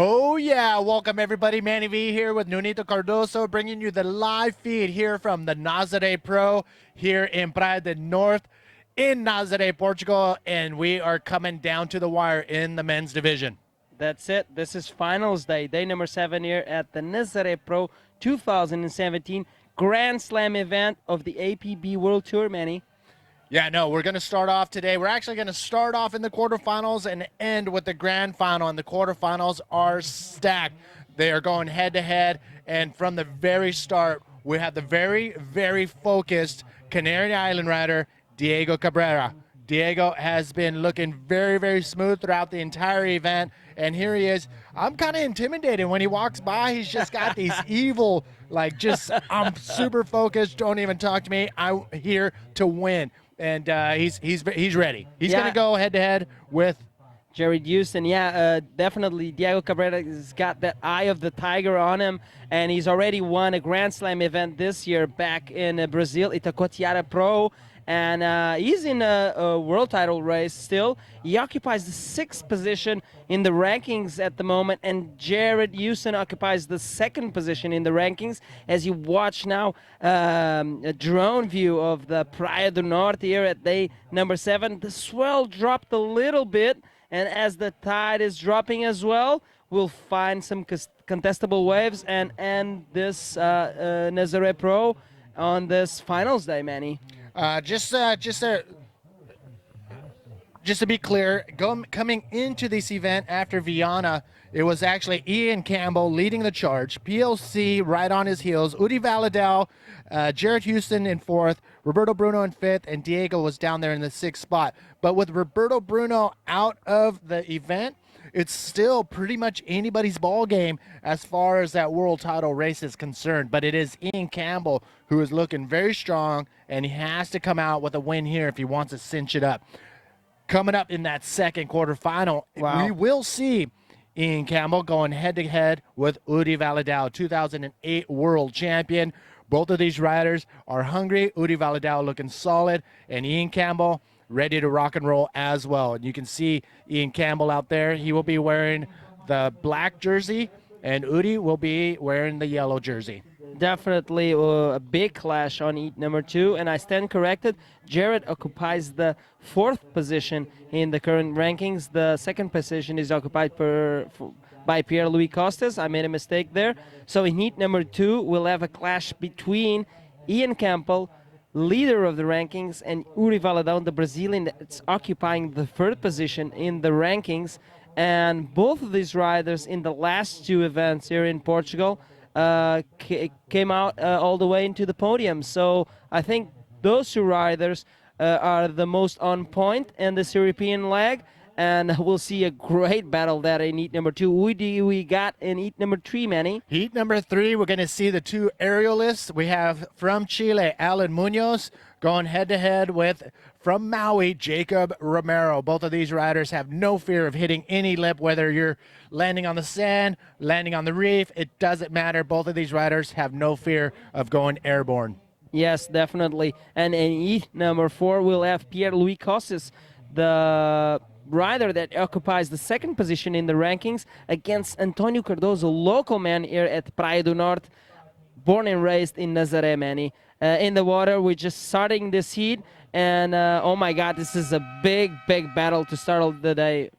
Oh yeah, welcome everybody. Manny V here with Nunito Cardozo, bringing you the live feed here from the Nazare Pro here in Praia del Norte in Nazare, Portugal, and we are coming down to the wire in the men's division. That's it. This is finals day, day number 7 here at the Nazare Pro 2017 Grand Slam event of the APB World Tour, Manny. Yeah, no, we're going to start off today. We're actually going to start off in the quarterfinals and end with the grand final, and the quarterfinals are stacked. They are going head-to-head, and from the very start, we have the very, very focused Canary Island rider, Diego Cabrera. Diego has been looking very, very smooth throughout the entire event, and here he is. I'm kind of intimidated when he walks by. He's just got these evil, I'm super focused. Don't even talk to me. I'm here to win. And he's ready. He's going to go head-to-head with Jared Houston. Definitely Diego Cabrera has got that eye of the tiger on him, and he's already won a Grand Slam event this year back in Brazil, Quarterfinal Pro, and he's in a world title race still. He occupies the 6th position in the rankings at the moment, and Jared Houston occupies the 2nd position in the rankings. As you watch now, a drone view of the Praia do Norte here at day number 7, the swell dropped a little bit, and as the tide is dropping as well, we'll find some contestable waves and end this Nazare Pro on this finals day, Manny. Just to be clear, coming into this event after Viana, it was actually Ian Campbell leading the charge, PLC right on his heels, Udi Valadao, Jared Houston in 4th, Roberto Bruno in 5th, and Diego was down there in the 6th spot. But with Roberto Bruno out of the event, it's still pretty much anybody's ball game as far as that world title race is concerned. But it is Ian Campbell who is looking very strong, and he has to come out with a win here if he wants to cinch it up. Coming up in that 2nd quarterfinal, we will see Ian Campbell going head-to-head with Udi Valadao, 2008 world champion. Both of these riders are hungry. Udi Valadao looking solid, and Ian Campbell ready to rock and roll as well. And you can see Ian Campbell out there. He will be wearing the black jersey, and Udi will be wearing the yellow jersey. Definitely a big clash on heat number 2, and I stand corrected. Jared occupies the 4th position in the current rankings. The 2nd position is occupied by Pierre-Louis Costas. I made a mistake there. So in heat number 2, we'll have a clash between Ian Campbell, leader of the rankings, and Uri Valadão, the Brazilian that's occupying the 3rd position in the rankings. And both of these riders in the last 2 events here in Portugal came out all the way into the podium. So I think those 2 riders are the most on point in this European leg, and we'll see a great battle there in heat number 2. Who do we got in heat number 3, Manny? Heat number 3, we're going to see the 2 aerialists. We have from Chile, Alan Munoz, going head-to-head with, from Maui, Jacob Romero. Both of these riders have no fear of hitting any lip, whether you're landing on the sand, landing on the reef. It doesn't matter. Both of these riders have no fear of going airborne. Yes, definitely. And in heat number 4, we'll have Pierre-Louis Costas, the rider that occupies the 2nd position in the rankings, against Antonio Cardozo, local man here at Praia do Norte, born and raised in Nazare, Manny. In the water, we're just starting this heat, and oh my God, this is a big, big battle to start the day.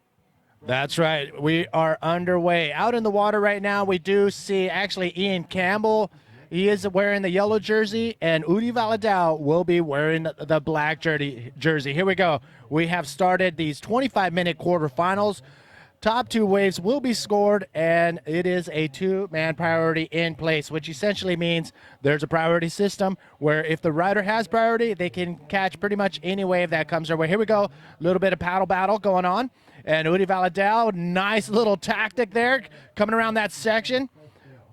That's right. We are underway. Out in the water right now, we do see actually Ian Campbell. He is wearing the yellow jersey, and Udi Valadao will be wearing the black jersey. Here we go. We have started these 25-minute quarterfinals. Top 2 waves will be scored, and it is a 2-man priority in place, which essentially means there's a priority system where if the rider has priority, they can catch pretty much any wave that comes their way. Here we go. A little bit of paddle battle going on. And Udi Valadao, nice little tactic there, coming around that section.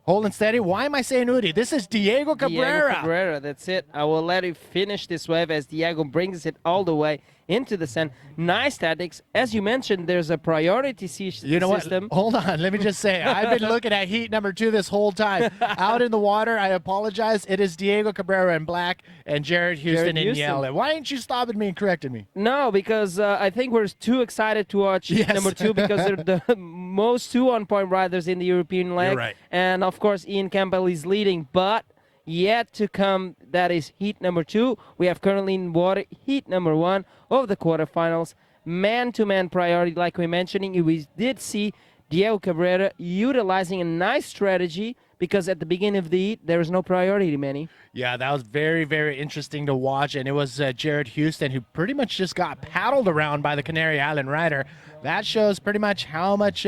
Holding steady. Why am I saying Udi? This is Diego Cabrera. Diego Cabrera, that's it. I will let you finish this wave as Diego brings it all the way into the sand. Nice tactics. As you mentioned, there's a priority system. You know what? Hold on. Let me just say, I've been looking at heat number 2 this whole time. Out in the water, I apologize. It is Diego Cabrera in black and Jared Houston in yellow. Why ain't you stopping me and correcting me? No, because I think we're too excited to watch heat number 2 because they're the most 2 on-point riders in the European leg. You're right. And, of course, Ian Campbell is leading, but yet to come, that is heat number 2. We have currently in water heat number 1 of the quarterfinals. Man-to-man priority, like we mentioned. We did see Diego Cabrera utilizing a nice strategy because at the beginning of the heat, there was no priority, Manny. Yeah, that was very, very interesting to watch, and it was Jared Houston who pretty much just got paddled around by the Canary Island rider. That shows pretty much how much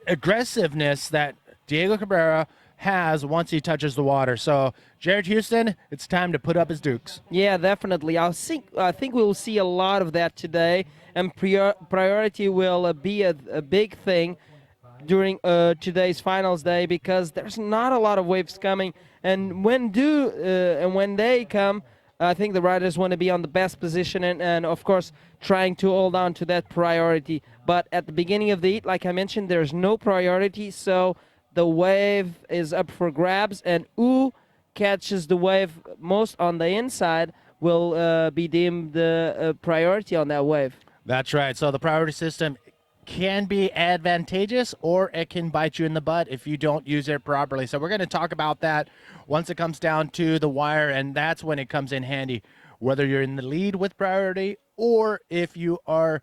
aggressiveness that Diego Cabrera has once he touches the water. So, Jared Houston, it's time to put up his dukes. Yeah, definitely. I think we'll see a lot of that today, and priority will be a big thing during today's finals day because there's not a lot of waves coming, and when they come, I think the riders want to be on the best position and of course trying to hold on to that priority. But at the beginning of the heat, like I mentioned, there's no priority, so the wave is up for grabs, and who catches the wave most on the inside will be deemed the priority on that wave. That's right. So the priority system can be advantageous or it can bite you in the butt if you don't use it properly. So we're going to talk about that once it comes down to the wire, and that's when it comes in handy, whether you're in the lead with priority or if you are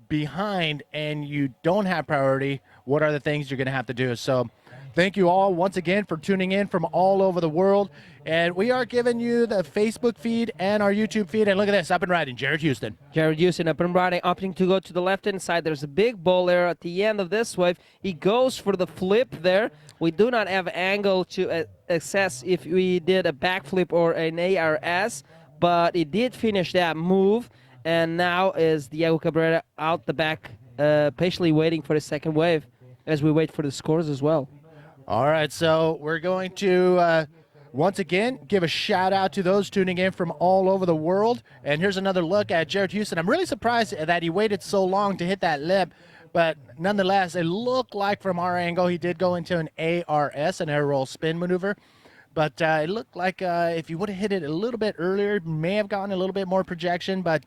behind and you don't have priority, what are the things you're going to have to do. So thank you all once again for tuning in from all over the world. And we are giving you the Facebook feed and our YouTube feed. And look at this, up and riding, Jared Houston. Jared Houston up and riding, opting to go to the left-hand side. There's a big ball there at the end of this wave. He goes for the flip there. We do not have angle to assess if we did a backflip or an ARS, but he did finish that move. And now is Diego Cabrera out the back, patiently waiting for the second wave as we wait for the scores as well. All right, so we're going to once again give a shout out to those tuning in from all over the world. And here's another look at Jared Houston. I'm really surprised that he waited so long to hit that lip, but nonetheless, it looked like from our angle he did go into an ARS, an air roll spin maneuver. But it looked like if he would have hit it a little bit earlier, may have gotten a little bit more projection, but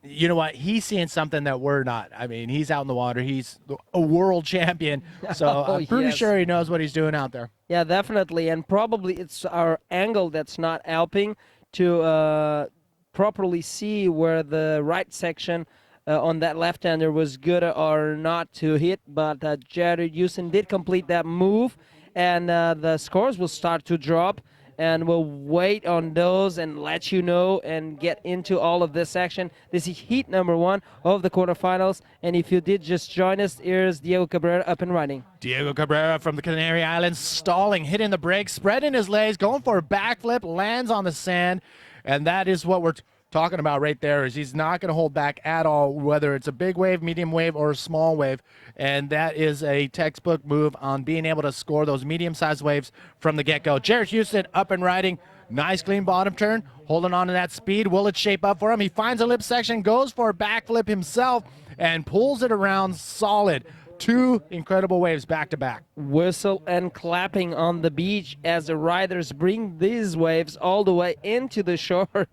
you know what? He's seeing something that we're not. I mean, he's out in the water. He's a world champion. So I'm pretty sure he knows what he's doing out there. Yeah, definitely. And probably it's our angle that's not helping to properly see where the right section on that left-hander was good or not to hit. But Jared Houston did complete that move, and the scores will start to drop. And we'll wait on those and let you know and get into all of this action. This is heat number 1 of the quarterfinals. And if you did just join us, here's Diego Cabrera up and running. Diego Cabrera from the Canary Islands, stalling, hitting the brakes, spreading his legs, going for a backflip, lands on the sand. And that is what we're talking about right there, is he's not going to hold back at all, whether it's a big wave, medium wave, or a small wave. And that is a textbook move on being able to score those medium-sized waves from the get-go. Jared Houston up and riding. Nice clean bottom turn, holding on to that speed. Will it shape up for him? He finds a lip section, goes for a backflip himself, and pulls it around solid. 2 incredible waves back-to-back. Whistle and clapping on the beach as the riders bring these waves all the way into the shore,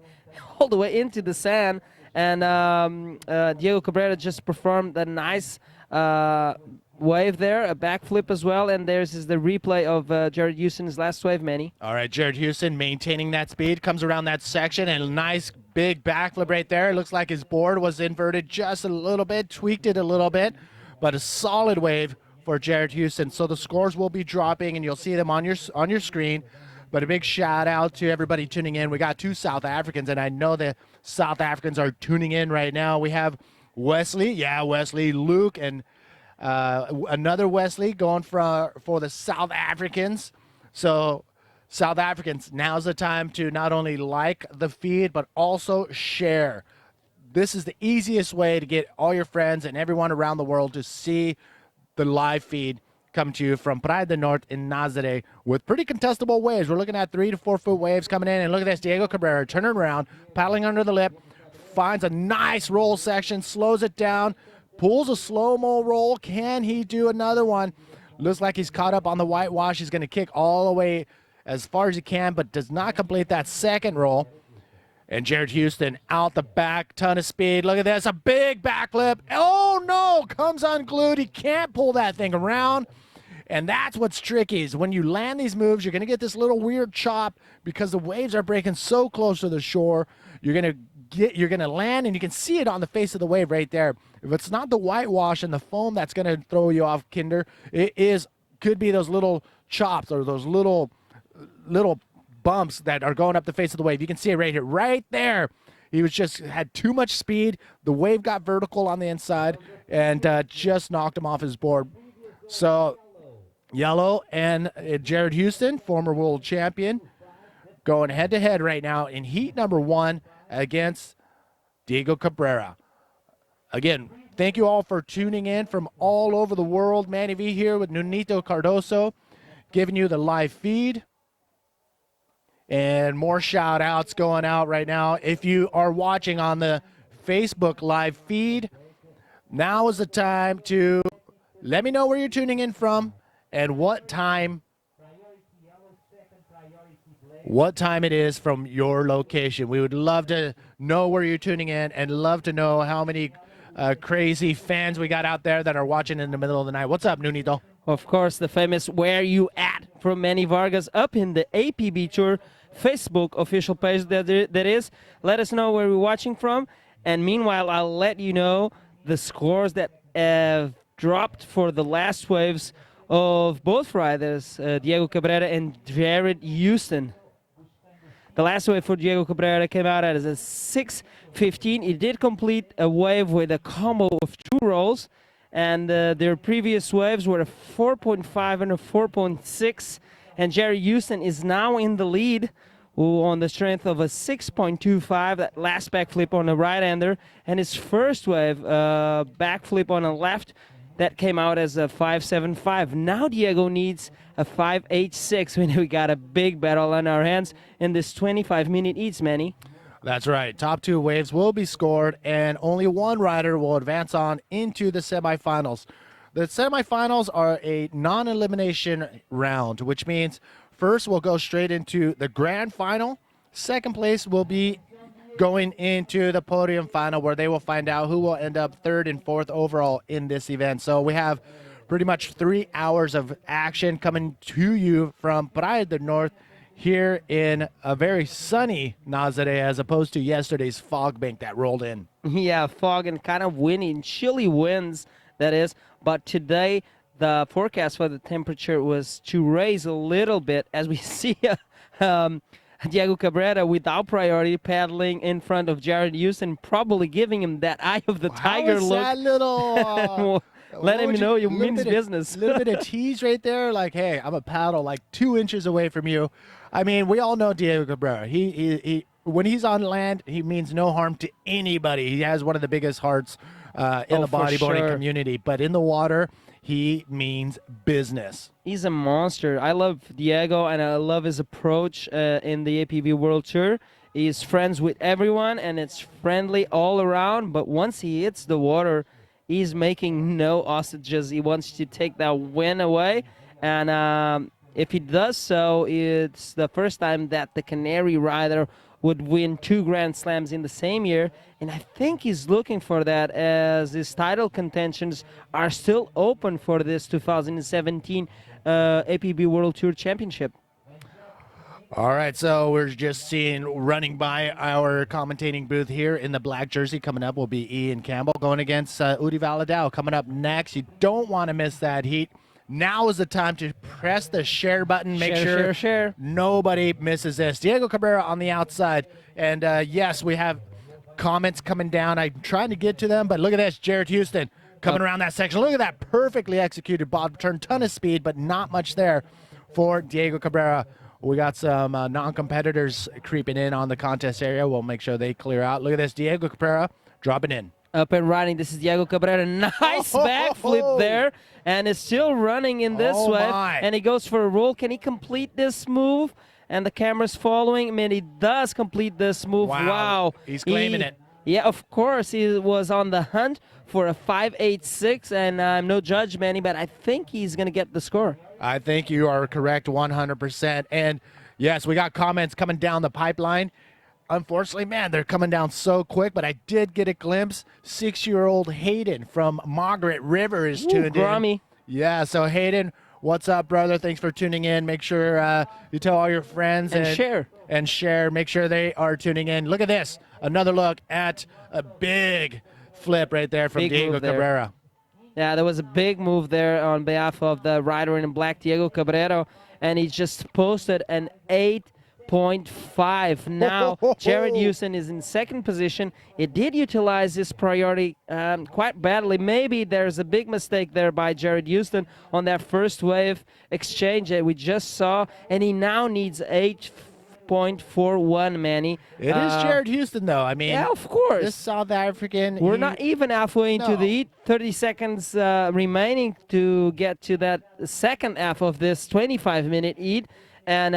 all the way into the sand. And Diego Cabrera just performed a nice wave there, a backflip as well. And there's the replay of Jared Houston's last wave, Manny. All right, Jared Houston maintaining that speed, comes around that section, and a nice big backflip right there. It looks like his board was inverted just a little bit, tweaked it a little bit, but a solid wave for Jared Houston. So the scores will be dropping, and you'll see them on your screen. But a big shout out to everybody tuning in. We got 2 South Africans, and I know the South Africans are tuning in right now. We have Wesley, Luke, and another Wesley going for the South Africans. So South Africans, now's the time to not only like the feed, but also share. This is the easiest way to get all your friends and everyone around the world to see the live feed coming to you from Playa del Norte in Nazare with pretty contestable waves. We're looking at 3 to 4 foot waves coming in, and look at this, Diego Cabrera turning around, paddling under the lip, finds a nice roll section, slows it down, pulls a slow-mo roll. Can he do another one? Looks like he's caught up on the whitewash. He's going to kick all the way as far as he can, but does not complete that second roll. And Jared Houston out the back, ton of speed. Look at this, a big backflip. Oh, no, comes unglued. He can't pull that thing around. And that's what's tricky is when you land these moves, you're going to get this little weird chop because the waves are breaking so close to the shore. You're going to land, and you can see it on the face of the wave right there. If it's not the whitewash and the foam that's going to throw you off, Kinder, could be those little chops or those little bumps that are going up the face of the wave. You can see it right here, right there. He had too much speed. The wave got vertical on the inside and just knocked him off his board. So yellow and Jared Houston, former world champion, going head-to-head right now in heat number 1 against Diego Cabrera. Again, thank you all for tuning in from all over the world. Manny V here with Nunito Cardozo, giving you the live feed. And more shout-outs going out right now. If you are watching on the Facebook live feed, now is the time to let me know where you're tuning in from and what time it is from your location. We would love to know where you're tuning in and love to know how many crazy fans we got out there that are watching in the middle of the night. What's up, Nunito? Of course, the famous "Where You At" from Manny Vargas up in the APB Tour Facebook official page that is. Let us know where you're watching from. And meanwhile, I'll let you know the scores that have dropped for the last waves of both riders, Diego Cabrera and Jared Houston. The last wave for Diego Cabrera came out as a 6:15. He did complete a wave with a combo of 2 rolls, and their previous waves were a 4.5 and a 4.6. And Jerry Houston is now in the lead on the strength of a 6.25, that last backflip on a right-hander, and his first wave backflip on a left that came out as a 5.75. Now Diego needs a 5.86 when we got a big battle on our hands in this 25-minute heats, Manny. That's right. Top 2 waves will be scored, and only one rider will advance on into the semifinals. The semifinals are a non-elimination round, which means first we'll go straight into the grand final. Second place will be going into the podium final, where they will find out who will end up 3rd and 4th overall in this event. So we have pretty much 3 hours of action coming to you from Playa del Norte here in a very sunny Nazare, as opposed to yesterday's fog bank that rolled in. Yeah, fog and kind of windy and chilly winds, that is. But today, the forecast for the temperature was to raise a little bit, as we see Diego Cabrera without priority paddling in front of Jared Houston, probably giving him that eye of the tiger look. That little, let him know you mean business. A little bit of tease right there, like, hey, I'm a paddle like 2 inches away from you. I mean, we all know Diego Cabrera. He when he's on land, he means no harm to anybody. He has one of the biggest hearts in the bodyboarding community. But in the water, he means business. He's a monster. I love Diego, and I love his approach in the APB World Tour. He's friends with everyone, and it's friendly all around. But once he hits the water, he's making no hostages. He wants to take that win away. And if he does so, it's the first time that the Canary rider would win 2 Grand Slams in the same year. And I think he's looking for that, as his title contentions are still open for this 2017 APB World Tour Championship. All right, so we're just seeing, running by our commentating booth here in the black jersey. Coming up will be Ian Campbell going against Udi Valadao. Coming up next, you don't want to miss that heat. Now is the time to press the share button. Make sure nobody misses this. Diego Cabrera on the outside. And yes, we have comments coming down. I'm trying to get to them, but look at this. Jared Houston coming around that section. Look at that perfectly executed bottom turn. Ton of speed, but not much there for Diego Cabrera. We got some non-competitors creeping in on the contest area. We'll make sure they clear out. Look at this. Diego Cabrera dropping in. Up and running. This is Diego Cabrera. Nice backflip there. And is still running in this wave. My. And he goes for a roll. Can he complete this move? And the camera's following. I mean, he does complete this move. Wow. He's claiming it. Yeah, of course. He was on the hunt for a 5.86. And I'm no judge, Manny, but I think he's going to get the score. I think you are correct 100%. And yes, we got comments coming down the pipeline. Unfortunately, man, they're coming down so quick, but I did get a glimpse. 6-year-old Hayden from Margaret River is tuned in. Yeah, so Hayden, what's up, brother? Thanks for tuning in. Make sure you tell all your friends. And share. And share. Make sure they are tuning in. Look at this. Another look at a big flip right there from Diego Cabrera. Yeah, there was a big move there on behalf of the rider in black, Diego Cabrera, and he just posted an 8.5. Now, Jared Houston is in second position. It did utilize his priority quite badly. Maybe there's a big mistake there by Jared Houston on that first wave exchange that we just saw, and he now needs 8.41, Manny. It is Jared Houston, though. I mean, yeah, of course. This South African. We're not even halfway into the heat. 30 seconds remaining to get to that second half of this 25-minute heat. And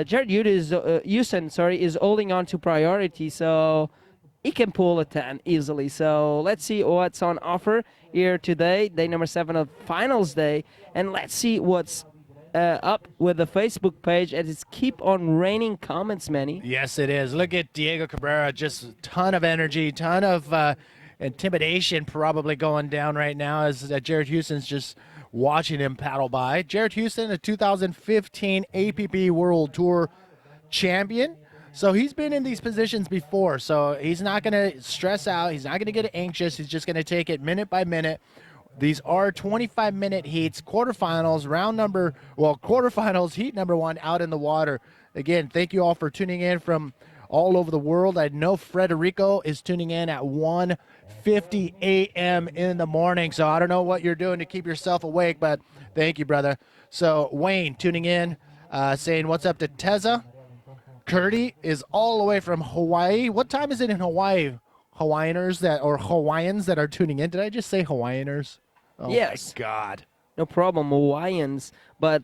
Jared Houston is holding on to priority, so he can pull a 10 easily. So let's see what's on offer here today, day number 7 of finals day. And let's see what's up with the Facebook page, as it's keep on raining comments, Manny. Yes, it is. Look at Diego Cabrera, just a ton of energy, ton of intimidation probably going down right now as Jared Houston's just watching him paddle by. Jared Houston, a 2015 APP World Tour champion. So he's been in these positions before, so he's not going to stress out. He's not going to get anxious. He's just going to take it minute by minute. These are 25-minute heats, quarterfinals, quarterfinals, heat number 1 out in the water. Again, thank you all for tuning in from all over the world. I know Frederico is tuning in at 1:50 a.m. in the morning, so I don't know what you're doing to keep yourself awake, but thank you, brother. So Wayne tuning in, saying what's up to Teza. Curdy is all the way from Hawaii. What time is it in Hawaii? Hawaiians that are tuning in. Did I just say Hawaiianers? Oh, yes. My God. No problem, Hawaiians. But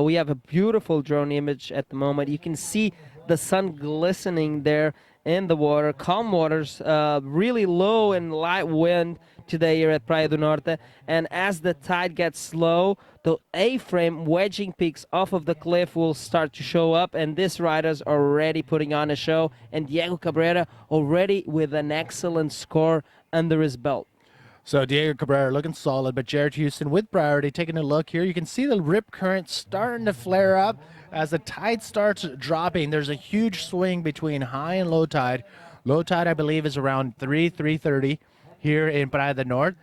we have a beautiful drone image at the moment. You can see the sun glistening there in the water. Calm waters, really low and light wind today here at Praia do Norte. And as the tide gets low, the A-frame wedging peaks off of the cliff will start to show up. And this rider's already putting on a show. And Diego Cabrera already with an excellent score under his belt. So Diego Cabrera looking solid, but Jared Houston with priority. Taking a look here, you can see the rip current starting to flare up as the tide starts dropping. There's a huge swing between high and low tide. Low tide, I believe, is around 3:30 here in Praia do Norte.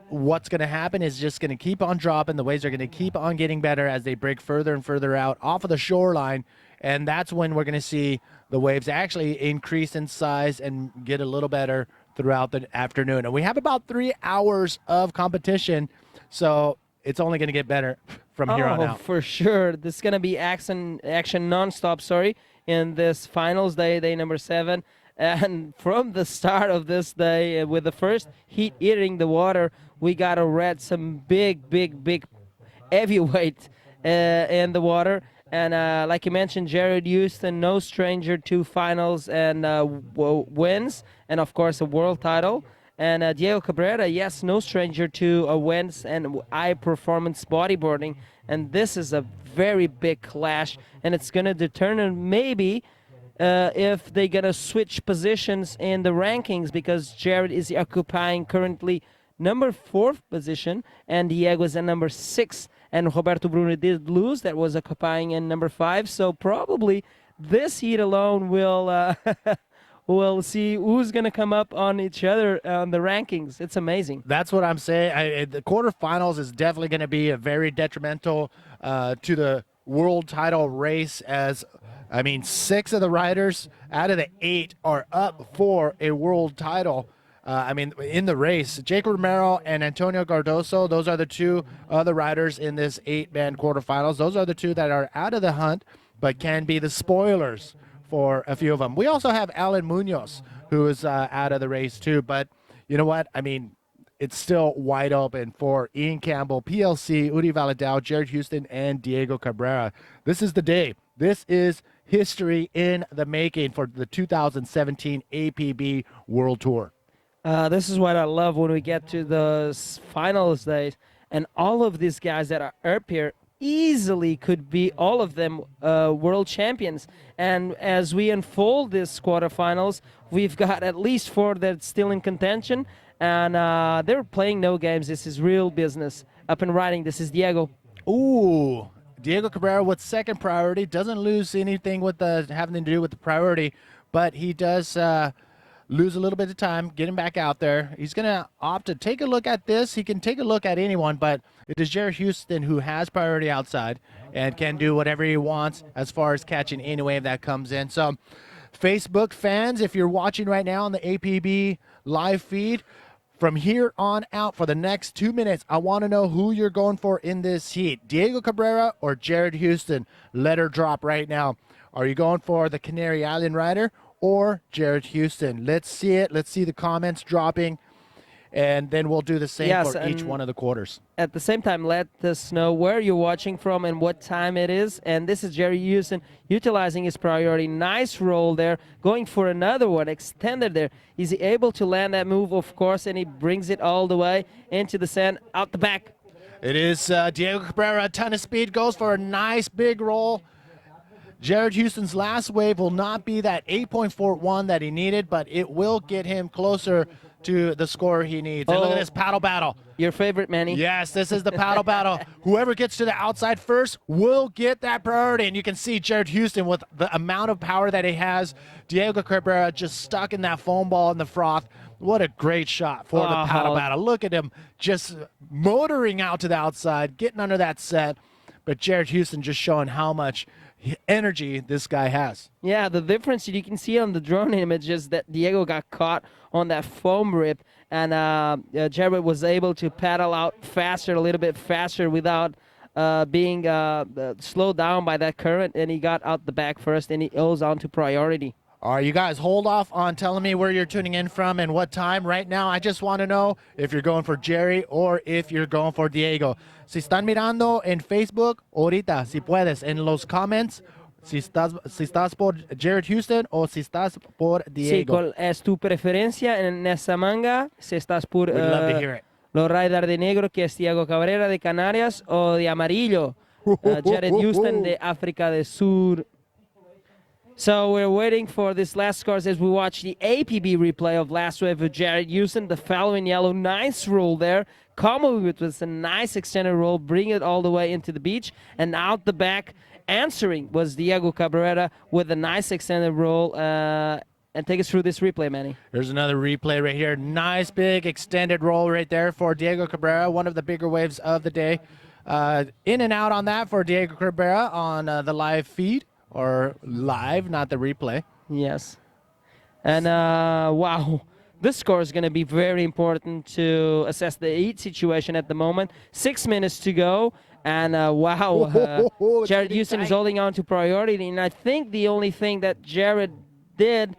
What's going to happen is just going to keep on dropping. The waves are going to keep on getting better as they break further and further out off of the shoreline, and that's when we're going to see the waves actually increase in size and get a little better throughout the afternoon. And we have about 3 hours of competition, so it's only going to get better from here on out. For sure. This is going to be action nonstop, in this finals day, day number 7. And from the start of this day, with the first heat hitting the water, we got already some big heavyweight in the water. And like you mentioned, Jared Houston, no stranger to finals and wins, and of course a world title. And Diego Cabrera, yes, no stranger to wins and high performance bodyboarding. And this is a very big clash, and it's going to determine maybe if they're going to switch positions in the rankings, because Jared is occupying currently number 4th position, and Diego is at number 6. And Roberto Bruno did lose. That was occupying in number 5. So probably this heat alone will we'll see who's going to come up on each other on the rankings. It's amazing. That's what I'm saying. The quarterfinals is definitely going to be a very detrimental to the world title race, as, 6 of the riders out of the 8 are up for a world title. In the race. Jake Romero and Antonio Cardozo, those are the 2 other riders in this 8-man quarterfinals. Those are the 2 that are out of the hunt, but can be the spoilers for a few of them. We also have Alan Munoz, who is out of the race too. But you know what? I mean, it's still wide open for Ian Campbell, PLC, Udi Valadao, Jared Houston, and Diego Cabrera. This is the day. This is history in the making for the 2017 APB World Tour. This is what I love when we get to the finals days, and all of these guys that are up here easily could be all of them world champions. And as we unfold this quarterfinals, we've got at least 4 that's still in contention, and they're playing no games. This is real business. Up and riding. This is Diego. Ooh, Diego Cabrera with second priority. Doesn't lose anything with the having to do with the priority, but he does lose a little bit of time getting back out there. He's going to opt to take a look at this. He can take a look at anyone, but it is Jared Houston who has priority outside and can do whatever he wants as far as catching any wave that comes in. So, Facebook fans, if you're watching right now on the APB live feed, from here on out for the next 2 minutes, I want to know who you're going for in this heat, Diego Cabrera or Jared Houston. Let her drop right now. Are you going for the Canary Island rider or Jared Houston? Let's see it. Let's see the comments dropping, and then we'll do the same for each one of the quarters. At the same time, let us know where you're watching from and what time it is. And this is Jared Houston utilizing his priority. Nice roll there, going for another one, extended there. Is he able to land that move? Of course, and he brings it all the way into the sand, out the back. It is Diego Cabrera, a ton of speed, goes for a nice big roll. Jared Houston's last wave will not be that 8.41 that he needed, but it will get him closer to the score he needs. And look at this paddle battle. Your favorite, Manny. Yes, this is the paddle battle. Whoever gets to the outside first will get that priority. And you can see Jared Houston with the amount of power that he has. Diego Cabrera just stuck in that foam ball in the froth. What a great shot for the paddle battle. Look at him just motoring out to the outside, getting under that set. But Jared Houston just showing how much energy this guy has. Yeah, the difference you can see on the drone image is that Diego got caught on that foam rip, and Jared was able to paddle out faster, a little bit faster, without being slowed down by that current, and he got out the back first, and he goes on to priority. All right, you guys, hold off on telling me where you're tuning in from and what time. Right now, I just want to know if you're going for Jerry or if you're going for Diego. Si están mirando en Facebook, ahorita, si puedes, en los comments, si estás por Jared Houston o si estás por Diego. Sí, ¿cuál es tu preferencia en esa manga? Si estás por We'd love to hear it. los Riders de negro, que es Diego Cabrera de Canarias, o de amarillo, Jared Houston de África del Sur. So we're waiting for this last scores as we watch the APB replay of last wave of Jared Houston. The fellow in yellow, nice roll there. Combo with a nice extended roll, bring it all the way into the beach. And out the back, answering was Diego Cabrera with a nice extended roll. And take us through this replay, Manny. There's another replay right here. Nice big extended roll right there for Diego Cabrera, one of the bigger waves of the day. In and out on that for Diego Cabrera on the live feed. Or live, not the replay. Yes. And wow, this score is going to be very important to assess the heat situation at the moment. 6 minutes to go. And wow, Jared Houston is holding on to priority. And I think the only thing that Jared did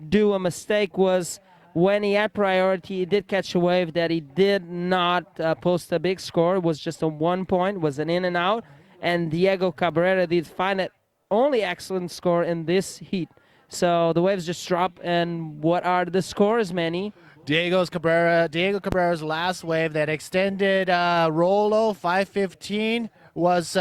do a mistake was when he had priority, he did catch a wave that he did not post a big score. It was just a 1 point, was an in and out. And Diego Cabrera did find it only excellent score in this heat. So the waves just drop. And what are the scores, Manny? Diego Cabrera's last wave, that extended Rolo 515 was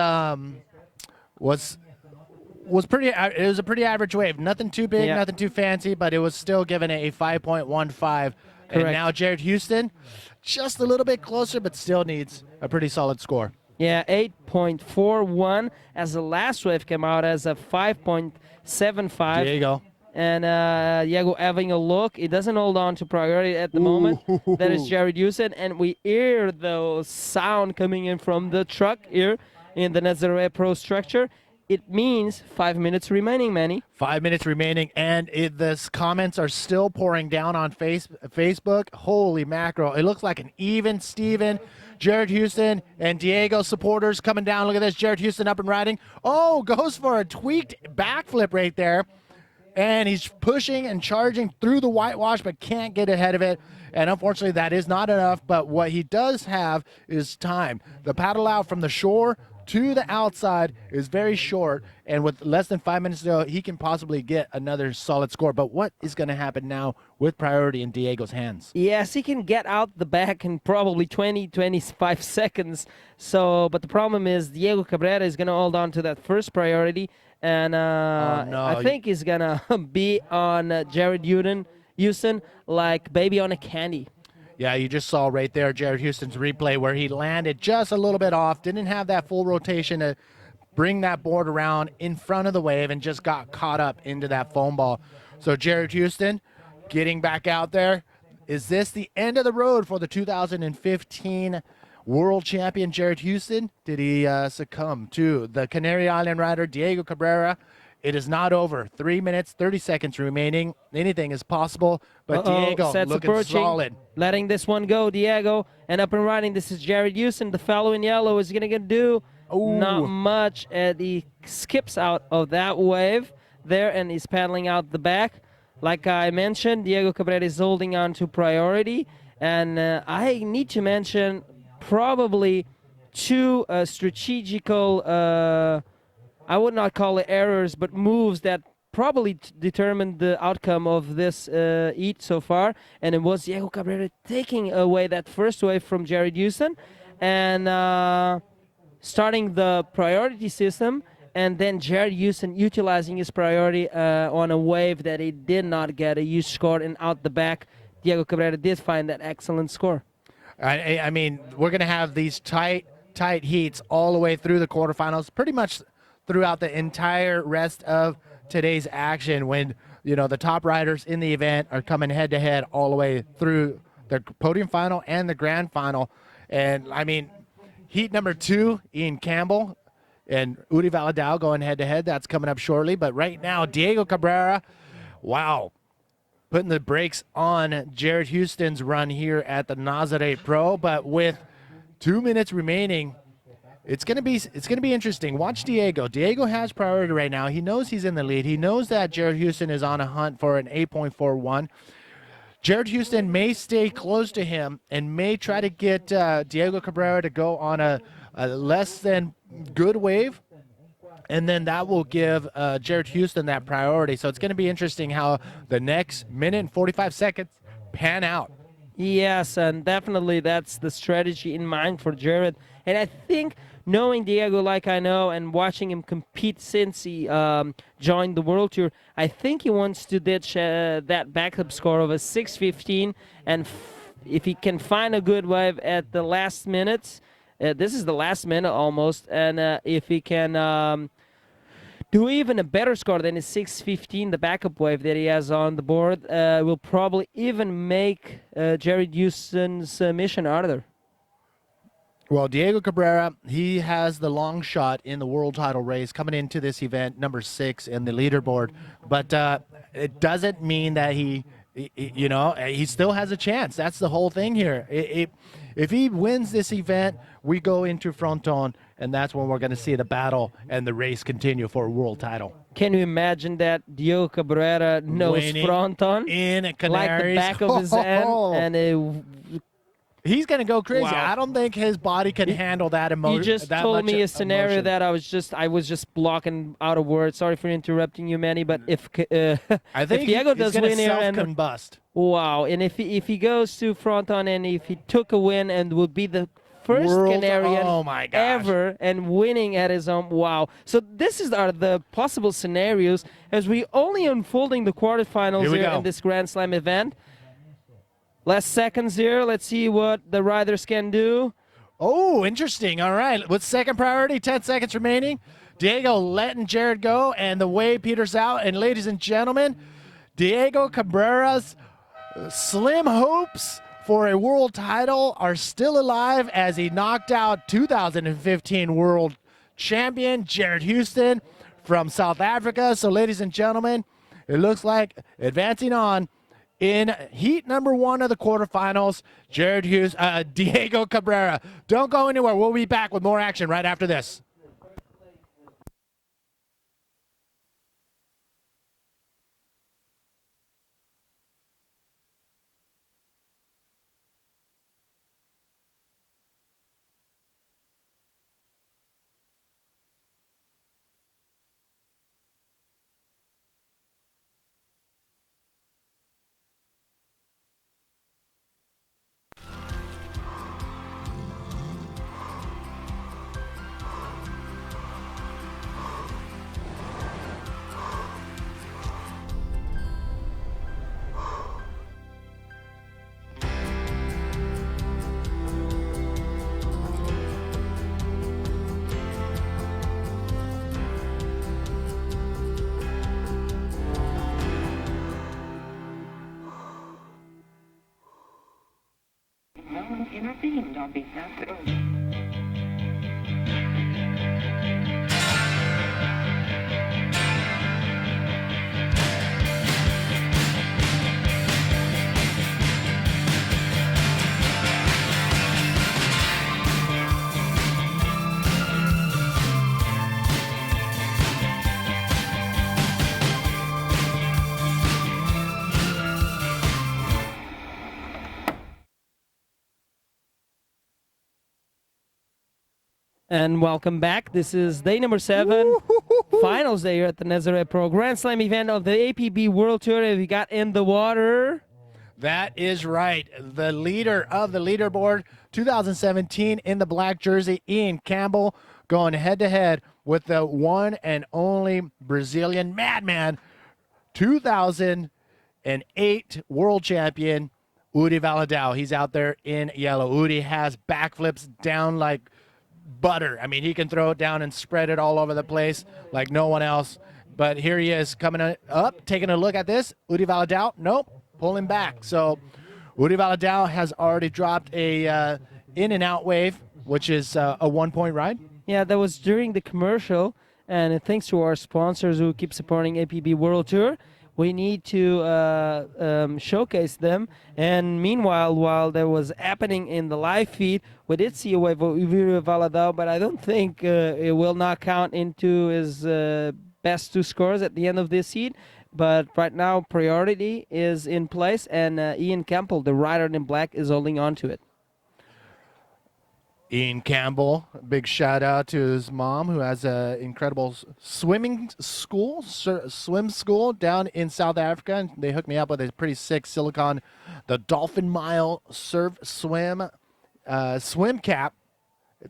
pretty. It was a pretty average wave. Nothing too big, nothing too fancy, but it was still given a 5.15. And now Jared Houston, just a little bit closer, but still needs a pretty solid score. Yeah, 8.41 as the last wave came out as a 5.75. Diego. And Diego having a look. He doesn't hold on to priority at the moment. That is Jared Houston. And we hear the sound coming in from the truck here in the Nazare Pro structure. It means 5 minutes remaining, Manny. 5 minutes remaining, and the comments are still pouring down on Facebook. Holy mackerel. It looks like an even Steven. Jared Houston and Diego supporters coming down. Look at this. Jared Houston up and riding. Oh, goes for a tweaked backflip right there. And he's pushing and charging through the whitewash, but can't get ahead of it. And unfortunately, that is not enough. But what he does have is time. The paddle out from the shore to the outside is very short, and with less than 5 minutes to go, he can possibly get another solid score. But what is going to happen now with priority in Diego's hands? Yes, he can get out the back in probably 20, 25 seconds. So, but the problem is Diego Cabrera is going to hold on to that first priority, and no. I think he's going to be on Jared Houston like baby on a candy. Yeah, you just saw right there Jared Houston's replay where he landed just a little bit off, didn't have that full rotation to bring that board around in front of the wave, and just got caught up into that foam ball. So Jared Houston getting back out there. Is this the end of the road for the 2015 world champion Jared Houston? Did he succumb to the Canary Island rider Diego Cabrera? It is not over. 3 minutes, 30 seconds remaining. Anything is possible, but Diego looking solid. Letting this one go, Diego, and up and running. This is Jared Houston. The fellow in yellow is going to do not much. He skips out of that wave there, and he's paddling out the back. Like I mentioned, Diego Cabrera is holding on to priority, and I need to mention probably two strategical I would not call it errors, but moves that probably determined the outcome of this heat so far. And it was Diego Cabrera taking away that first wave from Jared Houston and starting the priority system. And then Jared Houston utilizing his priority on a wave that he did not get a huge score, and out the back, Diego Cabrera did find that excellent score. I mean, we're going to have these tight heats all the way through the quarterfinals, pretty much throughout the entire rest of today's action, when the top riders in the event are coming head to head all the way through the podium final and the grand final. And I mean, heat number 2, Ian Campbell and Udi Valadao going head to head. That's coming up shortly. But right now, Diego Cabrera, wow, putting the brakes on Jared Houston's run here at the Nazare Pro. But with 2 minutes remaining, it's gonna be interesting. Watch Diego. Diego has priority right now. He knows he's in the lead. He knows that Jared Houston is on a hunt for an 8.41. Jared Houston may stay close to him and may try to get Diego Cabrera to go on a less than good wave, and then that will give Jared Houston that priority. So it's going to be interesting how the next minute and 45 seconds pan out. Yes, and definitely that's the strategy in mind for Jared. And I think, knowing Diego like I know and watching him compete since he joined the World Tour, I think he wants to ditch that backup score of a 6:15, and if he can find a good wave at the last minutes, this is the last minute almost, and if he can do even a better score than his 6:15, the backup wave that he has on the board, will probably even make Jared Houston's mission harder. Well, Diego Cabrera, he has the long shot in the world title race coming into this event, number 6 in the leaderboard. But it doesn't mean that he still has a chance. That's the whole thing here. If he wins this event, we go into Fronton, and that's when we're going to see the battle and the race continue for a world title. Can you imagine that Diego Cabrera knows Winning Fronton in Canaries, like the back of his hand, and he's going to go crazy. Wow. I don't think his body can handle that emotion. You just told me a scenario that I was just blocking out of words. Sorry for interrupting you, Manny. But if I think if Diego does win here and combust. Wow, and if he goes to Fronton and if he took a win and would be the first Canarian ever and winning at his own, wow. So this are the possible scenarios as we only unfolding the quarterfinals here in this Grand Slam event. Last seconds here. Let's see what the riders can do. Oh, interesting. All right. With second priority, 10 seconds remaining. Diego letting Jared go, and the way peters out. And ladies and gentlemen, Diego Cabrera's slim hopes for a world title are still alive as he knocked out 2015 world champion Jared Houston from South Africa. So, ladies and gentlemen, it looks like advancing on in heat number 1 of the quarterfinals, Diego Cabrera. Don't go anywhere. We'll be back with more action right after this. And welcome back. This is day number 7, finals day here at the Nazare Pro Grand Slam event of the APB World Tour. We got in the water. That is right. The leader of the leaderboard, 2017 in the black jersey, Ian Campbell, going head-to-head with the one and only Brazilian madman, 2008 world champion, Udi Valadao. He's out there in yellow. Udi has backflips down like butter. I mean, he can throw it down and spread it all over the place like no one else. But here he is coming up, taking a look at this. Udi Valadao, nope, pulling back. So Udi Valadao has already dropped a in and out wave, which is a 1-point ride. Yeah, that was during the commercial. And thanks to our sponsors who keep supporting APB World Tour, we need to showcase them. And meanwhile, while that was happening in the live feed, we did see a wave of Udi Valadao, but I don't think it will not count into his best 2 scores at the end of this heat. But right now, priority is in place, and Ian Campbell, the rider in black, is holding on to it. Ian Campbell, big shout out to his mom, who has an incredible swim school down in South Africa. And they hooked me up with a pretty sick silicone, the Dolphin Mile Surf Swim cap.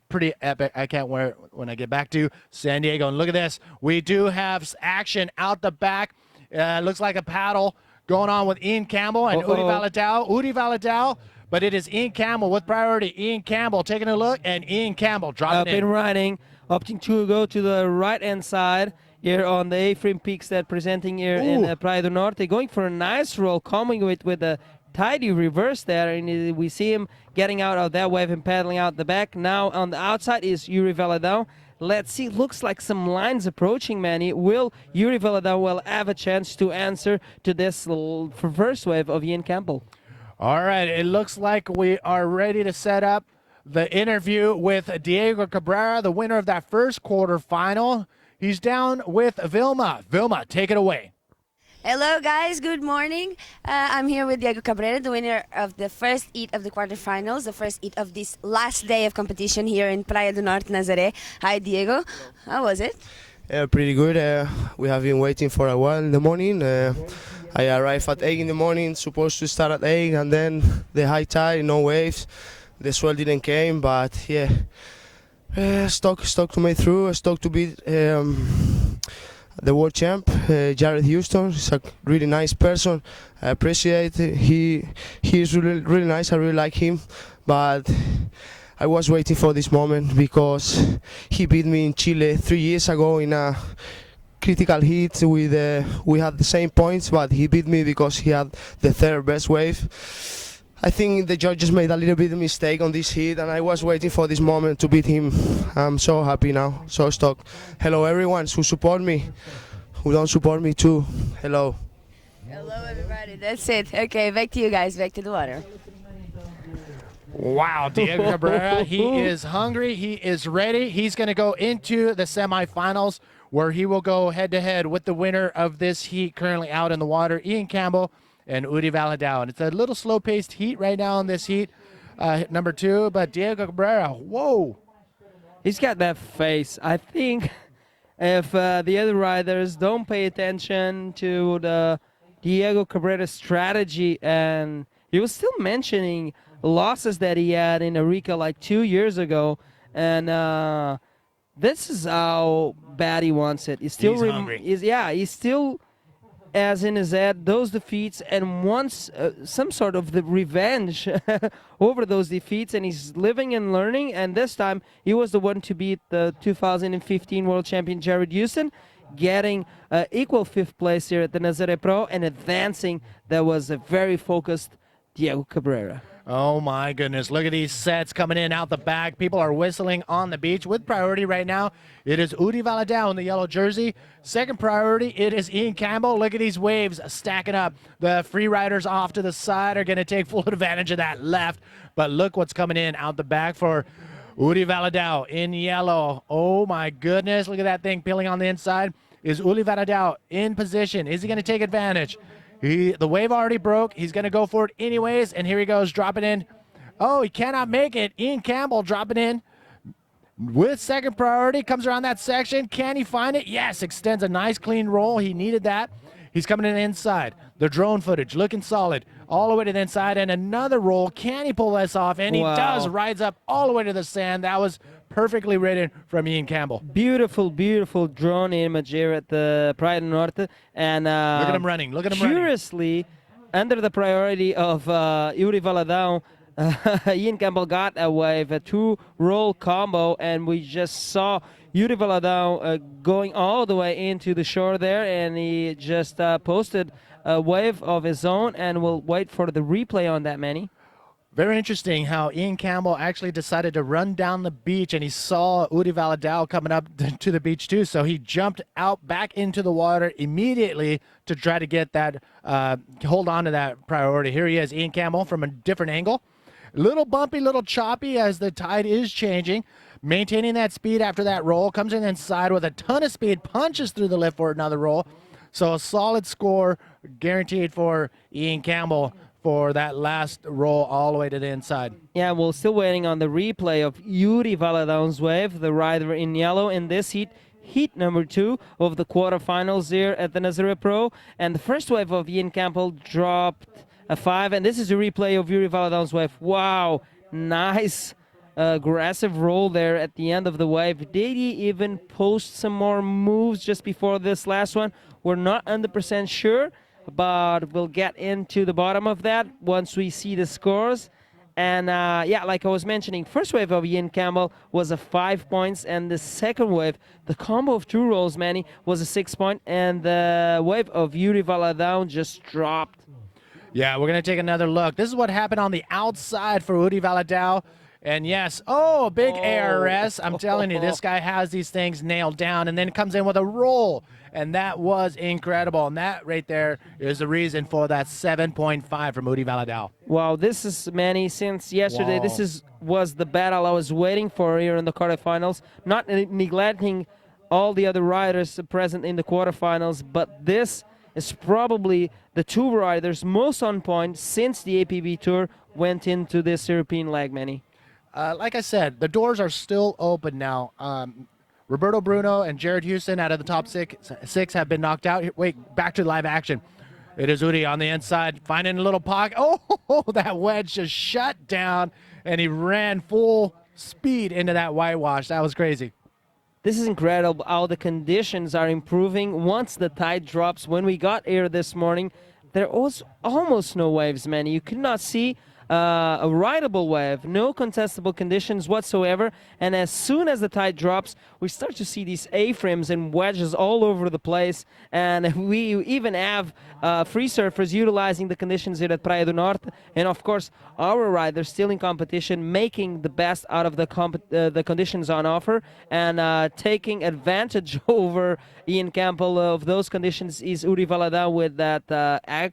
Pretty epic. I can't wear it when I get back to San Diego. And look at this. We do have action out the back. Looks like a paddle going on with Ian Campbell and Udi Valadao. Udi Valadao. But it is Ian Campbell with priority. Ian Campbell taking a look, and Ian Campbell dropping in. Riding, opting to go to the right-hand side here on the A-frame peaks that presenting here in Praia do Norte. Going for a nice roll, coming with a tidy reverse there, and we see him getting out of that wave and paddling out the back. Now on the outside is Udi Valadao. Let's see, looks like some lines approaching, Manny. Udi Valadao will have a chance to answer to this first wave of Ian Campbell? All right, it looks like we are ready to set up the interview with Diego Cabrera, the winner of that first quarterfinal. He's down with Vilma. Vilma, take it away. Hello guys, good morning. I'm here with Diego Cabrera, the winner of the first heat of the quarterfinals, the first heat of this last day of competition here in Praia do Norte, Nazare. Hi Diego, how was it? Pretty good. We have been waiting for a while in the morning. I arrived at 8 in the morning, supposed to start at 8, and then the high tide, no waves. The swell didn't came, but yeah, stuck to make through, stuck to beat the world champ, Jared Houston. He's a really nice person. I appreciate it. He's really nice. I really like him, but I was waiting for this moment because he beat me in Chile 3 years ago in a critical heat with we had the same points, but he beat me because he had the third best wave. I think the judges made a little bit of mistake on this heat, and I was waiting for this moment to beat him. I'm so happy now, so stoked. Hello everyone who support me, who don't support me too. Hello. Hello everybody, that's it. Okay, back to you guys, back to the water. Wow, Diego Cabrera, he is hungry, he is ready. He's going to go into the semifinals, where he will go head-to-head with the winner of this heat currently out in the water, Ian Campbell and Udi Valadao. And it's a little slow-paced heat right now in this heat, number 2. But Diego Cabrera, whoa. He's got that face. I think if the other riders don't pay attention to the Diego Cabrera strategy, and he was still mentioning losses that he had in Arica like 2 years ago, and this is how bad he wants it. He's hungry. He's still as in his head those defeats and wants some sort of the revenge over those defeats, and he's living and learning. And this time he was the one to beat the 2015 world champion Jared Houston, getting equal 5th place here at the Nazare Pro and advancing. That was a very focused Diego Cabrera. Oh my goodness, look at these sets coming in out the back. People are whistling on the beach. With priority right now, it is Udi Valadao in the yellow jersey. Second priority, it is Ian Campbell. Look at these waves stacking up. The free riders off to the side are going to take full advantage of that left. But look what's coming in out the back for Udi Valadao in yellow. Oh my goodness, look at that thing peeling on the inside. Is Udi Valadao in position? Is he going to take advantage? The wave already broke. He's going to go for it anyways, and here he goes, dropping in. Oh, he cannot make it. Ian Campbell dropping in with second priority. Comes around that section. Can he find it? Yes, extends a nice clean roll. He needed that. He's coming in inside. The drone footage looking solid all the way to the inside, and another roll. Can he pull this off? And he does. Rides up all the way to the sand. That was perfectly ridden from Ian Campbell. Beautiful, beautiful drone image here at the Praia do Norte. And look at him running. Look at him curiously, under the priority of Udi Valadao, Ian Campbell got a wave, a two-roll combo, and we just saw Udi Valadao going all the way into the shore there, and he just posted a wave of his own, and we'll wait for the replay on that, Manny. Very interesting how Ian Campbell actually decided to run down the beach, and he saw Udi Valadao coming up to the beach too. So he jumped out back into the water immediately to try to get that, hold on to that priority. Here he is, Ian Campbell from a different angle. Little bumpy, little choppy as the tide is changing. Maintaining that speed after that roll. Comes in inside with a ton of speed, punches through the lift for another roll. So a solid score guaranteed for Ian Campbell for that last roll all the way to the inside. Yeah, we're still waiting on the replay of Udi Valadao's wave, the rider in yellow in this heat number 2 of the quarterfinals here at the Nazare Pro. And the first wave of Ian Campbell dropped a 5, and this is a replay of Udi Valadao's wave. Wow, nice aggressive roll there at the end of the wave. Did he even post some more moves just before this last one? We're not 100% sure, but we'll get into the bottom of that once we see the scores. And yeah, like I was mentioning, first wave of Ian Campbell was a 5 points, and the second wave, the combo of two rolls, Manny, was a 6 point, and the wave of Udi Valadao just dropped. Yeah, we're going to take another look. This is what happened on the outside for Udi Valadao. And yes, oh, big ARS. I'm telling you, this guy has these things nailed down, and then comes in with a roll. And that was incredible. And that right there is the reason for that 7.5 from Udi Valadao. Wow, this is, Manny, since yesterday, this was the battle I was waiting for here in the quarterfinals. Not neglecting all the other riders present in the quarterfinals, but this is probably the two riders most on point since the APB Tour went into this European leg, Manny. Like I said, the doors are still open now. Roberto Bruno and Jared Houston out of the top six have been knocked out. Wait, back to live action. It is Udi on the inside, finding a little pocket. Oh, that wedge just shut down, and he ran full speed into that whitewash. That was crazy. This is incredible how the conditions are improving once the tide drops. When we got here this morning, there was almost no waves, man. You could not see a rideable wave, no contestable conditions whatsoever. And as soon as the tide drops, we start to see these A-frames and wedges all over the place. And we even have free surfers utilizing the conditions here at Praia do Norte. And of course, our riders still in competition, making the best out of the conditions on offer, and taking advantage over Ian Campbell of those conditions is Udi Valadao with that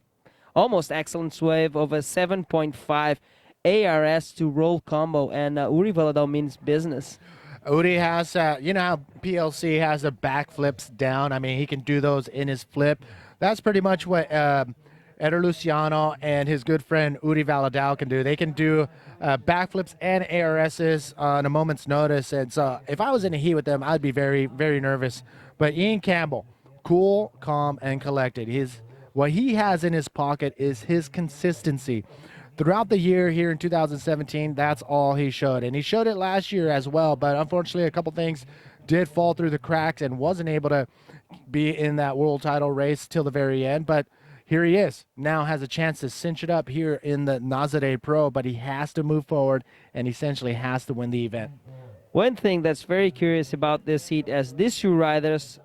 almost excellent wave of a 7.5 ARS to roll combo, and Udi Valadao means business. Udi has, you know how PLC has the back flips down? I mean, he can do those in his flip. That's pretty much what Eder Luciano and his good friend Udi Valadao can do. They can do backflips and ARSs on a moment's notice. And so if I was in a heat with them, I'd be very, very nervous. But Ian Campbell, cool, calm, and collected. What he has in his pocket is his consistency. Throughout the year here in 2017, that's all he showed. And he showed it last year as well, but unfortunately a couple things did fall through the cracks and wasn't able to be in that world title race till the very end. But here he is, now has a chance to cinch it up here in the Nazare Pro, but he has to move forward and essentially has to win the event. One thing that's very curious about this heat, as these two riders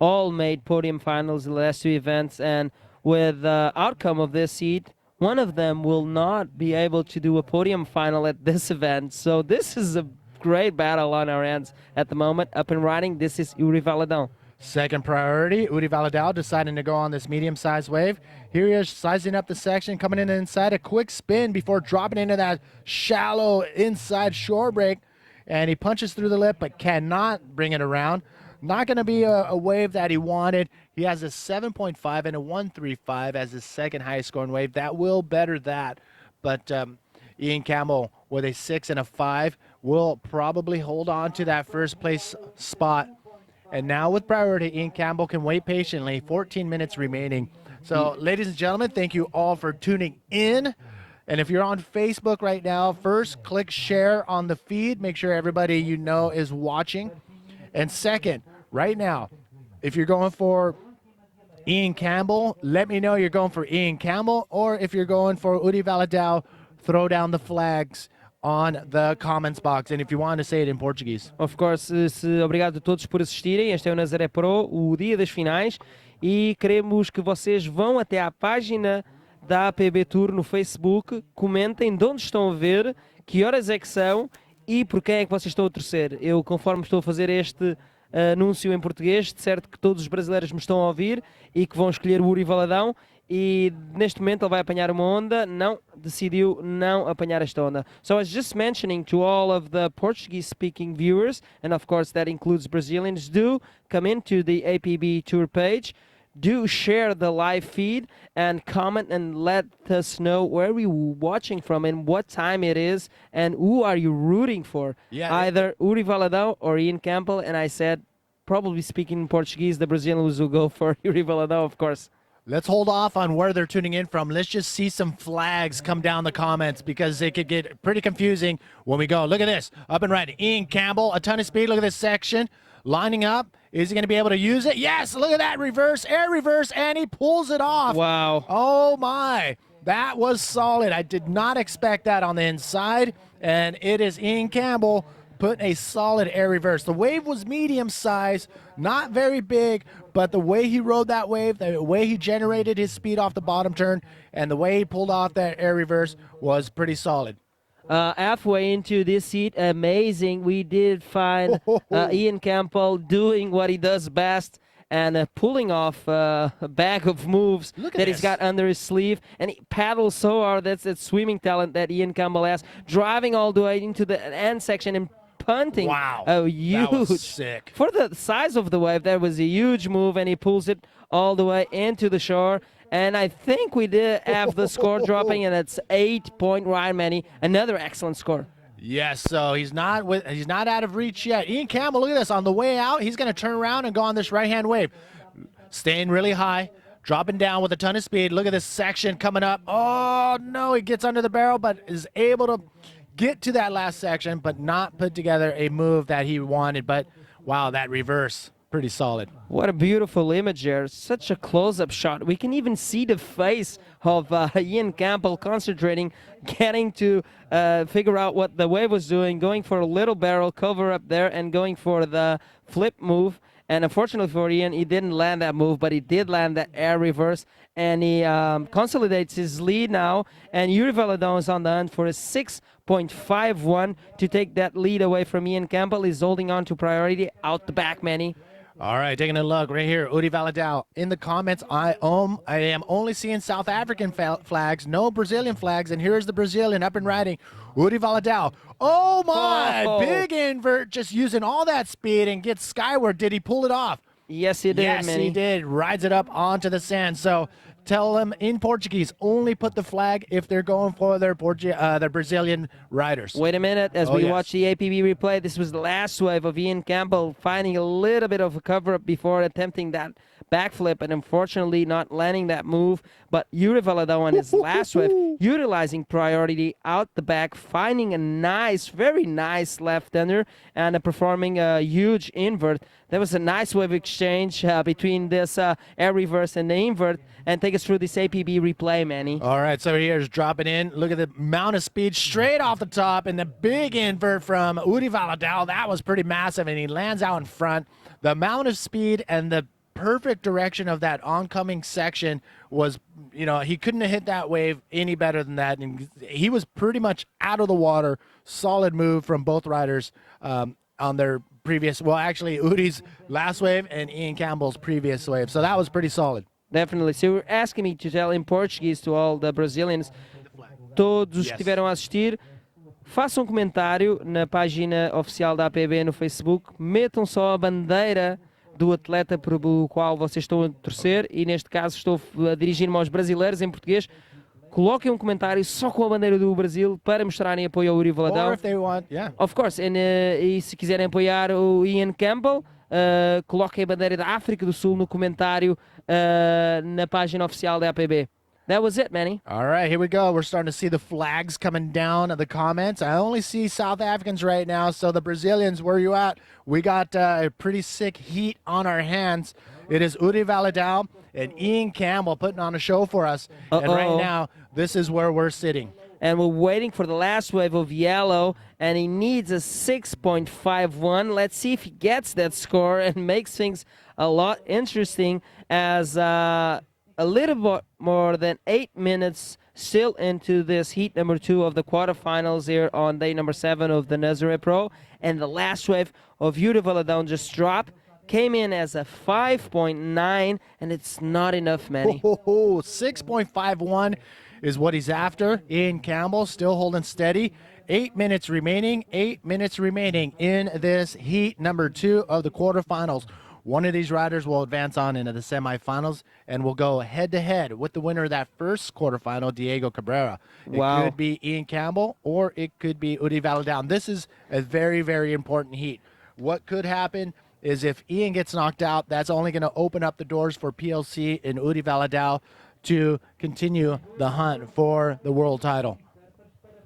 all made podium finals in the last two events, and with the outcome of this heat, one of them will not be able to do a podium final at this event. So this is a great battle on our hands at the moment. Up and riding, this is Yuri Valadão. Second priority, Udi Valadao deciding to go on this medium-sized wave. Here he is sizing up the section, coming in inside, a quick spin before dropping into that shallow inside shore break. And he punches through the lip, but cannot bring it around. Not going to be a wave that he wanted. He has a 7.5 and a 135 as his second highest scoring wave. That will better that. But Ian Campbell with a 6 and a 5 will probably hold on to that first place spot. And now with priority, Ian Campbell can wait patiently. 14 minutes remaining. So, ladies and gentlemen, thank you all for tuning in. And if you're on Facebook right now, first, click share on the feed. Make sure everybody you know is watching. And second, right now, if you're going for Ian Campbell, let me know you're going for Ian Campbell. Or if you're going for Udi Valadao, throw down the flags on the comments box, and if you want to say it in Portuguese. Of course, obrigado a todos por assistirem. Este é o Nazare Pro, o dia das finais, e queremos que vocês vão até à página da APB Tour no Facebook, comentem de onde estão a ver, que horas é que são e por quem é que vocês estão a torcer. Eu, conforme estou a fazer este anúncio em português, de certo que todos os brasileiros me estão a ouvir e que vão escolher o Uri Valadão. E neste momento ele vai apanhar uma onda, decidiu não apanhar esta onda. So I was just mentioning to all of the Portuguese speaking viewers, and of course that includes Brazilians, do come into the APB Tour page, do share the live feed and comment and let us know where you're watching from and what time it is and who are you rooting for. Yeah, either Uri Valadão or Ian Campbell. And I said, probably speaking in Portuguese, the Brazilians will go for Uri Valadão, of course. Let's hold off on where they're tuning in from. Let's just see some flags come down the comments because it could get pretty confusing when we go. Look at this. Up and right. Ian Campbell, a ton of speed. Look at this section. Lining up. Is he going to be able to use it? Yes. Look at that reverse, air reverse, and he pulls it off. Wow. Oh, my. That was solid. I did not expect that on the inside. And it is Ian Campbell putting a solid air reverse. The wave was medium size, not very big, but the way he rode that wave, the way he generated his speed off the bottom turn, and the way he pulled off that air reverse was pretty solid. Halfway into this heat, amazing. We did find Ian Campbell doing what he does best and pulling off a bag of moves that he's got under his sleeve. And he paddles so hard. That's that swimming talent that Ian Campbell has. Driving all the way into the end section and punting. Wow. A huge. That was sick. For the size of the wave, that was a huge move, and he pulls it all the way into the shore. And I think we did have the score dropping, and it's 8-point Ryan Manny. Another excellent score. Yes, so he's not out of reach yet. Ian Campbell, look at this. On the way out, he's going to turn around and go on this right-hand wave. Staying really high, dropping down with a ton of speed. Look at this section coming up. Oh, no, he gets under the barrel, but is able to get to that last section, but not put together a move that he wanted. But, wow, that reverse, pretty solid. What a beautiful image there. Such a close-up shot. We can even see the face of Ian Campbell concentrating, getting to figure out what the wave was doing, going for a little barrel cover up there and going for the flip move. And unfortunately for Ian, he didn't land that move, but he did land that air reverse. And he consolidates his lead now. And Yuri Valadão is on the hunt for a 6.51 to take that lead away from Ian Campbell. He's holding on to priority out the back, Manny. All right, taking a look right here. Udi Valadao in the comments. I am only seeing South African flags, no Brazilian flags. And here's the Brazilian up and riding. Udi Valadao. Oh, my. Oh. Big invert, just using all that speed and gets skyward. Did he pull it off? Yes, he did, Yes, Manny. he did. Rides it up onto the sand. So tell them in Portuguese, only put the flag if they're going for their Brazilian riders. Wait a minute, as Oh, we yes. watch the APB replay, this was the last wave of Ian Campbell finding a little bit of a cover-up before attempting that backflip and unfortunately not landing that move. But Yuri Valadão on his last wave, utilizing priority out the back, finding a nice, very nice left-hander and performing a huge invert. There was a nice wave exchange between this air reverse and the invert. And take us through this APB replay, Manny. All right, so here's dropping in. Look at the amount of speed straight off the top and the big invert from Udi Valadão. That was pretty massive, and he lands out in front. The amount of speed and the perfect direction of that oncoming section was, he couldn't have hit that wave any better than that. And he was pretty much out of the water. Solid move from both riders on their previous, well, actually Udi's last wave and Ian Campbell's previous wave. So that was pretty solid. Definitely. So you're asking me to tell in Portuguese to all the Brazilians, todos os que estiveram a assistir, façam um comentário na página oficial da APB no Facebook, metam só a bandeira do atleta pelo qual vocês estão a torcer, e neste caso estou a dirigir-me aos brasileiros em português. Coloquem um comentário só com a bandeira do Brasil para mostrarem apoio ao Uri Valadão. Or if they want, yeah. Of course, e se quiserem apoiar o Ian Campbell, coloquem a bandeira da África do Sul no comentário na página oficial da APB. That was it, Manny. All right, here we go. We're starting to see the flags coming down in the comments. I only see South Africans right now, so the Brazilians, where you at? We got a pretty sick heat on our hands. It is Uri Valadão and Ian Campbell putting on a show for us. And right now, this is where we're sitting. And we're waiting for the last wave of yellow, and he needs a 6.51. Let's see if he gets that score and makes things a lot interesting, as a little bit more than 8 minutes still into this heat number 2 of the quarterfinals here on day number 7 of the Nazare Pro. And the last wave of Uri Valadão just dropped. Came in as a 5.9, and it's not enough, Manny. 6.51 is what he's after. Ian Campbell still holding steady. 8 minutes remaining. 8 minutes remaining in this heat number 2 of the quarterfinals. One of these riders will advance on into the semifinals and will go head-to-head with the winner of that first quarterfinal, Diego Cabrera. It could be Ian Campbell or it could be Uri Valadão. This is a very, very important heat. What could happen is if Ian gets knocked out, that's only going to open up the doors for PLC and Uri Valadão to continue the hunt for the world title.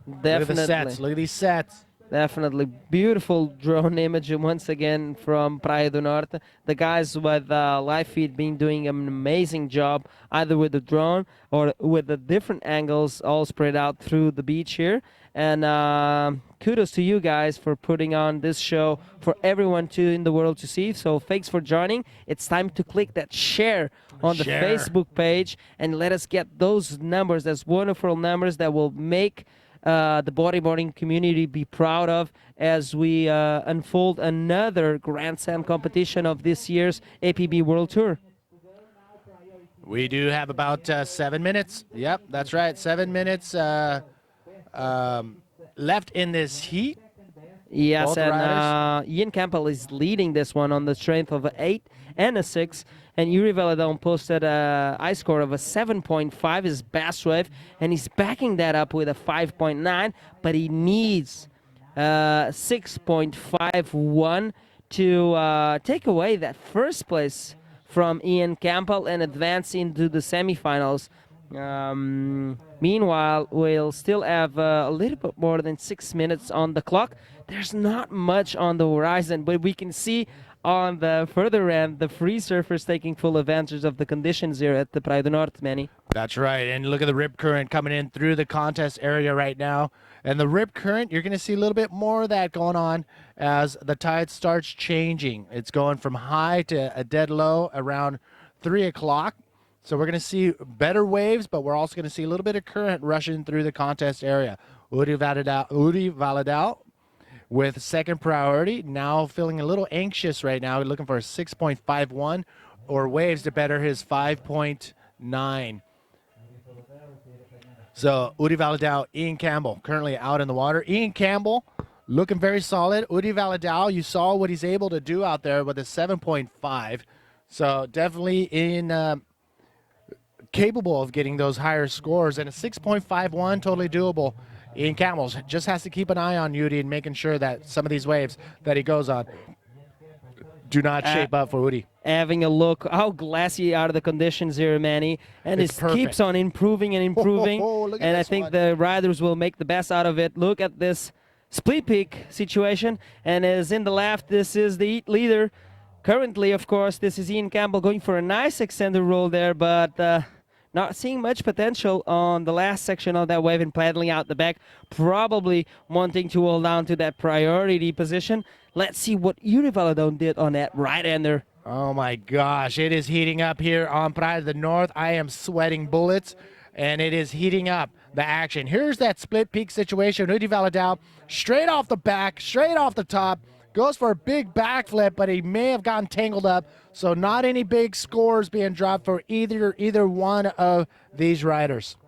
Definitely. Look at the sets. Look at these sets. Definitely. Beautiful drone image once again from Praia do Norte. The guys with live feed been doing an amazing job, either with the drone or with the different angles all spread out through the beach here. And kudos to you guys for putting on this show for everyone in the world to see. So thanks for joining. It's time to click that share on the Facebook page and let us get those numbers, those wonderful numbers that will make the bodyboarding community be proud of as we unfold another Grand Slam competition of this year's APB World Tour. We do have about 7 minutes. Yep, that's right. 7 minutes left in this heat. Yes, Both and Ian Campbell is leading this one on the strength of an 8 and a 6. And Uri Valadão posted a high score of a 7.5, his best wave, and he's backing that up with a 5.9, but he needs 6.51 to take away that first place from Ian Campbell and advance into the semifinals. Meanwhile, we'll still have a little bit more than 6 minutes on the clock. There's not much on the horizon, but we can see on the further end, the free surfers taking full advantage of the conditions here at the Praia do Norte, Manny. That's right, and look at the rip current coming in through the contest area right now. And the rip current, you're going to see a little bit more of that going on as the tide starts changing. It's going from high to a dead low around 3 o'clock. So we're going to see better waves, but we're also going to see a little bit of current rushing through the contest area. Uri Valadão with second priority, now feeling a little anxious right now. We're looking for a 6.51 or waves to better his 5.9. So Uri Valadão, Ian Campbell currently out in the water. Ian Campbell looking very solid. Uri Valadão, you saw what he's able to do out there with a 7.5. So definitely in capable of getting those higher scores, and a 6.51 totally doable. Ian Campbell just has to keep an eye on Uri and making sure that some of these waves that he goes on do not shape up for Uri. Having a look how glassy are the conditions here, Manny, and it keeps on improving and improving. And I think the riders will make the best out of it. Look at this split peak situation, and as in the left, this is the heat leader. Currently, of course, this is Ian Campbell going for a nice extended roll there, but not seeing much potential on the last section of that wave and paddling out the back, probably wanting to hold down to that priority position. Let's see what Uri Valadão did on that right-hander. Oh my gosh, it is heating up here on Pride of the North. I am sweating bullets, and it is heating up the action. Here's that split peak situation. Udi Valadao, straight off the back, straight off the top, goes for a big backflip, but he may have gotten tangled up, so not any big scores being dropped for either one of these riders.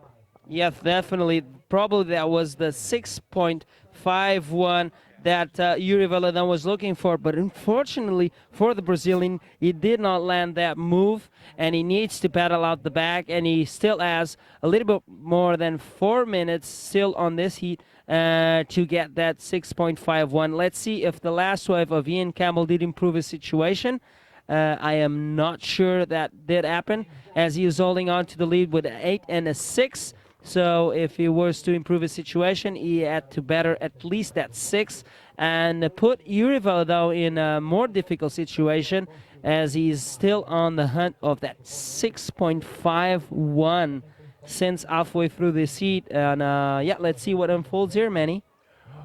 Yes, definitely. Probably that was the 6.51 that Yuri Valadão was looking for, but unfortunately for the Brazilian, he did not land that move, and he needs to pedal out the back, and he still has a little bit more than 4 minutes still on this heat to get that 6.51. Let's see if the last wave of Ian Campbell did improve his situation. I am not sure that did happen, as he is holding on to the lead with an 8 and a 6. So if he was to improve his situation, he had to better at least that 6 and put Yuri Valadão in a more difficult situation, as he's still on the hunt of that 6.51 since halfway through this heat. And yeah, let's see what unfolds here, Manny.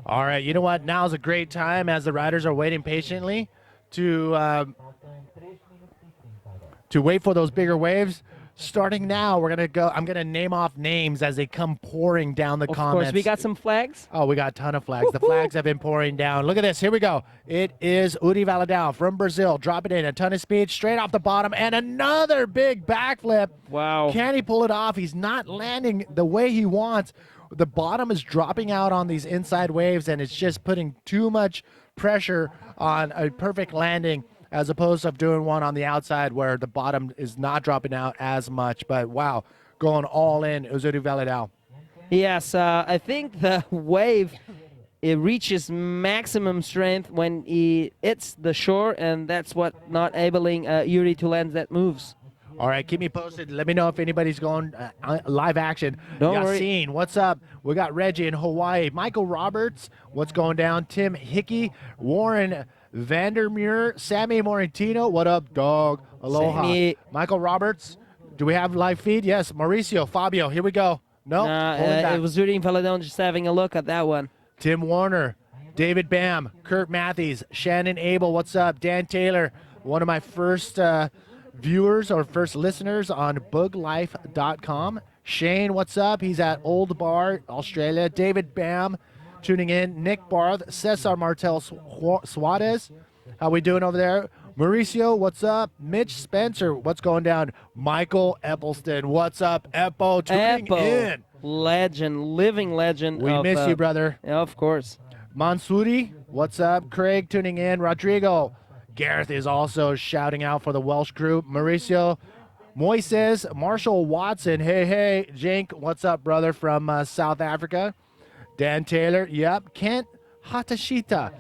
All right, you know what? Now's a great time as the riders are waiting patiently to wait for those bigger waves. Starting now, we're gonna go. I'm gonna name off names as they come pouring down the comments. Of course, we got some flags. Oh, we got a ton of flags. The flags have been pouring down. Look at this. Here we go. It is Udi Valadão from Brazil, dropping in a ton of speed straight off the bottom, and another big backflip. Wow! Can he pull it off? He's not landing the way he wants. The bottom is dropping out on these inside waves, and it's just putting too much pressure on a perfect landing, as opposed to doing one on the outside where the bottom is not dropping out as much. But wow, going all in, Udi Valadão. Yes, I think the wave, it reaches maximum strength when he hits the shore, and that's what not enabling Yuri to land that moves. All right, keep me posted. Let me know if anybody's going live action. Don't worry. Yassine, what's up? We got Reggie in Hawaii. Michael Roberts, what's going down? Tim Hickey, Warren Vandermeer, Sammy Morentino, what up, dog? Aloha. Sammy. Michael Roberts, do we have live feed? Yes. Mauricio, Fabio, here we go. No, it was Yuri Valadão just having a look at that one. Tim Warner, David Bam, Kurt Matthews, Shannon Abel, what's up? Dan Taylor, one of my first viewers or first listeners on buglife.com. Shane, what's up? He's at Old Bar, Australia. David Bam, tuning in. Nick Barth, Cesar Martel Suarez, how we doing over there? Mauricio, what's up? Mitch Spencer, what's going down? Michael Eppelston, what's up? Eppo, tuning in. Legend, living legend. We miss you, brother. Yeah, of course. Mansouri, what's up? Craig, tuning in. Rodrigo, Gareth is also shouting out for the Welsh group. Mauricio, Moises, Marshall Watson, hey. Jink, what's up, brother, from South Africa? Dan Taylor, yep. Kent Hatashita.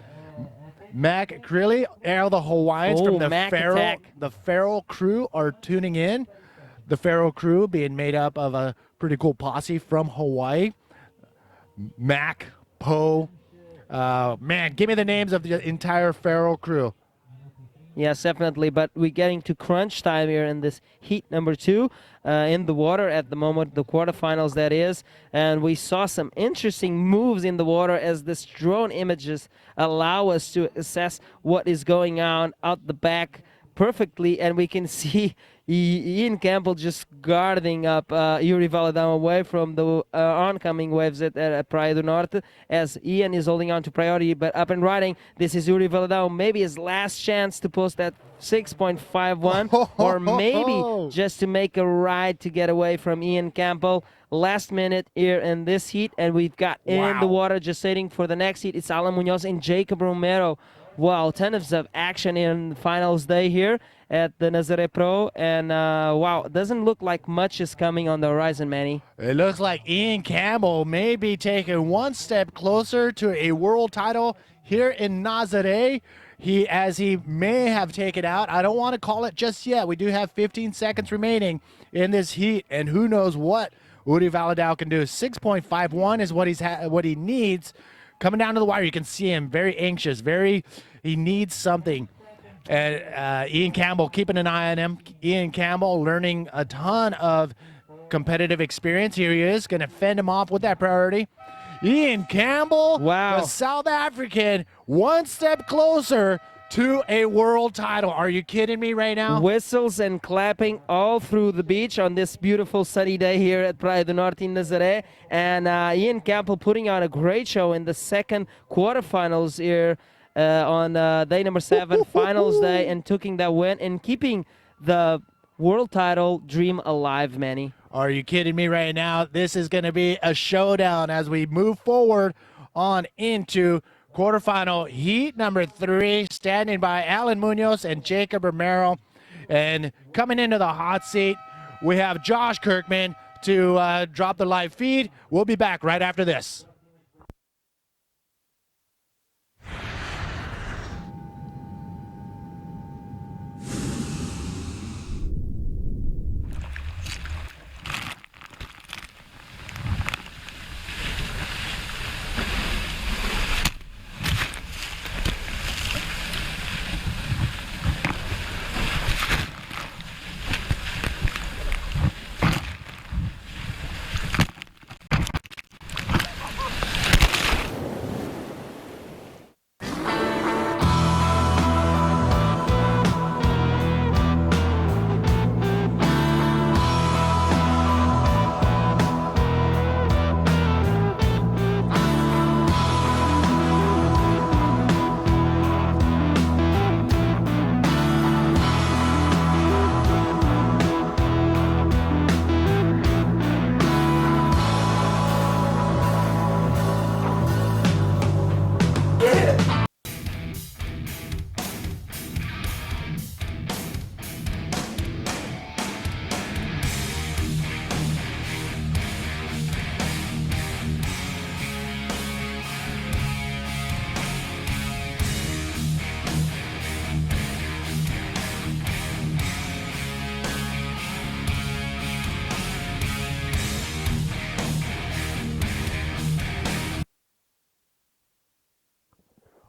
Mac Crilly, all the Hawaiians from the Feral crew are tuning in. The Feral crew being made up of a pretty cool posse from Hawaii. Mac, Poe. Man, give me the names of the entire Feral crew. Yes, definitely. But we're getting to crunch time here in this heat number 2 in the water at the moment, the quarterfinals that is. And we saw some interesting moves in the water as this drone images allow us to assess what is going on out the back perfectly. And we can see Ian Campbell just guarding up Yuri Valadão away from the oncoming waves at Praia do Norte, as Ian is holding on to priority. But up and riding, this is Yuri Valadão, maybe his last chance to post that 6.51, or maybe just to make a ride to get away from Ian Campbell. Last minute here in this heat, and we've got in the water just waiting for the next heat. It's Alan Munoz and Jacob Romero. Wow, tons of action in the finals day here at the Nazare Pro, and wow, it doesn't look like much is coming on the horizon, Manny. It looks like Ian Campbell may be taking one step closer to a world title here in Nazare. As he may have taken out. I don't want to call it just yet. We do have 15 seconds remaining in this heat, and who knows what Udi Valadão can do. 6.51 is what he needs. Coming down to the wire, you can see him very anxious, he needs something. And Ian Campbell, keeping an eye on him. Ian Campbell learning a ton of competitive experience. Here he is, going to fend him off with that priority. Ian Campbell, wow, the South African, one step closer to a world title. Are you kidding me right now? Whistles and clapping all through the beach on this beautiful sunny day here at Praia do Norte in Nazare. And Ian Campbell putting on a great show in the second quarterfinals here on day number 7, finals day, and taking that win and keeping the world title dream alive, Manny. Are you kidding me right now? This is going to be a showdown as we move forward on into quarterfinal heat number 3, standing by Alan Munoz and Jacob Romero. And coming into the hot seat, we have Josh Kirkman to drop the live feed. We'll be back right after this.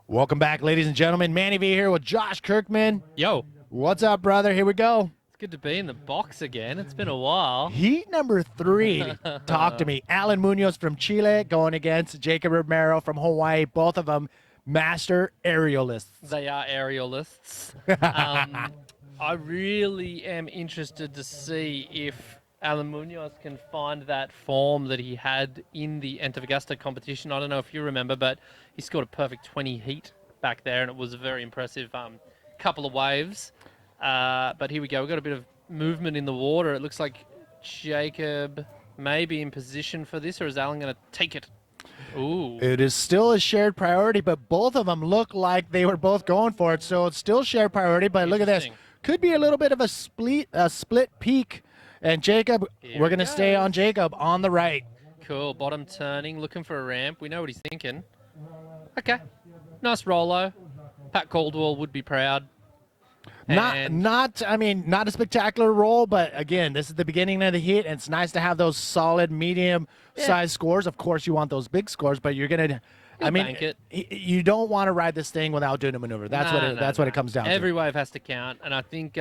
Welcome back, ladies and gentlemen. Manny V here with Josh Kirkman. Yo, What's up, brother? Here we go. it's good to be in the box again. It's been a while. Heat number 3. Talk to me. Alan Munoz from Chile going against Jacob Romero from Hawaii. Both of them master aerialists. They are aerialists. I really am interested to see if Alan Munoz can find that form that he had in the Antofagasta competition. I don't know if you remember, but he scored a perfect 20 heat back there, and it was a very impressive couple of waves. But here we go. We've got a bit of movement in the water. It looks like Jacob may be in position for this, or is Alan going to take it? Ooh. It is still a shared priority, but both of them look like they were both going for it, so it's still shared priority. But look at this. Interesting. Could be a little bit of a split peak. And Jacob, Here we're it going to stay goes. on Jacob on the right. Cool. Bottom turning, looking for a ramp. We know what he's thinking. Okay. Nice Rolo. Pat Caldwell would be proud. And Not a spectacular roll, but again, this is the beginning of the heat, and it's nice to have those solid medium-sized scores. Of course, you want those big scores, but you're gonna. bank it. You don't want to ride this thing without doing a maneuver. That's what it comes down Every to. wave has to count, and I think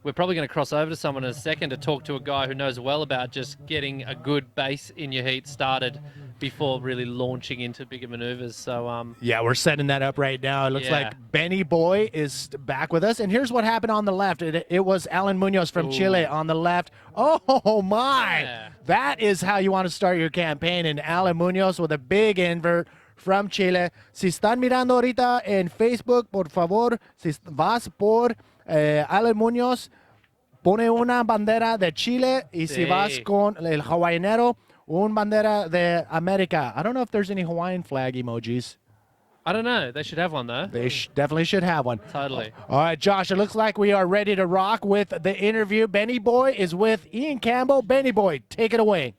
we're probably going to cross over to someone in a second to talk to a guy who knows well about just getting a good base in your heat started before really launching into bigger maneuvers. So Yeah, we're setting that up right now. It looks Yeah. like Benny Boy is back with us, and here's what happened on the left. It was Alan Munoz from Chile on the left. Oh my! Yeah. That is how you want to start your campaign, and Alan Munoz with a big invert from Chile. Si están mirando ahorita en Facebook, por favor, si vas por Alan Munoz, pone una bandera de Chile, y si Sí. vas con el hawaianero, un bandera de América. I don't know if there's any Hawaiian flag emojis. I don't know. They should have one, though. They definitely should have one. Totally. All right, Josh, it looks like we are ready to rock with the interview. Benny Boy is with Ian Campbell. Benny Boy, take it away.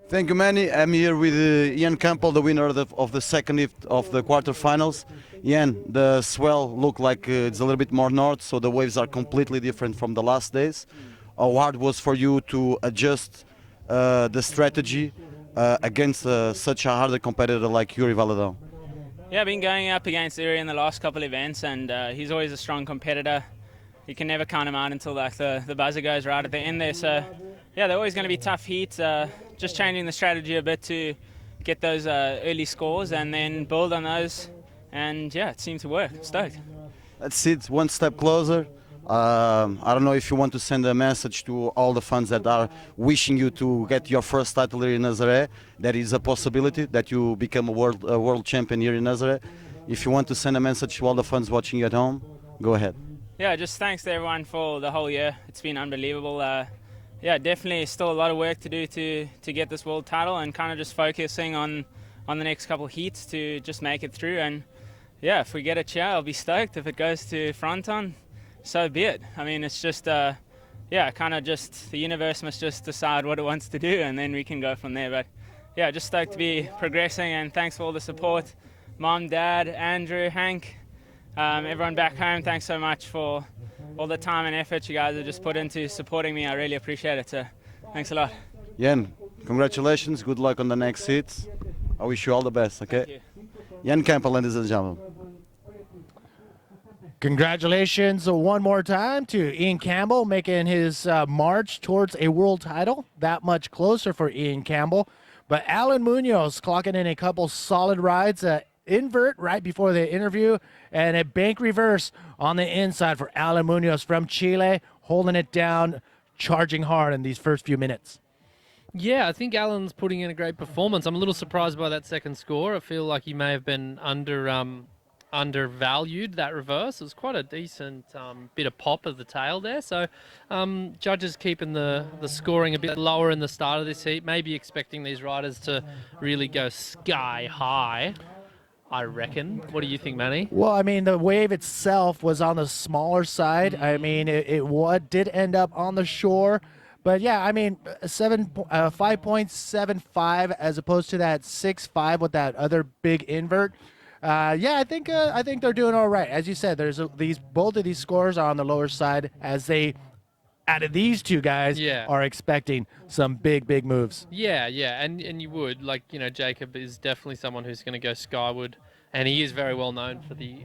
Thank you, Manny. I'm here with Ian Campbell, the winner of the second lift of the quarterfinals. Ian, the swell look like it's a little bit more north, so the waves are completely different from the last days. How hard was for you to adjust the strategy against such a harder competitor like Yuri Valadão? Yeah, I've been going up against Uri in the last couple of events, and he's always a strong competitor. You can never count him out until like the buzzer goes right at the end there. So, yeah, they're always going to be tough heats. Just changing the strategy a bit to get those early scores and then build on those. And, yeah, it seemed to work. Stoked. That's it, one step closer. I don't know if you want to send a message to all the fans that are wishing you to get your first title here in Nazare. There is a possibility that you become a world champion here in Nazare. If you want to send a message to all the fans watching you at home, go ahead. Yeah, just thanks to everyone for the whole year. It's been unbelievable. Yeah, definitely still a lot of work to do to get this world title, and kind of just focusing on the next couple heats to just make it through. And yeah, if we get a chair, I'll be stoked. If it goes to Fronton, so be it. I mean, it's just yeah, kind of just the universe must just decide what it wants to do, and then we can go from there. But yeah, just stoked to be progressing, and thanks for all the support. Mom, Dad, Andrew, Hank, everyone back home, thanks so much for all the time and effort you guys have just put into supporting me. I really appreciate it. So thanks a lot. Jan, congratulations. Good luck on the next hits. I wish you all the best, okay? Jan Campbell, ladies and gentlemen. Congratulations one more time to Ian Campbell making his march towards a world title. That much closer for Ian Campbell. But Alan Munoz clocking in a couple solid rides. Invert right before the interview and a bank reverse on the inside for Alan Munoz from Chile, holding it down, charging hard in these first few minutes. Yeah, I think Alan's putting in a great performance. I'm a little surprised by that second score. I feel like he may have been undervalued that reverse. It was quite a decent bit of pop of the tail there. So judges keeping the scoring a bit lower in the start of this heat, maybe expecting these riders to really go sky high, I reckon. What do you think, Manny? Well, I mean, the wave itself was on the smaller side. I mean, it did end up on the shore. But yeah, I mean, 5.75 as opposed to that 6.5 with that other big invert. Yeah, I think they're doing all right. As you said, there's both of these scores are on the lower side, as they, out of these two guys, are expecting some big moves. Yeah, and you would, like, you know, Jacob is definitely someone who's going to go skyward, and he is very well known for the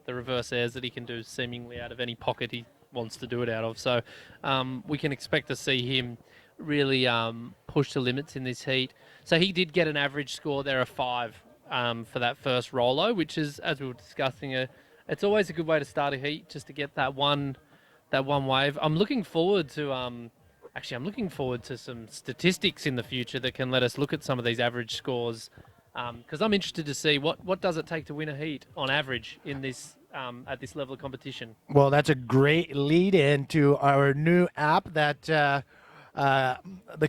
reverse airs that he can do seemingly out of any pocket he wants to do it out of. So we can expect to see him really push the limits in this heat. So he did get an average score there of 5 for that first Rolo, which is, as we were discussing, it's always a good way to start a heat, just to get that one wave. I'm looking forward to some statistics in the future that can let us look at some of these average scores, because I'm interested to see what does it take to win a heat on average in this at this level of competition. Well, that's a great lead in to our new app that the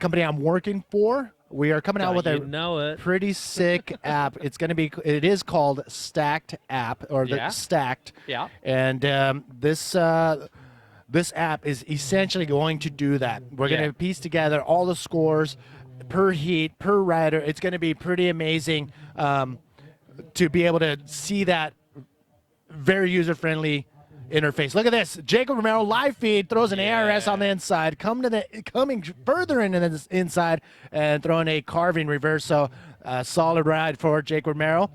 company I'm working for. We are coming out with a pretty sick app. It is called Stacked App, or the Stacked. Yeah. And this app is essentially going to do that. We're going to piece together all the scores per heat, per rider. It's going to be pretty amazing to be able to see that very user-friendly interface. Look at this. Jacob Romero live feed throws an ARS on the inside, coming further into the inside and throwing a carving reverse. So solid ride for Jacob Romero.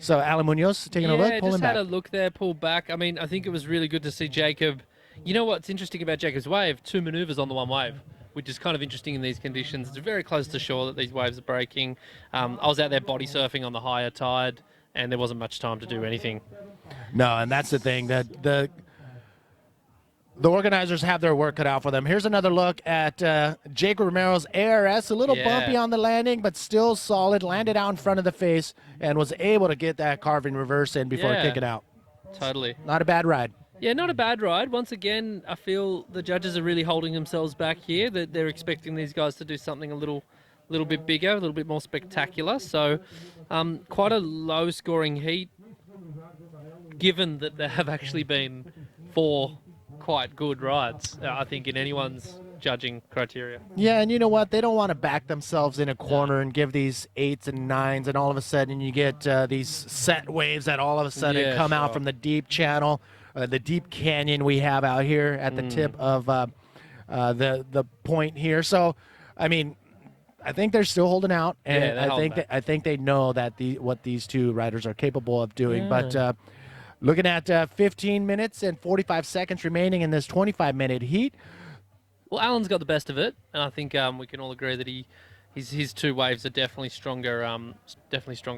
So Alan Munoz taking a look, pulling back. Had a look there, pull back. I mean, I think it was really good to see Jacob. You know what's interesting about Jacob's wave? 2 maneuvers on the one wave, which is kind of interesting in these conditions. It's very close to shore that these waves are breaking. I was out there body surfing on the higher tide, and there wasn't much time to do anything. No, and that's the thing, that the organizers have their work cut out for them. Here's another look at Jacob Romero's ARS, a little bumpy on the landing, but still solid, landed out in front of the face, and was able to get that carving reverse in before kicking out. Totally. Not a bad ride. Yeah, not a bad ride. Once again, I feel the judges are really holding themselves back here, that they're expecting these guys to do something a little bit bigger, a little bit more spectacular. So quite a low-scoring heat, given that there have actually been 4 quite good rides, I think, in anyone's judging criteria. Yeah, and you know what? They don't want to back themselves in a corner and give these 8s and 9s, and all of a sudden you get these set waves that all of a sudden come out from the deep channel, the deep canyon we have out here at the tip of the point here. So, I mean, I think they're still holding out, and I think they know that what these two riders are capable of doing. But looking at 15 minutes and 45 seconds remaining in this 25-minute heat. Well, Alan's got the best of it, and I think we can all agree that he his two waves are definitely stronger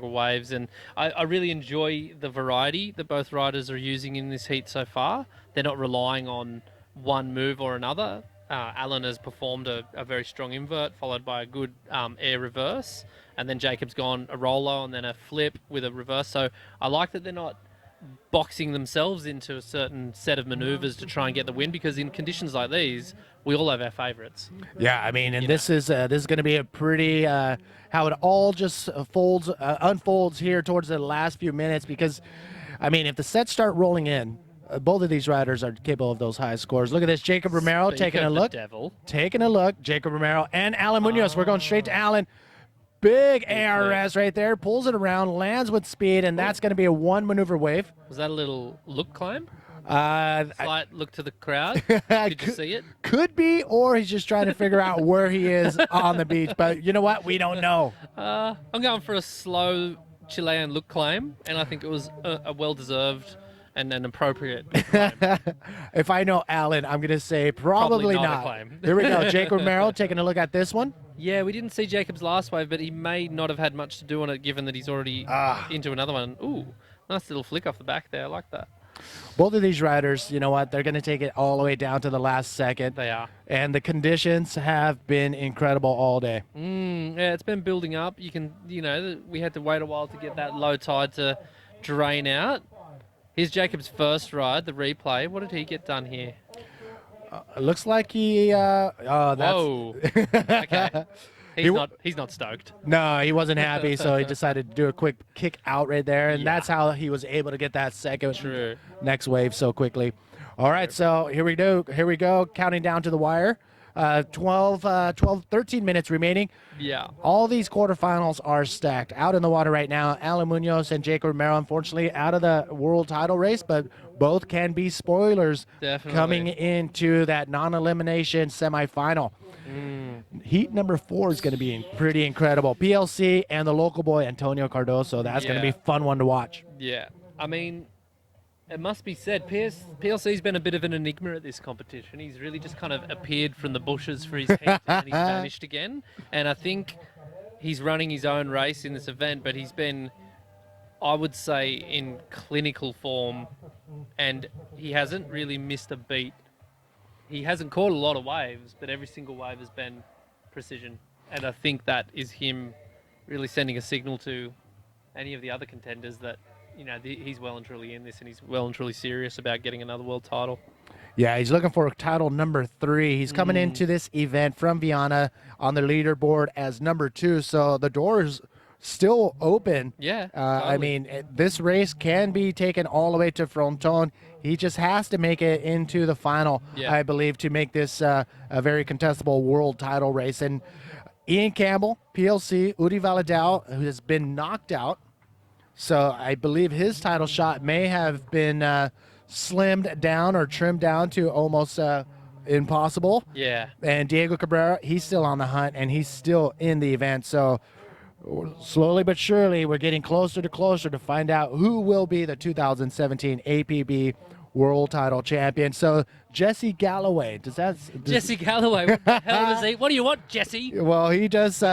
waves, and I really enjoy the variety that both riders are using in this heat so far. They're not relying on one move or another. Alan has performed a very strong invert followed by a good air reverse, and then Jacob's gone a roller and then a flip with a reverse. So I like that they're not boxing themselves into a certain set of maneuvers to try and get the win, because in conditions like these, we all have our favourites. Yeah, I mean, and this is going to be a pretty how it all just unfolds here towards the last few minutes, because, I mean, if the sets start rolling in, both of these riders are capable of those high scores. Look at this, Jacob Romero taking a look. Taking a look, Jacob Romero and Alan Munoz. We're going straight to Alan. Big ARS right there, pulls it around, lands with speed, and that's going to be a one maneuver wave. Was that a little look climb? Slight look to the crowd. Did you see it? Could be, or he's just trying to figure out where he is on the beach. But you know what? We don't know. I'm going for a slow Chilean look climb, and I think it was a well-deserved and an appropriate climb. If I know Alan, I'm going to say probably not a not. climb. Here we go. Jacob Romero taking a look at this one. Yeah, we didn't see Jacob's last wave, but he may not have had much to do on it, given that he's already into another one. Ooh, nice little flick off the back there. I like that. Both of these riders, you know what? They're going to take it all the way down to the last second. They are. And the conditions have been incredible all day. Yeah, it's been building up. We had to wait a while to get that low tide to drain out. Here's Jacob's first ride, the replay. What did he get done here? It looks like he. Whoa. Okay. He's not stoked. No, he wasn't happy, so he decided to do a quick kick out right there, and that's how he was able to get that second next wave so quickly. All right, so here we go. Here we go, counting down to the wire. 13 minutes remaining. Yeah. All these quarterfinals are stacked. Out in the water right now, Alan Munoz and Jacob Romero, unfortunately, out of the world title race, but both can be spoilers coming into that non-elimination semifinal. Heat number 4 is going to be pretty incredible. PLC and the local boy, Antonio Cardozo. That's going to be a fun one to watch. Yeah. I mean, it must be said, PLC's been a bit of an enigma at this competition. He's really just kind of appeared from the bushes for his heat and then he's vanished again. And I think he's running his own race in this event, but he's been, I would say, in clinical form, and he hasn't really missed a beat. He hasn't caught a lot of waves, but every single wave has been precision. And I think that is him really sending a signal to any of the other contenders that, he's well and truly in this, and he's well and truly serious about getting another world title. Yeah, he's looking for title number 3. He's coming into this event from Viana on the leaderboard as number 2, so the door is still open. Yeah. I mean, this race can be taken all the way to Fronton. He just has to make it into the final, I believe, to make this a very contestable world title race. And Ian Campbell, PLC, Udi Valadao, who has been knocked out. So I believe his title shot may have been slimmed down or trimmed down to almost impossible. Yeah. And Diego Cabrera, he's still on the hunt, and he's still in the event. So slowly but surely, we're getting closer to find out who will be the 2017 APB World Title Champion. So Jesse Galloway, Jesse Galloway, what the hell does he? What do you want, Jesse? Well, he does.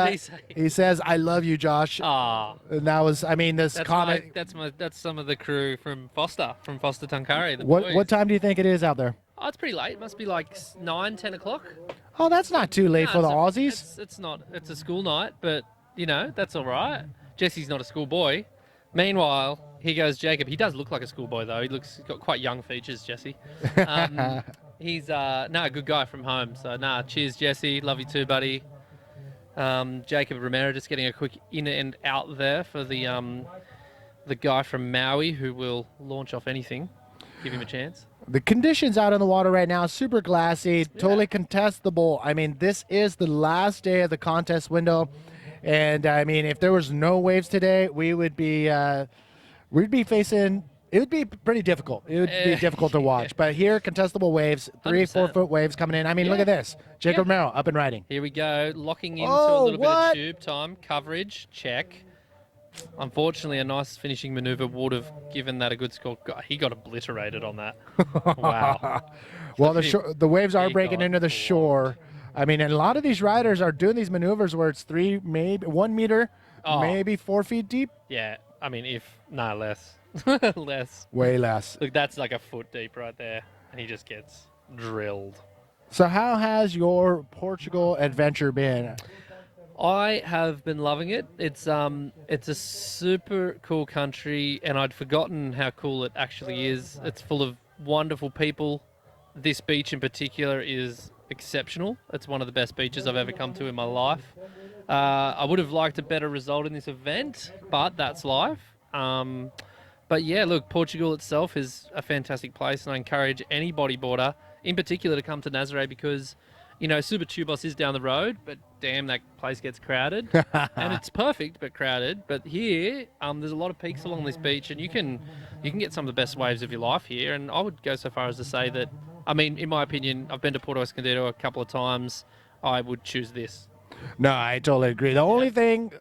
He says, "I love you, Josh." And that was, this comment. That's some of the crew from Foster Tuncurry. What time do you think it is out there? Oh, it's pretty late. It must be like 9, 10 o'clock. Oh, that's not too late for the Aussies. It's not. It's a school night, but that's all right. Jesse's not a schoolboy. Meanwhile, here goes Jacob. He does look like a schoolboy, though. He's got quite young features, Jesse. He's a good guy from home. So, cheers, Jesse. Love you too, buddy. Jacob Romero just getting a quick in and out there for the guy from Maui who will launch off anything. Give him a chance. The conditions out in the water right now, super glassy, totally contestable. This is the last day of the contest window. And, if there was no waves today, we would be facing, it would be pretty difficult. It would be difficult to watch. But here, contestable waves, 3-4 foot waves coming in. Look at this. Jacob Romero up and riding. Here we go. Locking into a little bit of tube time. Coverage, check. Unfortunately, a nice finishing maneuver would have given that a good score. God, he got obliterated on that. Wow. Well, the waves are breaking into the shore. I mean, and a lot of these riders are doing these maneuvers where it's 1 meter, Oh. maybe 4 feet deep. Yeah, I mean, less. Less. Way less. Look, that's like a foot deep right there, and he just gets drilled. So how has your Portugal adventure been? I have been loving it. It's a super cool country, and I'd forgotten how cool it actually is. It's full of wonderful people. This beach in particular is exceptional. It's one of the best beaches I've ever come to in my life. I would have liked a better result in this event, but that's life. But yeah, look, Portugal itself is a fantastic place, and I encourage any bodyboarder, in particular, to come to Nazare because, you know, Subatubos is down the road, but damn, that place gets crowded. And it's perfect, but crowded. But here, there's a lot of peaks along this beach, and you can get some of the best waves of your life here. And I would go so far as to say that, I mean, in my opinion, I've been to Porto Escondido a couple of times. I would choose this. No, I totally agree. The only thing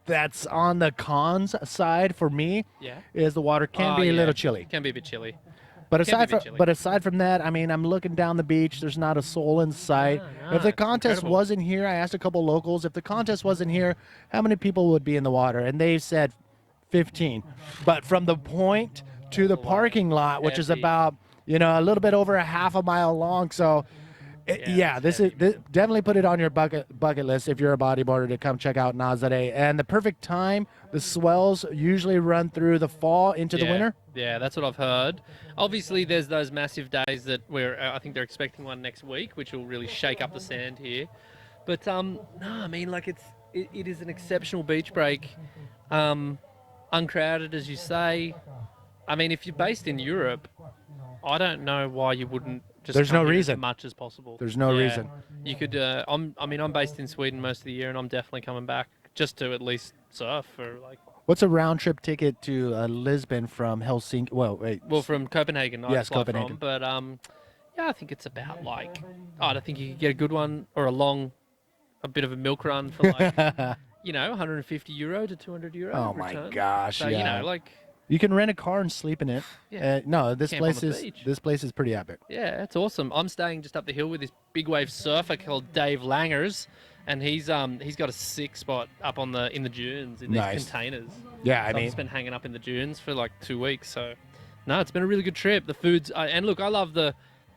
that's on the cons side for me is the water can be a little chilly. Can be a bit chilly. But aside from that, I mean, I'm looking down the beach. There's not a soul in sight. No, if the it's contest incredible. wasn't here, I asked a couple locals. If the contest wasn't here, how many people would be in the water? And they said 15. But from the point to the parking lot, which is Heavy. about a little bit over a half a mile long, so. This definitely put it on your bucket list if you're a bodyboarder to come check out Nazare. And the perfect time, the swells usually run through the fall into the winter. Yeah, that's what I've heard. Obviously, there's those massive days that I think they're expecting one next week, which will really shake up the sand here. But no, I mean, like it is an exceptional beach break, uncrowded as you say. I mean, if you're based in Europe, I don't know why you wouldn't. There's no reason. As much as possible. There's no reason. You could. I'm based in Sweden most of the year, and I'm definitely coming back just to at least surf for like. What's a round trip ticket to Lisbon from Helsinki? Well, from Copenhagen. Yes, I fly Copenhagen. From, but I think it's about like. I don't think you could get a good one or a bit of a milk run for like, €150 to €200. Oh my return. gosh! So like. You can rent a car and sleep in it. Yeah. No, this Camp place on the is beach. this place is pretty epic. Yeah, it's awesome. I'm staying just up the hill with this big wave surfer called Dave Langers, and he's got a sick spot up in the dunes in these containers. Yeah, So I I've mean, just been hanging up in the dunes for like 2 weeks. So, no, it's been a really good trip. The food's and look, I love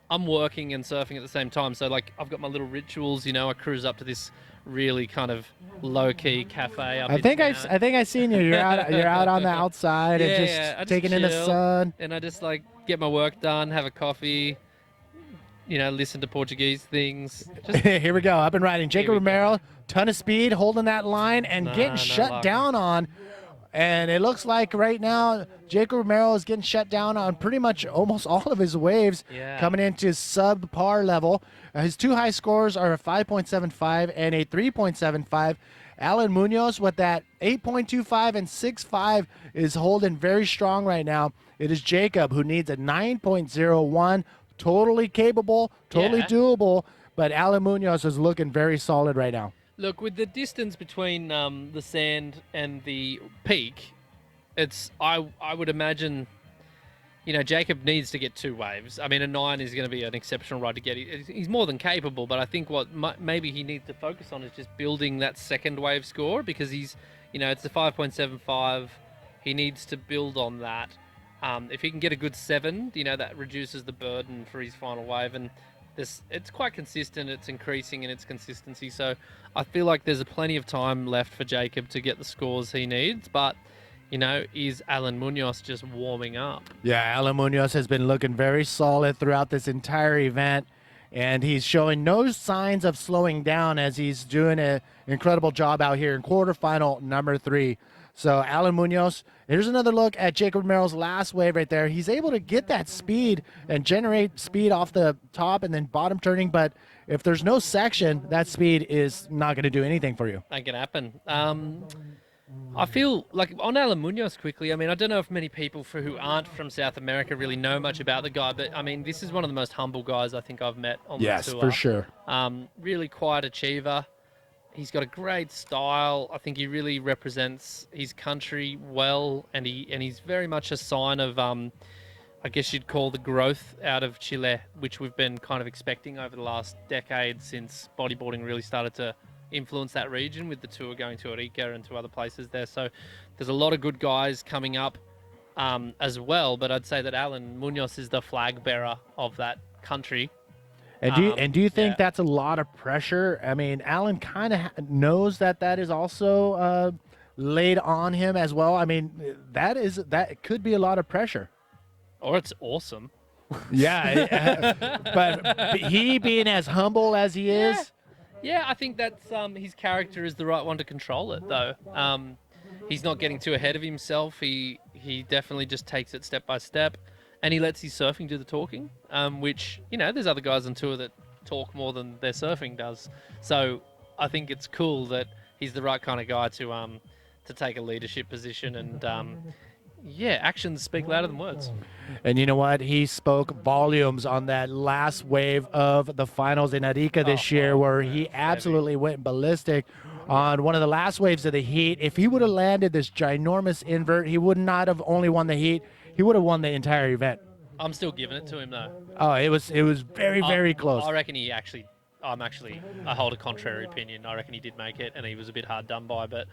I'm working and surfing at the same time. So like, I've got my little rituals. I cruise up to this really kind of low-key cafe up I in think town. I've seen you. You're out on the outside and I just taking in the chill, sun. and I just like get my work done, have a coffee, listen to Portuguese things. Just Here we go. Up and riding. Jacob we go. Romero, ton of speed, holding that line and getting no shut luck. down on. And it looks like right now Jacob Romero is getting shut down on pretty much almost all of his waves, coming into subpar level. His two high scores are a 5.75 and a 3.75. Alan Munoz with that 8.25 and 6.5 is holding very strong right now. It is Jacob who needs a 9.01. Totally capable, totally doable, but Alan Munoz is looking very solid right now. Look, with the distance between the sand and the peak, I would imagine, Jacob needs to get 2 waves. I mean, a 9 is going to be an exceptional ride to get. He's more than capable, but I think what maybe he needs to focus on is just building that second wave score because he's, it's the 5.75. He needs to build on that. If he can get a good 7, that reduces the burden for his final wave. And it's quite consistent. It's increasing in its consistency. So I feel like there's plenty of time left for Jacob to get the scores he needs. But, is Alan Munoz just warming up? Yeah, Alan Munoz has been looking very solid throughout this entire event. And he's showing no signs of slowing down as he's doing an incredible job out here in quarterfinal number 3. So Alan Munoz, here's another look at Jacob Romero's last wave right there. He's able to get that speed and generate speed off the top and then bottom turning. But if there's no section, that speed is not going to do anything for you. Ain't going to happen. I feel like on Alan Munoz quickly, I mean, I don't know if many people who aren't from South America really know much about the guy, but I mean, this is one of the most humble guys I think I've met on the tour. Yes, for sure. Really quiet achiever. He's got a great style. I think he really represents his country well, and he's very much a sign of, I guess you'd call the growth out of Chile, which we've been kind of expecting over the last decade since bodyboarding really started to influence that region, with the tour going to Arica and to other places there. So there's a lot of good guys coming up as well, but I'd say that Alan Munoz is the flag bearer of that country. And do you think yeah. that's a lot of pressure? I mean, Alan kind of knows that is also laid on him as well. I mean, that could be a lot of pressure. Or it's awesome. Yeah, but he being as humble as he is. Yeah, I think that's his character is the right one to control it, though. He's not getting too ahead of himself. He definitely just takes it step by step, and he lets his surfing do the talking. Which, you know, there's other guys on tour that talk more than their surfing does. So I think it's cool that he's the right kind of guy to take a leadership position, and actions speak louder than words. And you know what? He spoke volumes on that last wave of the finals in Arica this year, where he absolutely went ballistic on one of the last waves of the heat. If he would have landed this ginormous invert, he would not have only won the heat, he would have won the entire event. I'm still giving it to him, though. Oh, it was very, very close. I reckon I hold a contrary opinion. I reckon he did make it, and he was a bit hard done by, but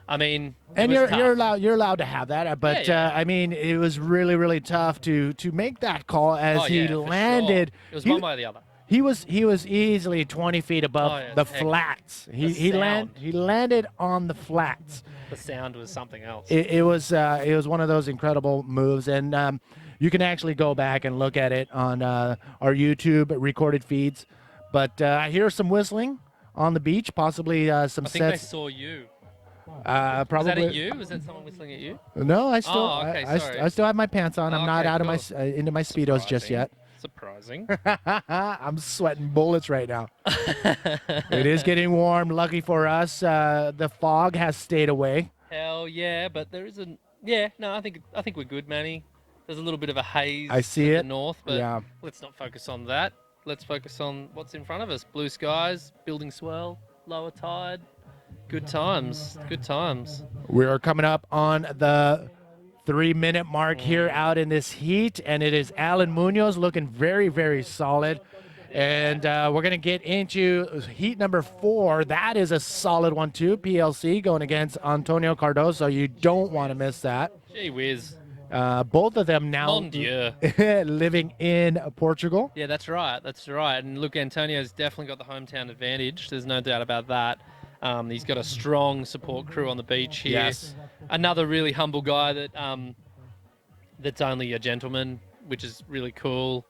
I mean, and you're allowed to have that, but Yeah. I mean, it was really, really tough to make that call as he for landed. sure. It was one way or the other. He was easily 20 feet above the heck. flats. He landed on the flats. The sound was something else. It was one of those incredible moves, and you can actually go back and look at it on our YouTube recorded feeds. But I hear some whistling on the beach, possibly some I think they sets. saw you. Probably. Was that at you? Was that someone whistling at you? No, I still okay, sorry. I still have my pants on. I'm not Okay, out of cool. my into my speedos just yet. Surprising. I'm sweating bullets right now. It is getting warm. Lucky for us, the fog has stayed away. Hell yeah, but there isn't. Yeah, no, I think we're good, Manny. There's a little bit of a haze. I see to it. the north, but Yeah. let's not focus on that. Let's focus on what's in front of us. Blue skies, building swell, lower tide. Good times. Good times. We are coming up on the 3-minute mark here out in this heat, and it is Alan Munoz looking very, very solid. And we're going to get into heat number 4. That is a solid one, too. PLC going against Antonio Cardozo. You don't want to miss that. Gee whiz. Both of them now Mon Dieu. living in Portugal. Yeah, that's right. That's right. And look, Antonio's definitely got the hometown advantage. There's no doubt about that. He's got a strong support crew on the beach here. Yes. Another really humble guy that's only a gentleman, which is really cool.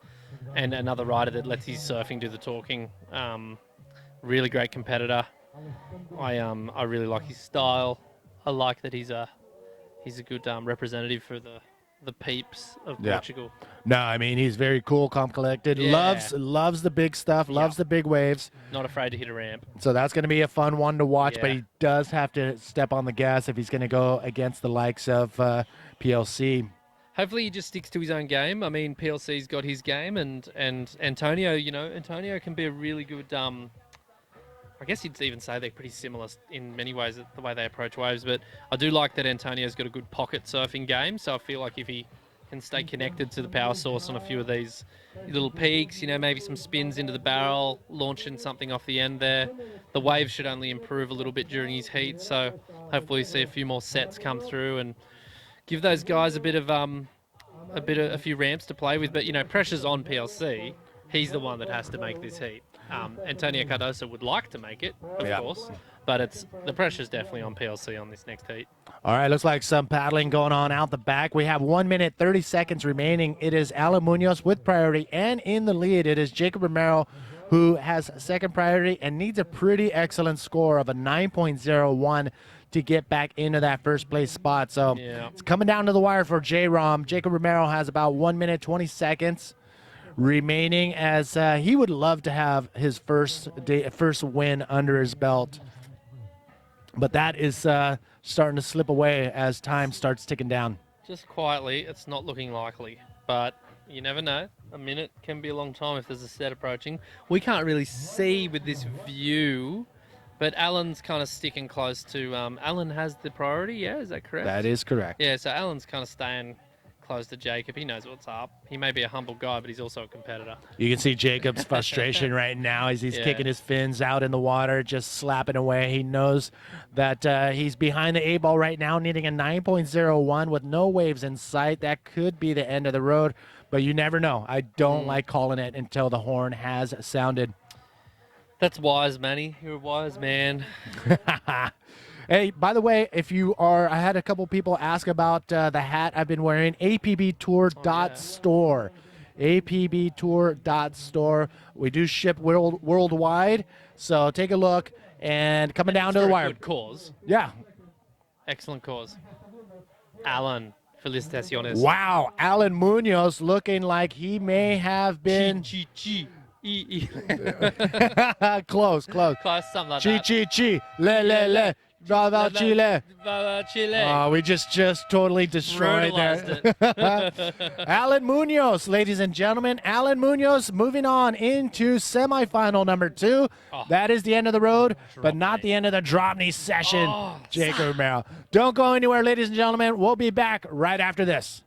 And another rider that lets his surfing do the talking. Really great competitor. I really like his style. I like that he's a good representative for the peeps of Portugal. No, I mean, he's very cool, calm, collected. Yeah. Loves the big stuff, loves the big waves. Not afraid to hit a ramp. So that's going to be a fun one to watch, but Yeah. he does have to step on the gas if he's going to go against the likes of PLC. Hopefully he just sticks to his own game. I mean, PLC's got his game, and Antonio, Antonio can be a really good. I guess you'd even say they're pretty similar in many ways, the way they approach waves. But I do like that Antonio's got a good pocket surfing game. So I feel like if he can stay connected to the power source on a few of these little peaks, maybe some spins into the barrel, launching something off the end there, the waves should only improve a little bit during his heat. So hopefully see a few more sets come through and give those guys a few ramps to play with. But pressure's on PLC. He's the one that has to make this heat. Antonio Cardozo would like to make it, of course, but the pressure's definitely on PLC on this next heat. All right, looks like some paddling going on out the back. We have 1 minute, 30 seconds remaining. It is Alan Munoz with priority, and in the lead, it is Jacob Romero, who has second priority and needs a pretty excellent score of a 9.01 to get back into that first place spot. So it's coming down to the wire for J-Rom. Jacob Romero has about 1 minute, 20 seconds remaining, as he would love to have his first win under his belt. But that is starting to slip away as time starts ticking down. Just quietly, it's not looking likely, but you never know. A minute can be a long time if there's a set approaching. We can't really see with this view, but Alan's kind of sticking close to... Alan has the priority, yeah? Is that correct? That is correct. Yeah, so Alan's kind of staying close to Jacob. He knows what's up. He may be a humble guy, but he's also a competitor. You can see Jacob's frustration right now as he's kicking his fins out in the water, just slapping away. He knows that he's behind the 8-ball right now, needing a 9.01 with no waves in sight. That could be the end of the road, but you never know. I don't like calling it until the horn has sounded. That's wise, Manny. You're a wise man. Hey, by the way, if you are, I had a couple people ask about the hat I've been wearing, apbtour.store. apbtour.store. We do ship worldwide, so take a look. And coming down to the wire. Good cause. Yeah. Excellent cause. Alan, felicitaciones. Wow, Alan Munoz looking like he may have been... Close. Close, something like that. Chi, le. Bravo, Chile. Chile. We just totally destroyed that. Alan Munoz, ladies and gentlemen. Alan Munoz moving on into semifinal number 2. That is the end of the road, but not the end of the Dropney session, Jacob Romero. Don't go anywhere, ladies and gentlemen. We'll be back right after this.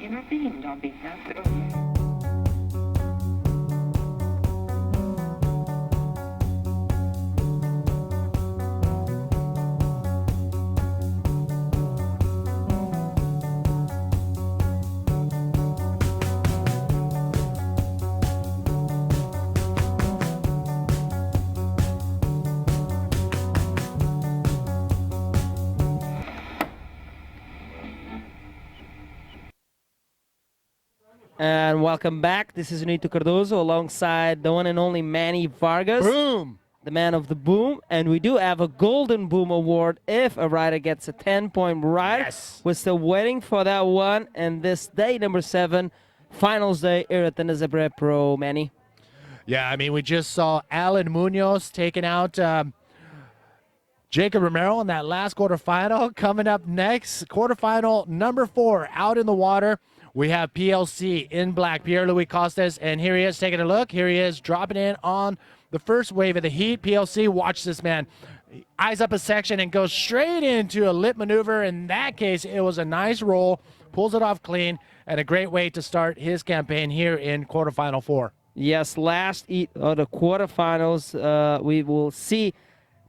Intervened on behalf of... And welcome back. This is Nito Cardozo alongside the one and only Manny Vargas. Boom! The man of the boom. And we do have a Golden Boom Award if a rider gets a 10-point ride. Yes. We're still waiting for that one. And this day, number 7, finals day here at the Nazare Pro, Manny. Yeah, I mean, we just saw Alan Munoz taking out Jacob Romero in that last quarterfinal. Coming up next, quarterfinal number 4 out in the water. We have PLC in black, Pierre-Louis Costes, and here he is taking a look. Here he is dropping in on the first wave of the heat. PLC, watch this man. Eyes up a section and goes straight into a lip maneuver. In that case, it was a nice roll, pulls it off clean, and a great way to start his campaign here in quarterfinal 4. Yes, last heat of the quarterfinals, we will see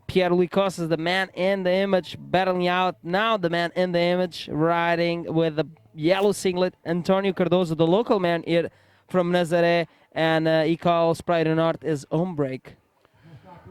Pierre-Louis Costes, the man in the image, battling out. Now the man in the image, riding with the yellow singlet, Antonio Cardozo, the local man here from Nazare, and he calls Praia do Norte his home break.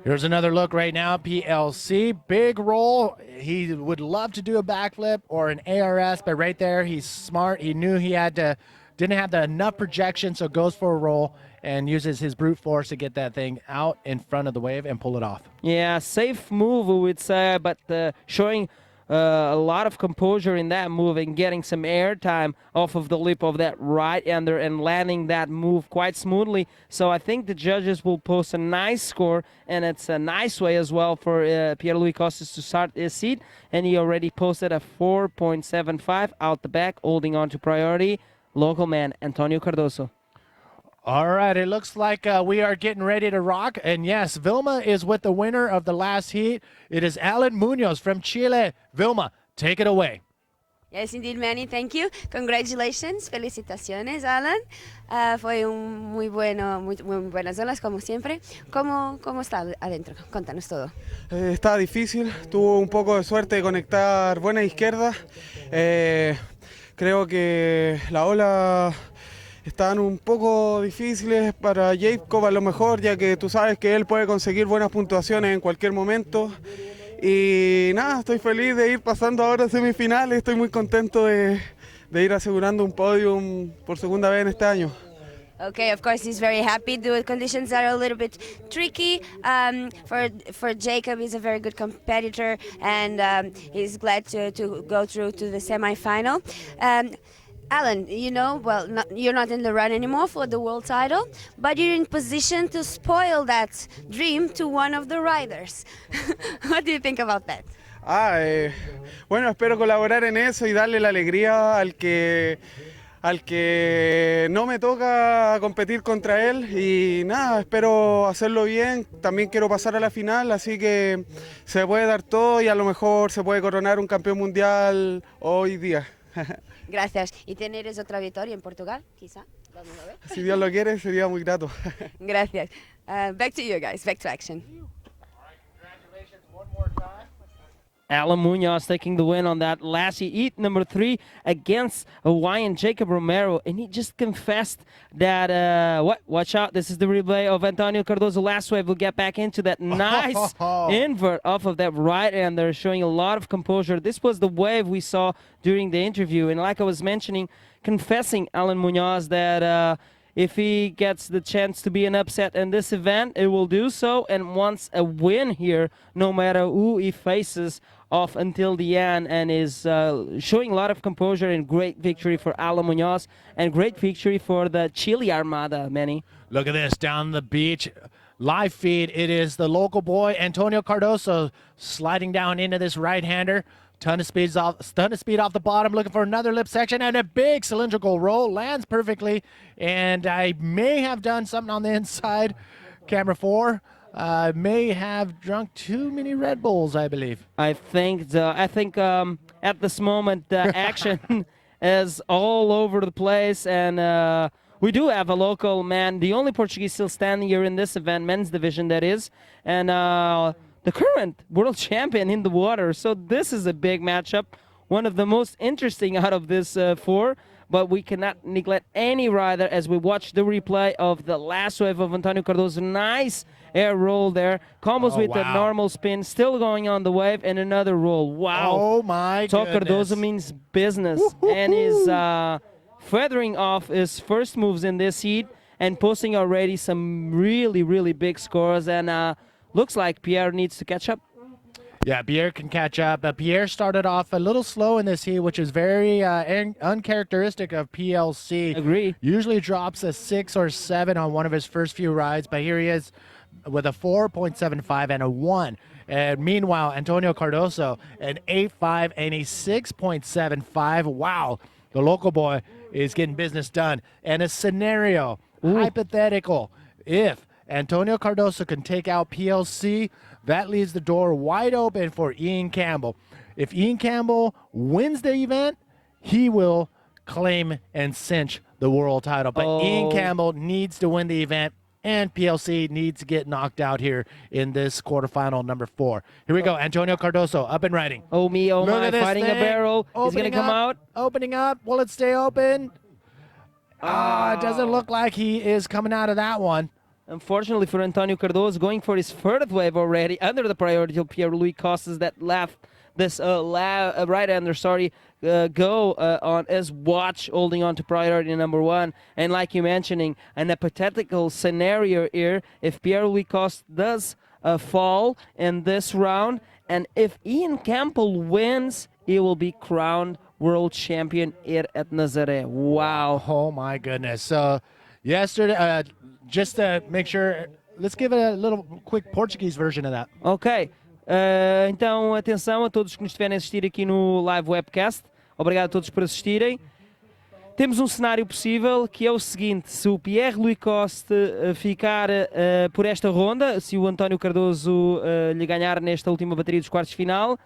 Here's another look right now. PLC, big roll. He would love to do a backflip or an ARS, but right there, he's smart. He knew he didn't have enough projection, so goes for a roll and uses his brute force to get that thing out in front of the wave and pull it off. Yeah, safe move, we would say, but showing a lot of composure in that move and getting some air time off of the lip of that right-hander and landing that move quite smoothly. So I think the judges will post a nice score, and it's a nice way as well for Pierre-Louis Costes to start his seat. And he already posted a 4.75 out the back, holding on to priority. Local man, Antonio Cardozo. All right, it looks like we are getting ready to rock. And yes, Vilma is with the winner of the last heat. It is Alan Munoz from Chile. Vilma, take it away. Yes, indeed, Manny. Thank you. Congratulations. Felicitaciones, Alan. Fue muy buenas olas, como siempre. ¿Cómo está adentro? Contanos todo. Está difícil. Tuvo un poco de suerte de conectar buena izquierda. Creo que la ola están un poco difíciles para Jacob a lo mejor, ya que tú sabes que él puede conseguir buenas puntuaciones en cualquier momento. Y nada, estoy feliz de ir pasando ahora a semifinales, estoy muy contento de ir asegurando un podium por segunda vez en este año. Okay, of course he's very happy. The conditions are a little bit tricky. For Jacob, he's a very good competitor, and he's glad to go through to the semi-final. Alan, you know, well, you're not in the run anymore for the world title, but you're in position to spoil that dream to one of the riders. What do you think about that? Bueno, espero colaborar en eso y darle la alegría al que no me toca competir contra él, y nada, espero hacerlo bien. También quiero pasar a la final, así que se puede dar todo y a lo mejor se puede coronar un campeón mundial hoy día. Gracias. ¿Y tener otra victoria en Portugal, quizá? Vamos a ver. Si Dios lo quiere, sería muy grato. Gracias. Back to you guys, back to action. Alan Munoz taking the win on that last heat, number 3, against Hawaiian Jacob Romero. And he just confessed that, watch out, this is the replay of Antonio Cardozo last wave. We'll get back into that nice invert off of that right, and they're showing a lot of composure. This was the wave we saw during the interview. And like I was mentioning, confessing Alan Munoz that if he gets the chance to be an upset in this event, it will do so, and wants a win here, no matter who he faces off until the end, and is showing a lot of composure, and great victory for Alan Munoz, and great victory for the Chile Armada, Manny. Look at this down the beach. Live feed. It is the local boy, Antonio Cardozo, sliding down into this right-hander. Ton of speed off the bottom, looking for another lip section, and a big cylindrical roll. Lands perfectly, and I may have done something on the inside. Camera 4. May have drunk too many Red Bulls, I believe. I think at this moment the action is all over the place, and we do have a local man, the only Portuguese still standing here in this event, men's division that is, and the current world champion in the water. So this is a big matchup, one of the most interesting out of this 4. But we cannot neglect any rider as we watch the replay of the last wave of Antonio Cardozo. Nice air roll there. Combos with a normal spin, still going on the wave, and another roll. Wow. Oh, my goodness. Cardozo means business. And is feathering off his first moves in this heat and posting already some really, really big scores. And looks like Pierre needs to catch up. Yeah, Pierre can catch up. Pierre started off a little slow in this heat, which is very uncharacteristic of PLC. Agree. Usually drops a 6 or 7 on one of his first few rides, but here he is with a 4.75 and a 1. And meanwhile, Antonio Cardozo, an 8.5 and a 6.75. Wow, the local boy is getting business done. And a scenario, hypothetical, if Antonio Cardozo can take out PLC, that leaves the door wide open for Ian Campbell. If Ian Campbell wins the event, he will claim and cinch the world title. But Ian Campbell needs to win the event, and PLC needs to get knocked out here in this quarterfinal number 4. Here we go. Antonio Cardozo up and riding. Oh me, oh my, fighting thing. a barrel. He's going to come out. Opening up. Will it stay open? It doesn't look like he is coming out of that one. Unfortunately for Antonio Cardozo, going for his third wave already under the priority of Pierre-Louis Costas that left this right-hander, go on his watch, holding on to priority number 1. And like you're mentioning, an hypothetical scenario here, if Pierre-Louis Costas does fall in this round, and if Ian Campbell wins, he will be crowned world champion here at Nazare. Wow. Oh my goodness. So yesterday, just to make sure, let's give it a little quick Portuguese version of that. Ok. Então, atenção a todos que nos estiverem a assistir aqui no live webcast. Obrigado a todos por assistirem. Temos um cenário possível que é o seguinte: se o Pierre-Louis Coste ficar por esta ronda, se o António Cardozo lhe ganhar nesta última bateria dos quartos de final,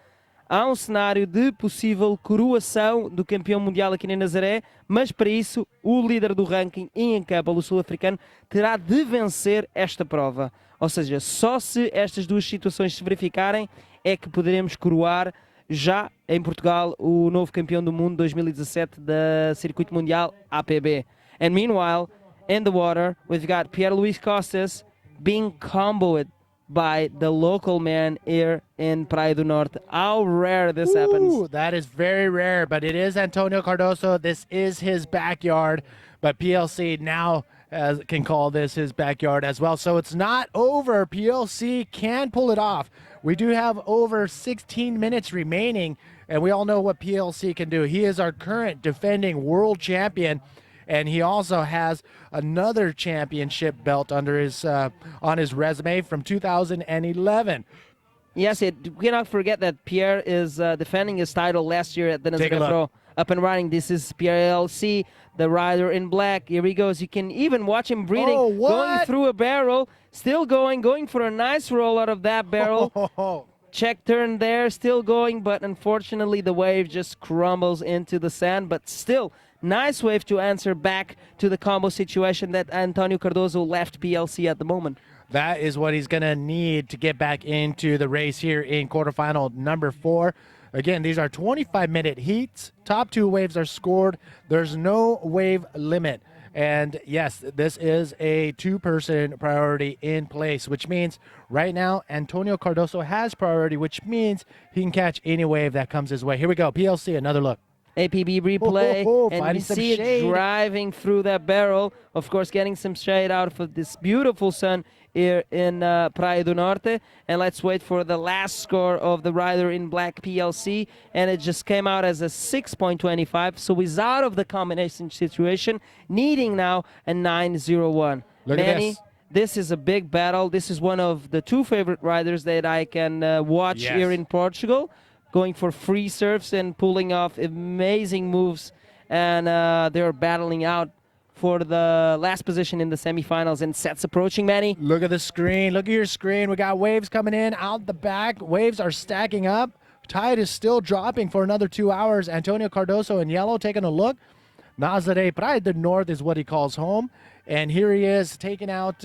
há um cenário de possível coroação do campeão mundial aqui na Nazaré, mas para isso o líder do ranking, Ian Campbell, o sul-africano, terá de vencer esta prova. Ou seja, só se estas duas situações se verificarem é que poderemos coroar já em Portugal o novo campeão do mundo 2017 da Circuito Mundial APB. And meanwhile, in the water, we've got Pierre Luis Costas being comboed by the local man here in Praia do Norte. How rare this happens. That is very rare, but it is Antonio Cardozo. This is his backyard, but PLC now can call this his backyard as well. So it's not over. PLC can pull it off. We do have over 16 minutes remaining, and we all know what PLC can do. He is our current defending world champion, and he also has another championship belt under his on his resume from 2011. Yes, we cannot forget that Pierre is defending his title last year at the Take a Nazare look. Pro. Up and running. This is Pierre LC, the rider in black. Here he goes. You can even watch him breathing, Oh, what? going through a barrel, still going for a nice roll out of that barrel. Check turn there, still going, but unfortunately the wave just crumbles into the sand. But still, nice wave to answer back to the combo situation that Antonio Cardozo left PLC at the moment. That is what he's going to need to get back into the race here in quarterfinal number 4. Again, these are 25-minute heats. Top 2 waves are scored. There's no wave limit. And yes, this is a 2-person priority in place, which means right now Antonio Cardozo has priority, which means he can catch any wave that comes his way. Here we go. PLC, another look. APB replay, and finding we some see shade. it driving through that barrel. Of course, getting some shade out of this beautiful sun here in Praia do Norte. And let's wait for the last score of the rider in black PLC. And it just came out as a 6.25. So he's out of the combination situation, needing now a 9.01. Look at Manny, this. this is a big battle. This is one of the 2 favorite riders that I can watch Yes. here in Portugal, going for free serves and pulling off amazing moves. And they're battling out for the last position in the semifinals, and sets approaching, Manny. Look at the screen. Look at your screen. We got waves coming in out the back. Waves are stacking up. Tide is still dropping for another 2 hours. Antonio Cardozo in yellow taking a look. Nazare Praia do Norte is what he calls home. And here he is taking out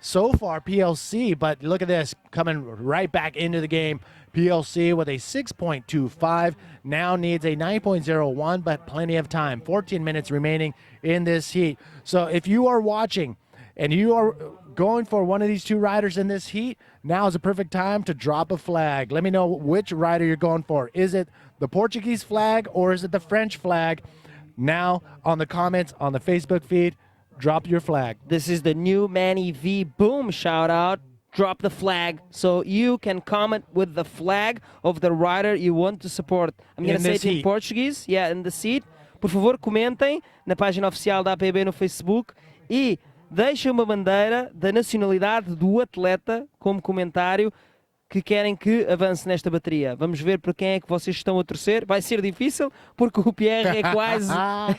so far PLC. But look at this, coming right back into the game. PLC with a 6.25, now needs a 9.01, but plenty of time. 14 minutes remaining in this heat. So if you are watching and you are going for one of these 2 riders in this heat, now is a perfect time to drop a flag. Let me know which rider you're going for. Is it the Portuguese flag or is it the French flag? Now on the comments on the Facebook feed, drop your flag. This is the new Manny V Boom shout out. Drop the flag so you can comment with the flag of the rider you want to support. I'm going to say it in Portuguese. Yeah, in the seat. Por favor, comentem na página oficial da APB no Facebook e deixem uma bandeira da nacionalidade do atleta como comentário que querem que avance nesta bateria. Vamos ver para quem é que vocês estão a torcer. Vai ser difícil porque o Pierre é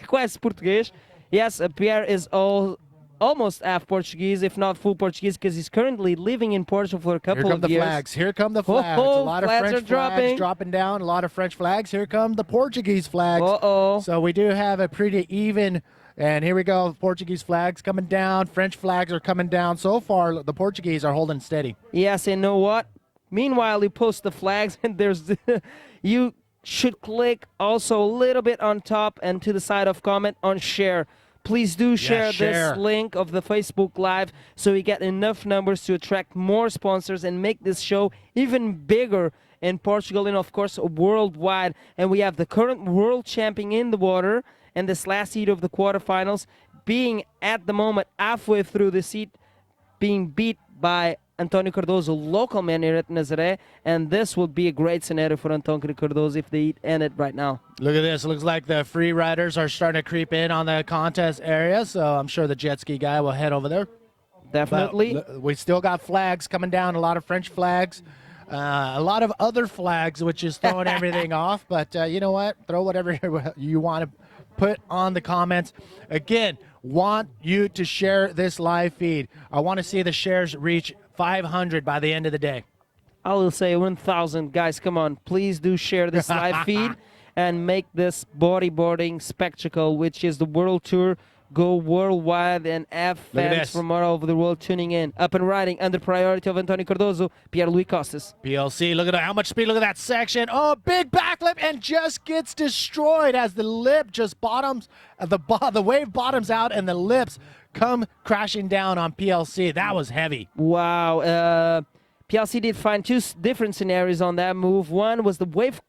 quase português. Yes, Pierre is almost half Portuguese, if not full Portuguese, because he's currently living in Portugal for a couple of years. Here come the flags. A lot of flags French are dropping. dropping down. A lot of French flags. Here come the Portuguese flags. Uh-oh. So we do have a pretty even. And here we go. Portuguese flags coming down. French flags are coming down. So far, the Portuguese are holding steady. Yes, and know what? Meanwhile, you post the flags, and there's you should click also a little bit on top and to the side of comment on share. Please do share this link of the Facebook Live so we get enough numbers to attract more sponsors and make this show even bigger in Portugal and, of course, worldwide. And we have the current world champion in the water and this last heat of the quarterfinals being, at the moment, halfway through the heat, being beat by Antonio Cardozo, local man here at Nazare, and this would be a great scenario for Antonio Cardozo if they end it right now. Look at this. Looks like the free riders are starting to creep in on the contest area, so I'm sure the jet ski guy will head over there. Definitely. But we still got flags coming down, a lot of French flags, a lot of other flags, which is throwing everything off. But you know what? Throw whatever you want to put on the comments. Again, want you to share this live feed. I want to see the shares reach 500 by the end of the day. I will say 1,000. Guys, come on. Please do share this live feed and make this bodyboarding spectacle, which is the World Tour, go worldwide and have Look at fans this. from all over the world tuning in. Up and riding under priority of Antonio Cardozo, Pierre-Louis Costas. PLC, look at how much speed. Look at that section. Oh, big backflip and just gets destroyed as the lip just bottoms. The wave bottoms out and the lips come crashing down on PLC. That was heavy. Wow. PLC did find two different scenarios on that move. One was the wave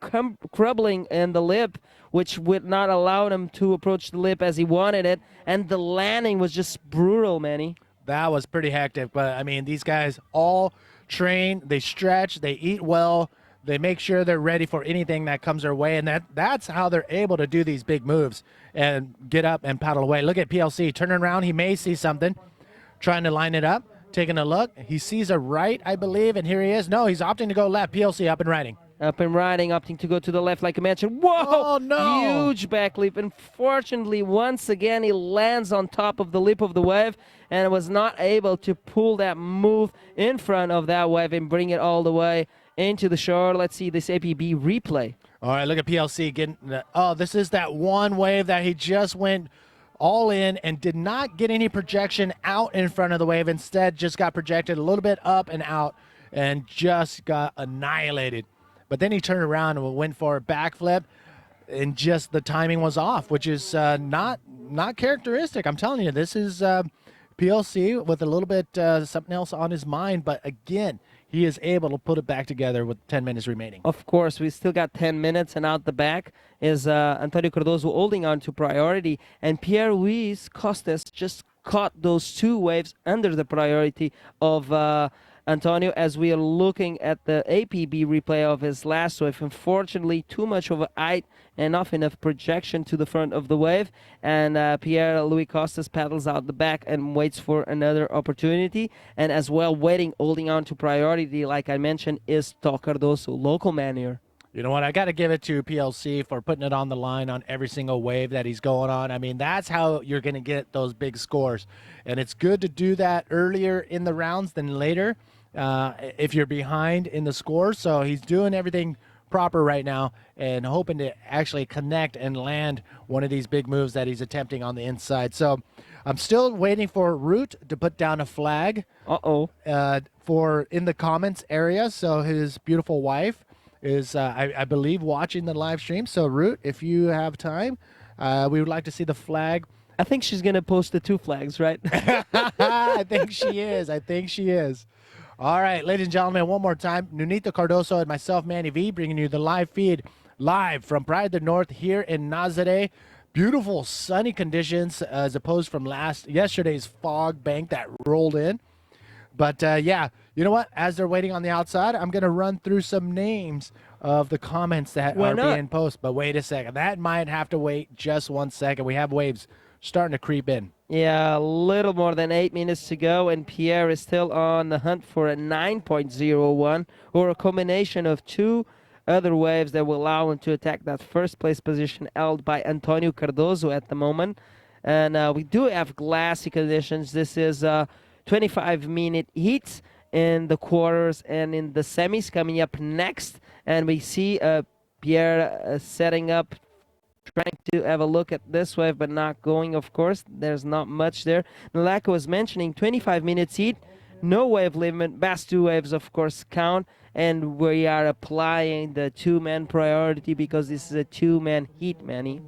crumbling in the lip, which would not allow him to approach the lip as he wanted it. And the landing was just brutal, Manny. That was pretty hectic. But, I mean, these guys all train, they stretch, they eat well, they make sure they're ready for anything that comes their way. And that's how they're able to do these big moves and get up and paddle away. Look at PLC turning around. He may see something, trying to line it up. Taking a look. He sees a right, I believe, and here he is. No, he's opting to go left. PLC up and riding. Up and riding, opting to go to the left like I mentioned. Whoa! Oh, no! Huge back leap. Unfortunately, once again, he lands on top of the lip of the wave and was not able to pull that move in front of that wave and bring it all the way into the shore. Let's see this APB replay. All right, look at PLC getting. Oh, this is that one wave that he just went all in and did not get any projection out in front of the wave. Instead, just got projected a little bit up and out and just got annihilated. But then he turned around and went for a backflip, and just the timing was off, which is not characteristic. I'm telling you, this is PLC with a little bit something else on his mind. But again, he is able to put it back together with 10 minutes remaining. Of course, we still got 10 minutes, and out the back is Antonio Cardozo holding on to priority, and Pierre-Louis Costas just caught those two waves under the priority of Antonio as we are looking at the APB replay of his last wave. Unfortunately, too much of a height and not enough projection to the front of the wave, and Pierre-Louis Costas paddles out the back and waits for another opportunity. And as well, holding on to priority, like I mentioned, is Cardozo, local man here. You know what? I got to give it to PLC for putting it on the line on every single wave that he's going on. I mean, that's how you're going to get those big scores. And it's good to do that earlier in the rounds than later if you're behind in the score. So he's doing everything proper right now and hoping to actually connect and land one of these big moves that he's attempting on the inside. So I'm still waiting for Root to put down a flag for in the comments area. So his beautiful wife is, I believe, watching the live stream. So, Root, if you have time, we would like to see the flag. I think she's going to post the two flags, right? I think she is. I think she is. All right, ladies and gentlemen, one more time. Nunito Cardozo and myself, Manny V, bringing you the live feed live from Playa del Norte here in Nazare. Beautiful sunny conditions as opposed from yesterday's fog bank that rolled in. But, yeah, you know what? As they're waiting on the outside, I'm going to run through some names of the comments that are being posted. But wait a second. That might have to wait just 1 second. We have waves starting to creep in. Yeah, a little more than 8 minutes to go, and Pierre is still on the hunt for a 9.01 or a combination of two other waves that will allow him to attack that first place position held by Antonio Cardozo at the moment. And we do have glassy conditions. This is 25-minute heats in the quarters and in the semis coming up next. And we see Pierre setting up, trying to have a look at this wave, but not going, of course. There's not much there. Like I was mentioning, 25 minutes heat, no wave limit. Best two waves, of course, count. And we are applying the two-man priority because this is a two-man heat, Manny.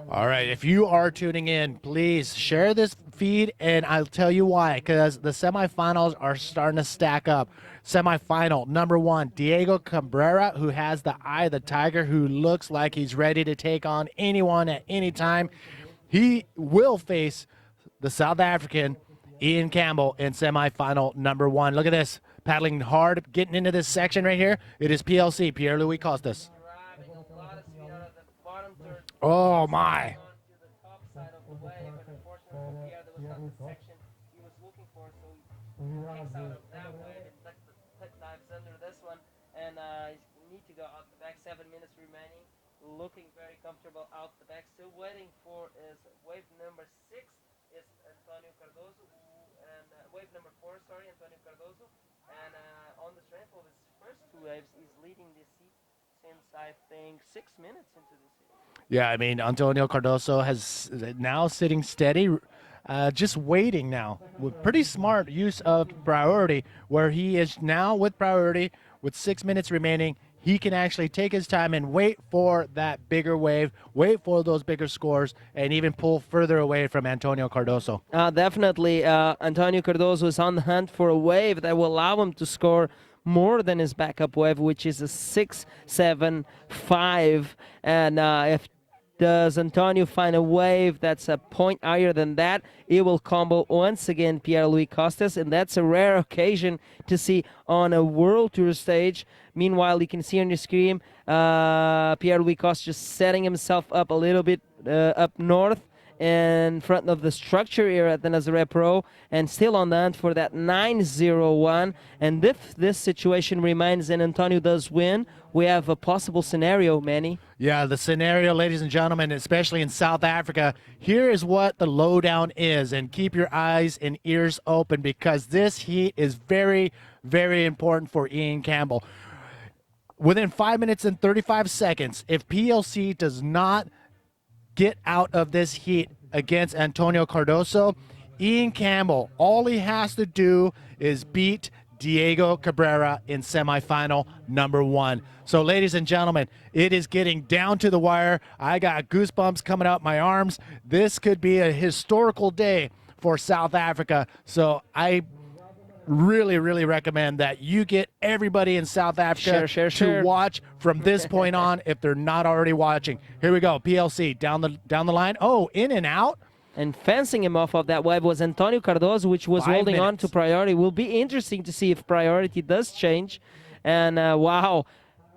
All right, if you are tuning in, please share this feed, and I'll tell you why, because the semifinals are starting to stack up. Semifinal number 1, Diego Cabrera, who has the eye of the tiger, who looks like he's ready to take on anyone at any time. He will face the South African Ian Campbell in semifinal number 1. Look at this, paddling hard, getting into this section right here. It is PLC, Pierre-Louis Costas. Oh, my. And need to go out the back. 7 minutes remaining. Looking very comfortable out the back. Still waiting for is wave number 6 is Antonio Cardozo, and wave number 4, Antonio Cardozo. And on the strength of his first two waves, he's leading this since, I think, 6 minutes into this. Yeah, I mean, Antonio Cardozo has now sitting steady, just waiting now with pretty smart use of priority, where he is now with priority with 6 minutes remaining. He can actually take his time and wait for that bigger wave, wait for those bigger scores, and even pull further away from Antonio Cardozo. Definitely, Antonio Cardozo is on the hunt for a wave that will allow him to score more than his backup wave, which is a 6.75. And if does Antonio find a wave that's a point higher than that, it will combo once again Pierre-Louis Costes, and that's a rare occasion to see on a World Tour stage. Meanwhile, you can see on your screen Pierre-Louis Costes just setting himself up a little bit up north in front of the structure here at the Nazare Pro, and still on the hunt for that 9-0-1. And if this situation remains and Antonio does win, we have a possible scenario, Manny. Yeah, the scenario, ladies and gentlemen, especially in South Africa, here is what the lowdown is, and keep your eyes and ears open because this heat is very, very important for Ian Campbell. Within 5 minutes and 35 seconds, if PLC does not get out of this heat against Antonio Cardozo, Ian Campbell, all he has to do is beat Diego Cabrera in semifinal number 1. So, ladies and gentlemen, it is getting down to the wire. I got goosebumps coming out my arms. This could be a historical day for South Africa. So I really, really recommend that you get everybody in South Africa to watch from this point on if they're not already watching. Here we go. PLC down the line. Oh, in and out. And fencing him off of that wave was Antonio Cardozo, which was holding on to priority. Will be interesting to see if priority does change. And wow,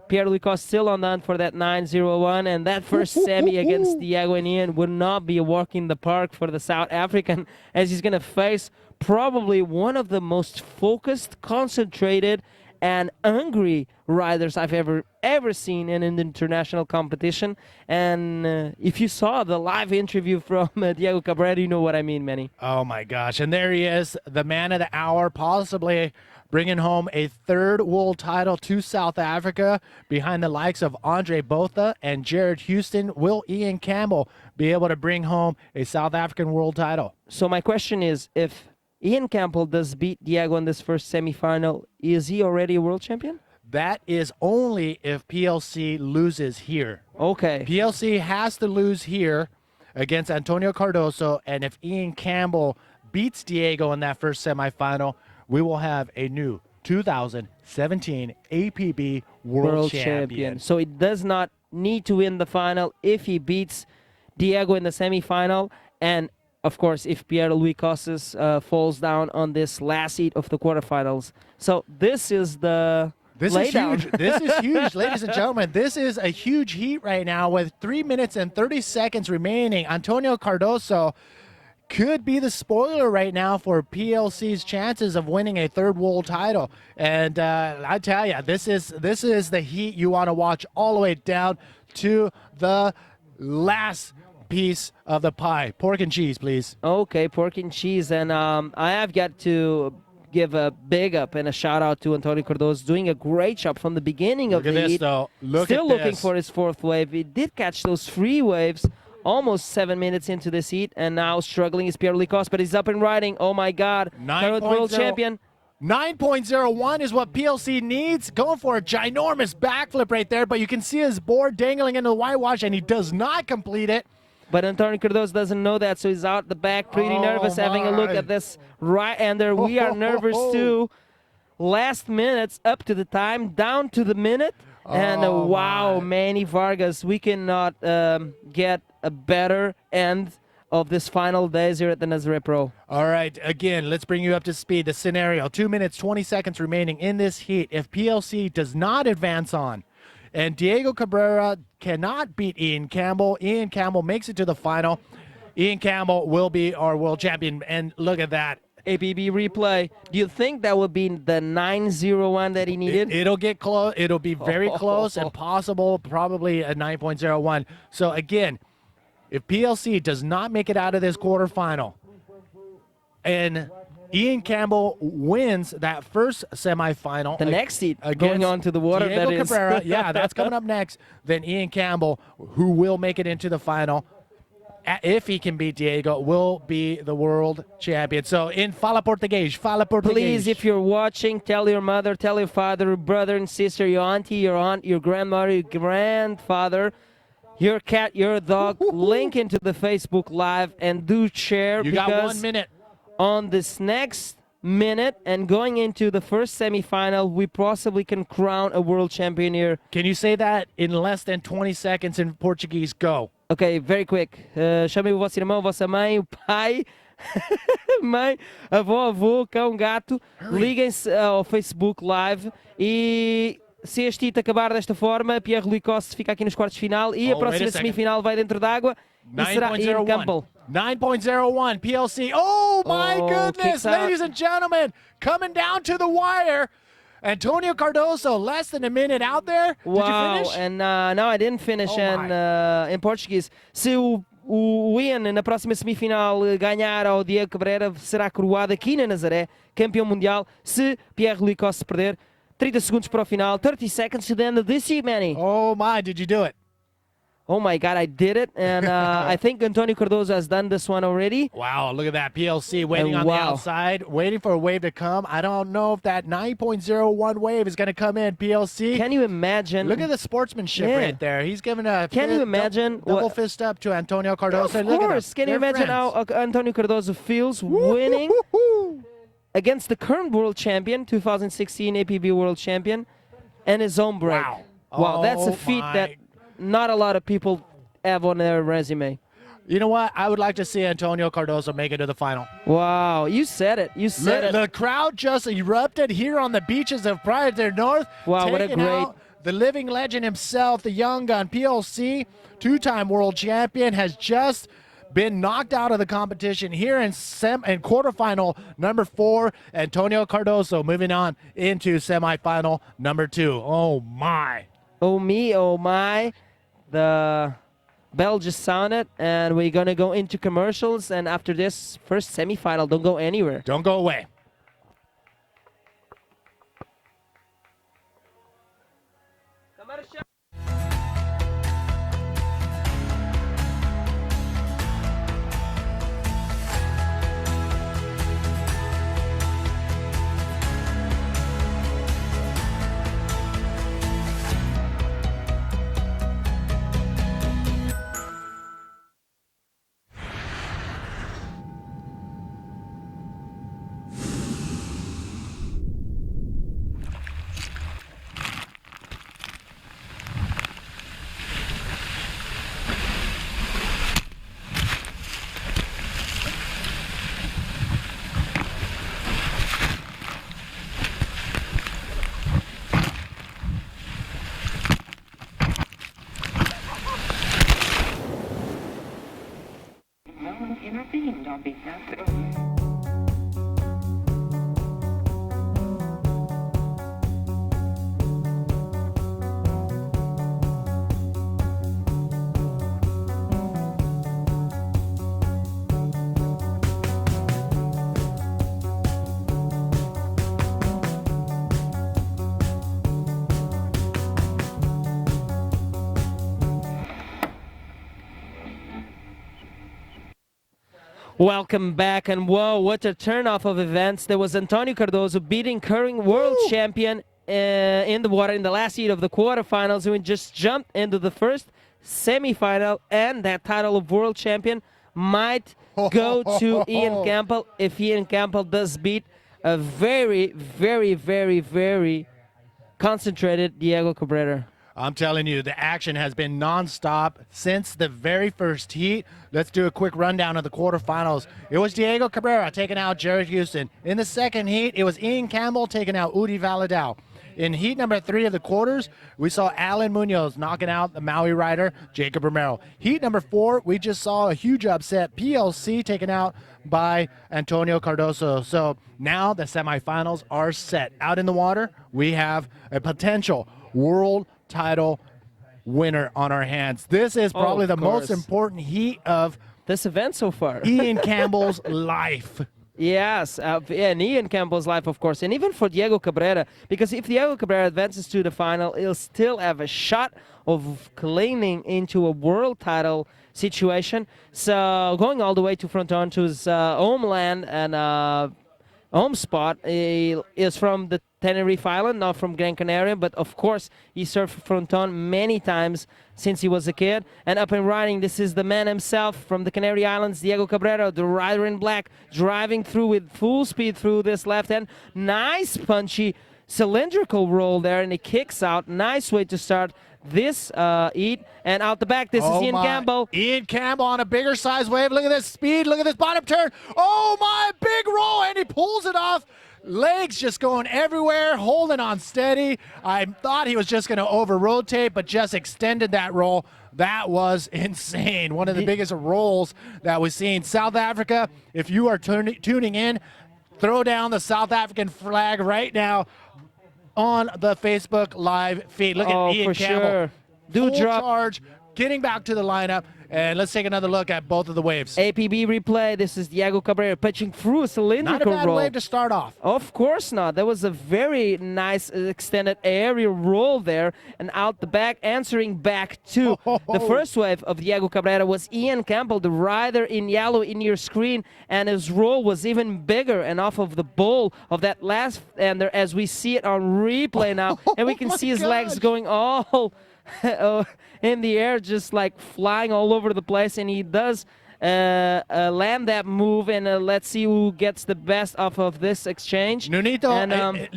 Pierre-Louis Costes still on the hunt for that 9-0-1. And that first semi against Diego and Ian would not be a walk in the park for the South African, as he's going to face probably one of the most focused, concentrated, and angry riders I've ever seen in an international competition. And if you saw the live interview from Diego Cabrera, you know what I mean, Manny. Oh my gosh, and there he is, the man of the hour, possibly bringing home a third world title to South Africa behind the likes of Andre Botha and Jared Houston. Will Ian Campbell be able to bring home a South African world title? So my question is, if Ian Campbell does beat Diego in this first semifinal, is he already a world champion? That is only if PLC loses here. Okay. PLC has to lose here against Antonio Cardozo, and if Ian Campbell beats Diego in that first semifinal, we will have a new 2017 APB World Champion. So it does not need to win the final if he beats Diego in the semifinal, and of course, if Pierre-Louis Costes falls down on this last heat of the quarterfinals. So this is the laydown. Is huge. This is huge, ladies and gentlemen. This is a huge heat right now with 3 minutes and 30 seconds remaining. Antonio Cardozo could be the spoiler right now for PLC's chances of winning a third world title. And I tell you, this is the heat you want to watch all the way down to the last piece of the pie. Pork and cheese, please. Okay, pork and cheese. And I have got to give a big up and a shout out to Antonio Cardozo, doing a great job from the beginning of the heat. Still looking for his fourth wave. He did catch those 3 waves almost 7 minutes into this heat, and now struggling is Pierre-Louis Costes, but he's up and riding. Oh my God, current world champion. 9.01 is what PLC needs. Going for a ginormous backflip right there, but you can see his board dangling into the whitewash, and he does not complete it. But Antonio Cardozo doesn't know that, so he's out the back, pretty nervous, having a look at this right-hander. We are nervous too. Last minutes, up to the time, down to the minute. And wow, Manny Vargas, we cannot get a better end of this final days here at the Nazare Pro. All right, again, let's bring you up to speed. The scenario, 2 minutes, 20 seconds remaining in this heat. If PLC does not advance on, and Diego Cabrera cannot beat Ian Campbell makes it to the final, Ian Campbell will be our world champion. And look at that. APB replay. Do you think that would be the 9-0-1 that he needed? It'll get close. It'll be very close and possible, probably a 9.01. So again, if PLC does not make it out of this quarterfinal, and Ian Campbell wins that first semifinal. The next seat going against on to the water, Diego that is. Cabrera. Yeah, that's coming up next. Then Ian Campbell, who will make it into the final, if he can beat Diego, will be the world champion. So in Fala Português, Fala Português. Please, if you're watching, tell your mother, tell your father, brother and sister, your auntie, your aunt, your grandmother, your grandfather, your cat, your dog, link into the Facebook Live and do share. You got 1 minute. On this next minute and going into the first semifinal, we possibly can crown a world champion here. Can you say that in less than 20 seconds in Portuguese? Go. Ok, very quick. Chame o vosso irmão, vossa mãe, o pai, mãe, avó, avô, cão, gato. Liguem-se ao Facebook Live e se este hit acabar desta forma, Pierre-Louis Coste fica aqui nos quartos de final e a próxima semifinal vai dentro d'água e será Ian Campbell. 9.01 PLC. Oh my goodness, ladies and gentlemen, coming down to the wire. Antonio Cardozo, less than a minute out there. Wow, Did you finish? and no, I didn't finish. In Portuguese, se o Ian na próxima semifinal ganhar ao Diego Cabrera, será coroado aqui na Nazaré, campeão mundial. Se Pierre-Louis Coste perder, 30 segundos para o final, 30 seconds to the end of this heat, Manny. Oh my, did you do it? Oh my God, I did it, and I think Antonio Cardozo has done this one already. Wow, look at that. PLC waiting on the outside, waiting for a wave to come. I don't know if that 9.01 wave is going to come in, PLC. Can you imagine? Look at the sportsmanship right there. He's giving a double fist up to Antonio Cardozo. Of course. Can you imagine how Antonio Cardozo feels winning against the current world champion, 2016 APB world champion, and his own break? Wow, that's a feat that not a lot of people have on their resume. You know what? I would like to see Antonio Cardozo make it to the final. Wow, you said it. You said it. The crowd just erupted here on the beaches of Playa del Norte. Wow, what a great... The living legend himself, the young gun, PLC, two-time world champion, has just been knocked out of the competition here in quarterfinal number 4. Antonio Cardozo moving on into semifinal number 2. Oh, my. Oh, me, oh, my. The bell just sounded, and we're going to go into commercials. And after this first semifinal, don't go anywhere. Don't go away. No one intervened on behalf of... Welcome back, and whoa, what a turnoff of events. There was Antonio Cardozo beating current world champion in the water in the last heat of the quarterfinals, who just jumped into the first semifinal, and that title of world champion might go to Ian Campbell if Ian Campbell does beat a very, very, very, very concentrated Diego Cabrera. I'm telling you, the action has been nonstop since the very first heat. Let's do a quick rundown of the quarterfinals. It was Diego Cabrera taking out Jared Houston. In the second heat, it was Ian Campbell taking out Udi Valadao. In heat number 3 of the quarters, we saw Alan Munoz knocking out the Maui rider, Jacob Romero. Heat number 4, we just saw a huge upset, PLC taken out by Antonio Cardozo. So now the semifinals are set. Out in the water, we have a potential world title winner on our hands. This is probably the most important heat of this event so far. Ian Campbell's life. Yes, and Ian Campbell's life, of course, and even for Diego Cabrera, because if Diego Cabrera advances to the final, he'll still have a shot of claiming into a world title situation. So going all the way to Frontonto's homeland and home spot is from the Tenerife Island, not from Gran Canaria, but of course he served Fronton many times since he was a kid. And up and riding, this is the man himself from the Canary Islands, Diego Cabrera, the rider in black, driving through with full speed through this left hand. Nice punchy cylindrical roll there, and he kicks out. Nice way to start this heat. And out the back, this is Ian Campbell. Ian Campbell on a bigger size wave. Look at this speed. Look at this bottom turn. Oh my, big roll, and he pulls it off. Legs just going everywhere, holding on steady. I thought he was just going to over-rotate, but just extended that roll. That was insane. One of the biggest rolls that we've seen. South Africa, if you are tuning in, throw down the South African flag right now on the Facebook live feed. Look at Ian Campbell. Sure. Do Full drop. charge, getting back to the lineup. And let's take another look at both of the waves. APB replay. This is Diego Cabrera pitching through a cylindrical Not a bad roll. wave to start off. Of course not. That was a very nice extended aerial roll there, and out the back, answering back to the first wave of Diego Cabrera was Ian Campbell, the rider in yellow in your screen, and his roll was even bigger and off of the bowl of that last ender as we see it on replay now, and we can see his legs going all in the air, just like flying all over the place, and he does land that move, and let's see who gets the best off of this exchange. Nunito, And,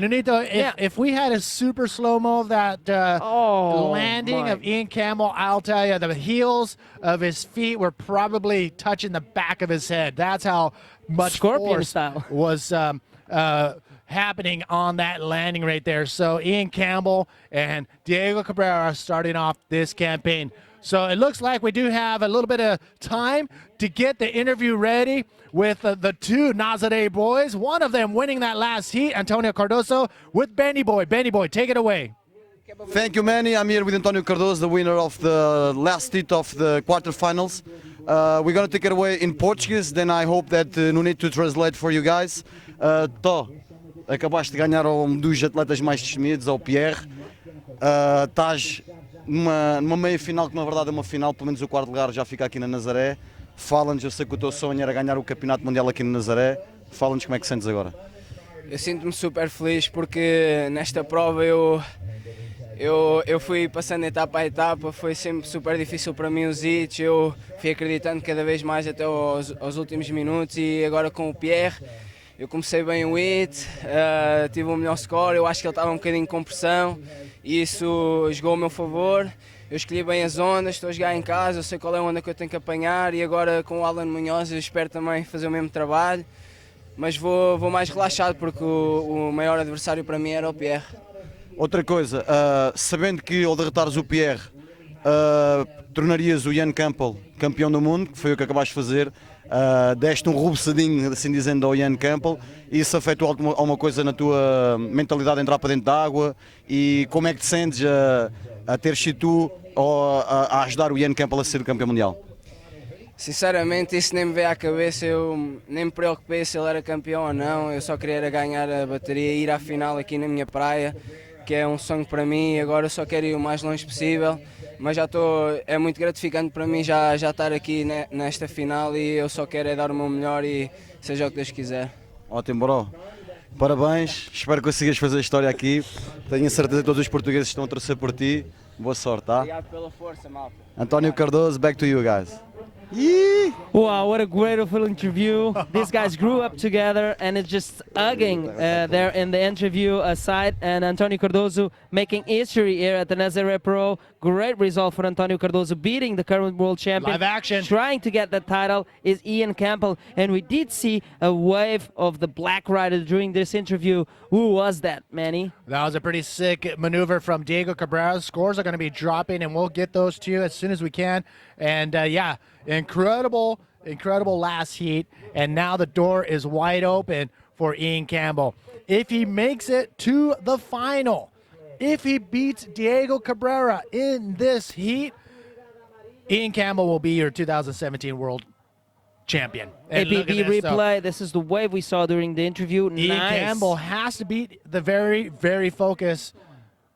if we had a super slow-mo of that landing of Ian Campbell, I'll tell you, the heels of his feet were probably touching the back of his head. That's how much Scorpion force style was happening on that landing right there. So Ian Campbell and Diego Cabrera starting off this campaign. So it looks like we do have a little bit of time to get the interview ready with the two Nazare boys. One of them winning that last heat, Antonio Cardozo, with Benny Boy. Benny Boy, take it away. Thank you, Manny. I'm here with Antonio Cardozo, the winner of the last heat of the quarterfinals. We're going to take it away in Portuguese, then I hope that no need to translate for you guys. Acabaste de ganhar um dos atletas mais destemidos, ao Pierre. Estás numa meia-final que na verdade é uma final, pelo menos o quarto lugar já fica aqui na Nazaré. Fala-nos, eu sei que o teu sonho era ganhar o campeonato mundial aqui na Nazaré. Fala-nos como é que sentes agora. Eu sinto-me super feliz porque nesta prova eu fui passando etapa a etapa, foi sempre super difícil para mim os hits, eu fui acreditando cada vez mais até aos últimos minutos, e agora com o Pierre eu comecei bem o hit, tive o melhor score, eu acho que ele estava um bocadinho com pressão e isso jogou ao meu favor. Eu escolhi bem as ondas, estou a jogar em casa, eu sei qual é a onda que eu tenho que apanhar, e agora com o Alan Munoz eu espero também fazer o mesmo trabalho, mas vou mais relaxado porque o maior adversário para mim era o Pierre. Outra coisa, sabendo que ao derrotares o Pierre tornarias o Ian Campbell campeão do mundo, que foi o que acabaste de fazer, deste um rubeçadinho, assim dizendo, ao Ian Campbell, e isso afetou alguma coisa na tua mentalidade de entrar para dentro da água, e como é que te sentes a ter sido tu a ajudar o Ian Campbell a ser o campeão mundial? Sinceramente isso nem me veio à cabeça, eu nem me preocupei se ele era campeão ou não, eu só queria ganhar a bateria e ir à final aqui na minha praia, que é um sonho para mim, e agora eu só quero ir o mais longe possível, mas é muito gratificante para mim já estar aqui nesta final, e eu só quero dar o meu melhor e seja o que Deus quiser. Ótimo, bro. Parabéns, espero que consigas fazer a história aqui, tenho a certeza que todos os portugueses estão a torcer por ti, boa sorte, tá? Obrigado pela força, malta. António Cardozo, back to you guys. Wow, what a beautiful interview. These guys grew up together, and it's just hugging there in the interview aside. And Antonio Cardozo making history here at the Nazare Pro. Great result for Antonio Cardozo, beating the current world champion. Live action. Trying to get that title is Ian Campbell. And we did see a wave of the black rider during this interview. Who was that, Manny? That was a pretty sick maneuver from Diego Cabrera. Scores are going to be dropping, and we'll get those to you as soon as we can. And yeah, incredible last heat. And now the door is wide open for Ian Campbell. If he makes it to the final, if he beats Diego Cabrera in this heat, Ian Campbell will be your 2017 world champion. And look APB at this, though. replay. This is the wave we saw during the interview. Ian Nice. Campbell has to beat the very, very focused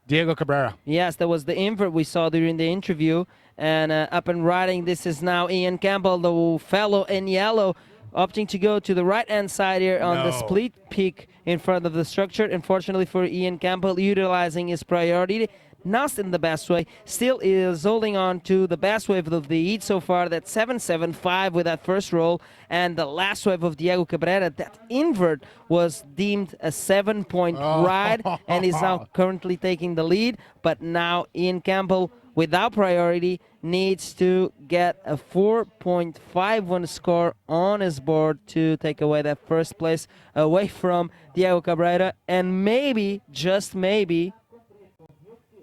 Diego Cabrera. Yes, that was the invert we saw during the interview. And up and riding, this is now Ian Campbell, the fellow in yellow, opting to go to the right-hand side here on the split peak in front of the structure. Unfortunately for Ian Campbell, utilizing his priority, not in the best way, still is holding on to the best wave of the heat so far. That 7.75 with that first roll, and the last wave of Diego Cabrera, that invert was deemed a 7-point ride, and is now currently taking the lead. But now Ian Campbell, without priority, needs to get a 4.51 score on his board to take away that first place away from Diego Cabrera, and maybe, just maybe,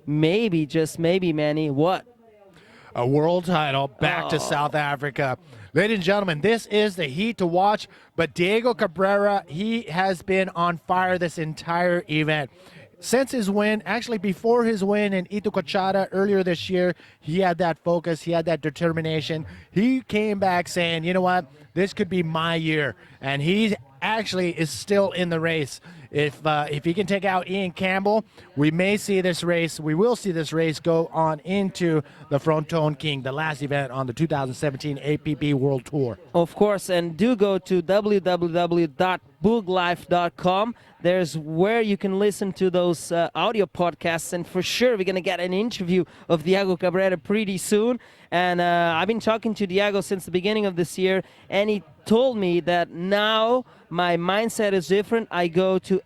Manny, what? A world title back to South Africa. Ladies and gentlemen, this is the heat to watch, but Diego Cabrera, he has been on fire this entire event. Since his win, actually before his win in Ituquachara earlier this year, he had that focus, he had that determination. He came back saying, you know what, this could be my year. And he actually is still in the race. If he can take out Ian Campbell, we will see this race go on into the Fronton King, the last event on the 2017 APB World Tour. Of course, and do go to www.booglife.com. There's where you can listen to those audio podcasts, and for sure we're going to get an interview of Diego Cabrera pretty soon. And I've been talking to Diego since the beginning of this year, and he told me that now my mindset is different. I go to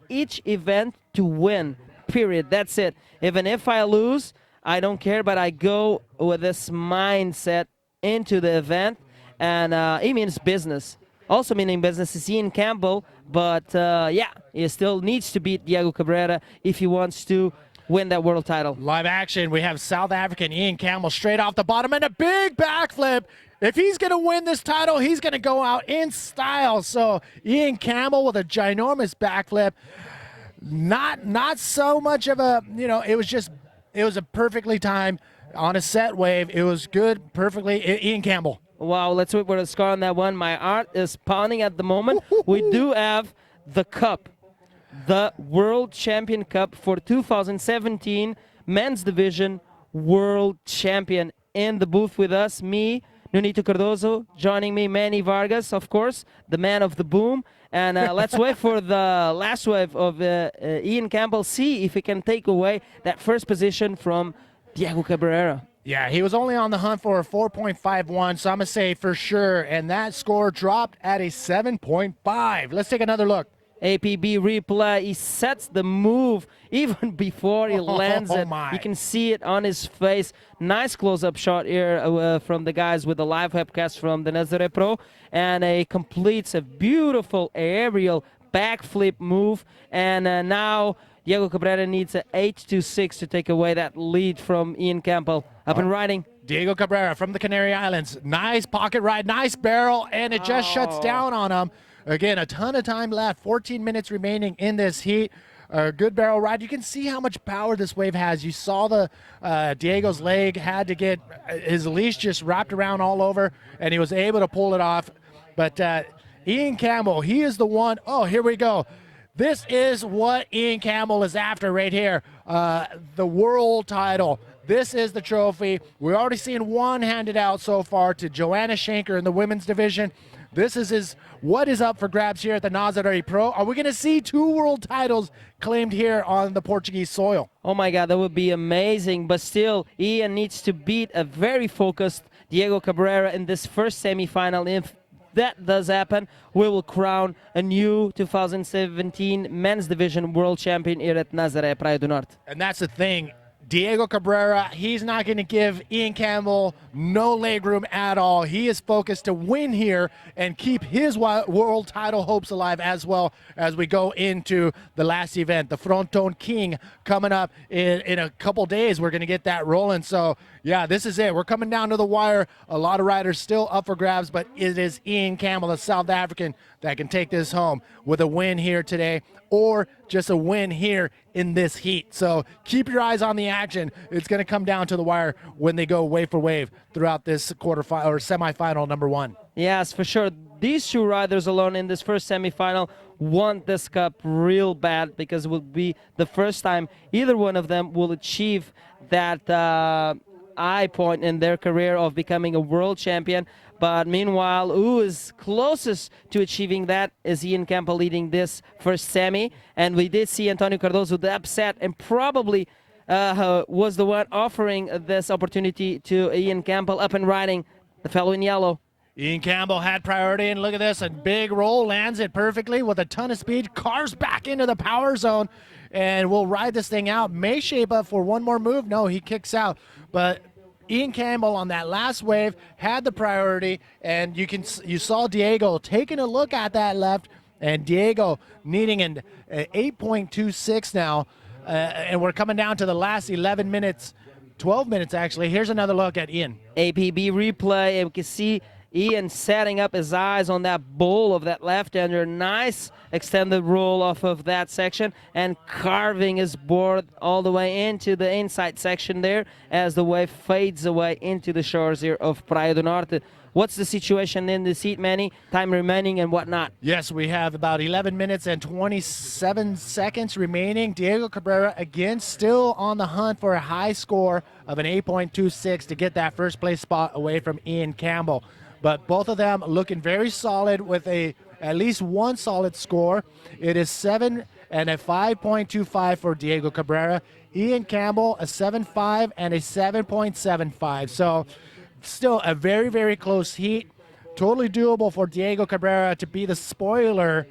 each event to win, period. That's it. Even if I lose, I don't care, but I go with this mindset into the event, and it means business. Also meaning business is Ian Campbell, but yeah, he still needs to beat Diego Cabrera if he wants to win that world title. Live action, we have South African Ian Campbell straight off the bottom and a big backflip. If he's going to win this title, he's going to go out in style. So Ian Campbell with a ginormous backflip. Not so much of a, it was a perfectly timed on a set wave. It was good, perfectly. Ian Campbell. Wow, let's wait for the score on that one. My heart is pounding at the moment. We do have the cup, the World Champion Cup for 2017 Men's Division World Champion in the booth with us. Me, Nunito Cardozo, joining me, Manny Vargas, of course, the man of the boom. And let's wait for the last wave of Ian Campbell, see if he can take away that first position from Diego Cabrera. Yeah, he was only on the hunt for a 4.51, so I'm going to say for sure. And that score dropped at a 7.5. Let's take another look. APB replay, he sets the move even before he lands it. My. You can see it on his face. Nice close-up shot here from the guys with the live webcast from the Nazare Pro. And he completes a beautiful aerial backflip move. And now Diego Cabrera needs an 8-6 to take away that lead from Ian Campbell. Up and riding. Diego Cabrera from the Canary Islands. Nice pocket ride, nice barrel, and it just shuts down on him. Again, a ton of time left, 14 minutes remaining in this heat. A good barrel ride. You can see how much power this wave has. You saw the Diego's leg had to get his leash just wrapped around all over, and he was able to pull it off. But Ian Campbell, he is the one. Oh, here we go. This is what Ian Campbell is after right here, the world title. This is the trophy. We've already seen one handed out so far to Joanna Schenker in the women's division. This is what is up for grabs here at the Nazare Pro. Are we going to see 2 world titles claimed here on the Portuguese soil? Oh my God, that would be amazing. But still, Ian needs to beat a very focused Diego Cabrera in this first semifinal. If that does happen, we will crown a new 2017 Men's Division World Champion here at Nazare, Praia do Norte. And that's the thing. Diego Cabrera, he's not going to give Ian Campbell no leg room at all. He is focused to win here and keep his world title hopes alive, as well as we go into the last event, the Fronton King, coming up in a couple days. We're going to get that rolling. So, yeah, this is it. We're coming down to the wire. A lot of riders still up for grabs, but it is Ian Campbell, the South African, that can take this home with a win here today, or just a win here in this heat. So keep your eyes on the action. It's going to come down to the wire when they go wave for wave throughout this quarterfinal or semifinal number 1. Yes, for sure. These two riders alone in this first semifinal want this cup real bad, because it will be the first time either one of them will achieve that high point in their career of becoming a world champion. But meanwhile, who is closest to achieving that is Ian Campbell leading this first semi. And we did see Antonio Cardozo upset and probably was the one offering this opportunity to Ian Campbell, up and riding, the fellow in yellow. Ian Campbell had priority, and look at this, a big roll, lands it perfectly with a ton of speed, cars back into the power zone, and we'll ride this thing out. May shape up for one more move. No, he kicks out, but Ian Campbell on that last wave had the priority, and you saw Diego taking a look at that left, and Diego needing an 8.26 now, and we're coming down to the last 11 minutes, 12 minutes actually. Here's another look at Ian. APB replay, and we can see Ian setting up his eyes on that bowl of that left-hander. Nice extended roll off of that section and carving his board all the way into the inside section there as the wave fades away into the shores here of Praia do Norte. What's the situation in this heat, Manny? Time remaining and whatnot? Yes, we have about 11 minutes and 27 seconds remaining. Diego Cabrera again still on the hunt for a high score of an 8.26 to get that first place spot away from Ian Campbell. But both of them looking very solid with at least one solid score. It is 7 and a 5.25 for Diego Cabrera. Ian Campbell, a 7.5 and a 7.75. So still a very, very close heat. Totally doable for Diego Cabrera to be the spoiler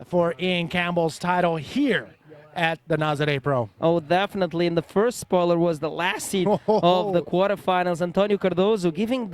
for Ian Campbell's title here at the Nazare Pro. Oh, definitely. And the first spoiler was the last seed of the quarterfinals. Antonio Cardozo giving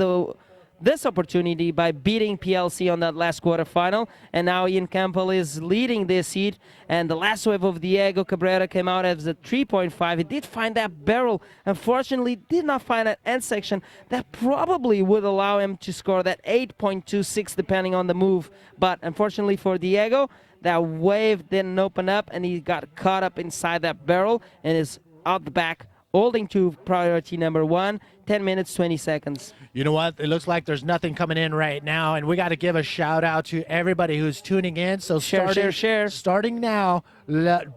this opportunity by beating PLC on that last quarterfinal, and now Ian Campbell is leading this heat. And the last wave of Diego Cabrera came out as a 3.5. He did find that barrel, unfortunately did not find that end section that probably would allow him to score that 8.26 depending on the move. But unfortunately for Diego, that wave didn't open up and he got caught up inside that barrel and is out the back, holding to priority number 1, 10 minutes, 20 seconds. You know what? It looks like there's nothing coming in right now, and we got to give a shout out to everybody who's tuning in. So share. Starting now, drop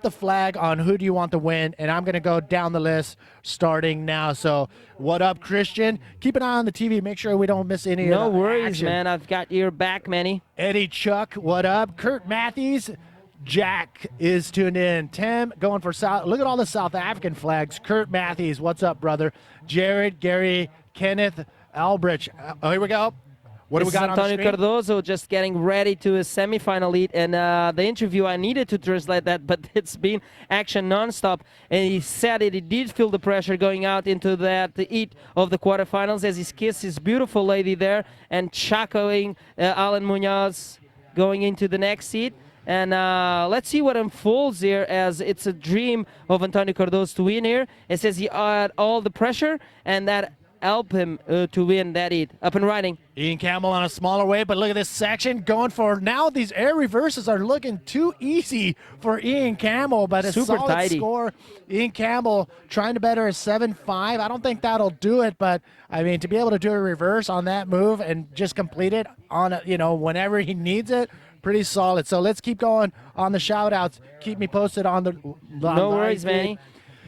the flag on who do you want to win, and I'm going to go down the list starting now. So what up, Christian? Keep an eye on the TV. Make sure we don't miss any No of the worries, action. man. I've got your back, Manny. Eddie Chuck, what up? Kurt Matthews. Jack is tuned in. Tim going for South. Look at all the South African flags. Kurt Matthews, what's up, brother? Jared, Gary, Kenneth, Albrecht. Here we go. What do we got on the Antonio screen? Cardozo just getting ready to his semifinal lead, and the interview, I needed to translate that, but it's been action nonstop. And he said that he did feel the pressure going out into that heat of the quarterfinals as he kissed his beautiful lady there and chuckling Alan Munoz going into the next heat. And let's see what unfolds here, as it's a dream of Antonio Cardozo to win here. It says he had all the pressure, and that helped him to win that heat. Up and riding. Ian Campbell on a smaller wave, but look at this section going for now. These air reverses are looking too easy for Ian Campbell, but a Super solid tidy score. Ian Campbell trying to better a 7.5. I don't think that'll do it, but I mean, to be able to do a reverse on that move and just complete it on whenever he needs it, pretty solid. So let's keep going on the shout-outs. Keep me posted on the No worries, Manny.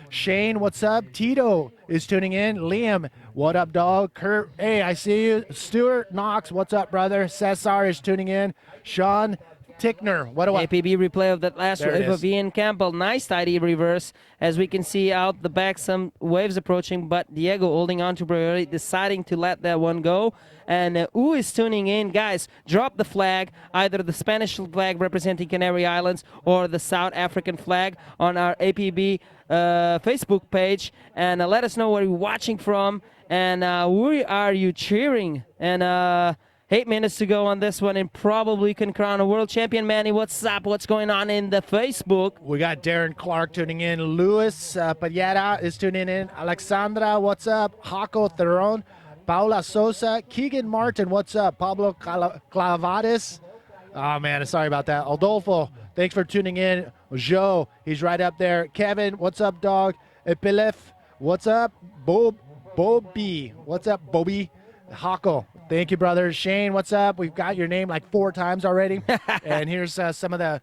Shane, what's up? Tito is tuning in. Liam, what up, dog? Kurt, hey, I see you. Stuart Knox, what's up, brother? Cesar is tuning in. Sean Tickner, what do I? APB replay of that last There it wave is. of Ian Campbell. Nice tidy reverse. As we can see out the back, some waves approaching, but Diego holding on to priority, deciding to let that one go. And who is tuning in? Guys, drop the flag, either the Spanish flag representing Canary Islands or the South African flag on our APB Facebook page, and let us know where you're watching from and who are you cheering. And 8 minutes to go on this one, and probably can crown a world champion. Manny, what's up? What's going on in the Facebook? We got Darren Clark tuning in. Luis Payeta is tuning in. Alexandra, what's up? Jaco Theron. Paula Sosa. Keegan Martin, what's up? Pablo Clavades. Oh, man, sorry about that. Adolfo thanks for tuning in. Joe, he's right up there. Kevin, what's up, dog? Epilef, what's up? Bobby, what's up, Bobby? Hako, thank you, brother. Shane, what's up? We've got your name like 4 times already. And here's some of the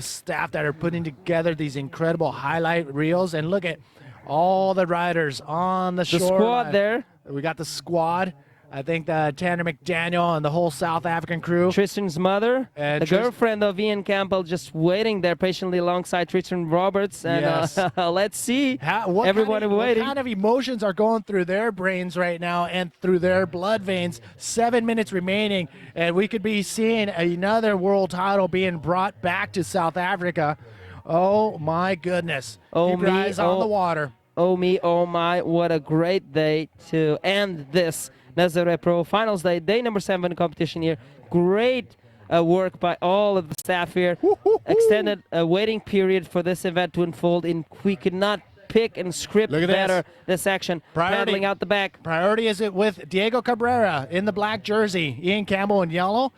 staff that are putting together these incredible highlight reels. And look at all the riders on the shore. The squad there. We got the squad. I think Tanner McDaniel and the whole South African crew. Tristan's mother, And the girlfriend of Ian Campbell, just waiting there patiently alongside Tristan Roberts. And Yes. let's see. What Everybody waiting. What kind of emotions are going through their brains right now and through their blood veins? 7 minutes remaining, and we could be seeing another world title being brought back to South Africa. Oh, my goodness. Oh, Keep your me, eyes on oh. the water. Oh me, oh my, what a great day to end this Nazare Pro Finals Day, day number 7 competition here. Great work by all of the staff here. Extended waiting period for this event to unfold, and we could not pick and script Look at better this section. Paddling out the back. Priority is it with Diego Cabrera in the black jersey, Ian Campbell in yellow.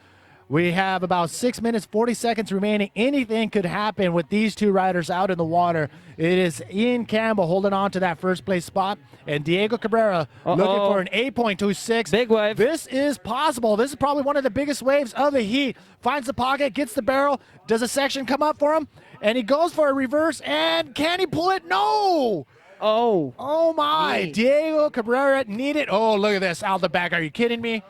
We have about 6 minutes, 40 seconds remaining. Anything could happen with these 2 riders out in the water. It is Ian Campbell holding on to that first place spot, and Diego Cabrera looking for an 8.26. Big wave. This is possible. This is probably one of the biggest waves of the heat. Finds the pocket, gets the barrel. Does a section come up for him? And he goes for a reverse, and can he pull it? No! Oh my! Me. Diego Cabrera needed. Oh, look at this out the back. Are you kidding me?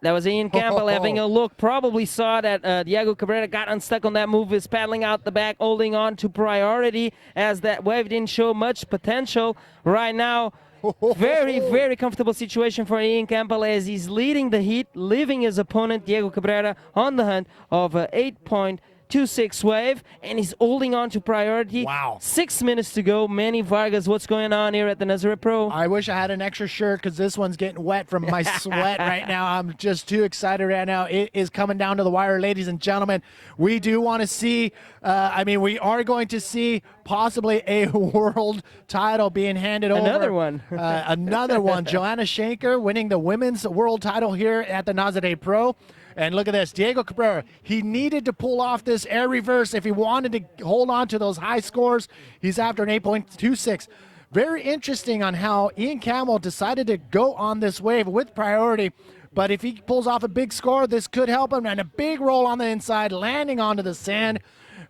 That was Ian Campbell having a look. Probably saw that Diego Cabrera got unstuck on that move. Is paddling out the back, holding on to priority as that wave didn't show much potential. Right now, very, very comfortable situation for Ian Campbell as he's leading the heat, leaving his opponent Diego Cabrera on the hunt of a 8.26 wave, and he's holding on to priority. Wow. 6 minutes to go. Manny Vargas, what's going on here at the Nazare Pro? I wish I had an extra shirt because this one's getting wet from my sweat right now. I'm just too excited right now. It is coming down to the wire, ladies and gentlemen. We do want to see, we are going to see possibly a world title being handed over. Another one. Another one. Joanna Shanker winning the women's world title here at the Nazare Pro. And look at this, Diego Cabrera, he needed to pull off this air reverse if he wanted to hold on to those high scores. He's after an 8.26. Very interesting on how Ian Campbell decided to go on this wave with priority. But if he pulls off a big score, this could help him. And a big roll on the inside, landing onto the sand.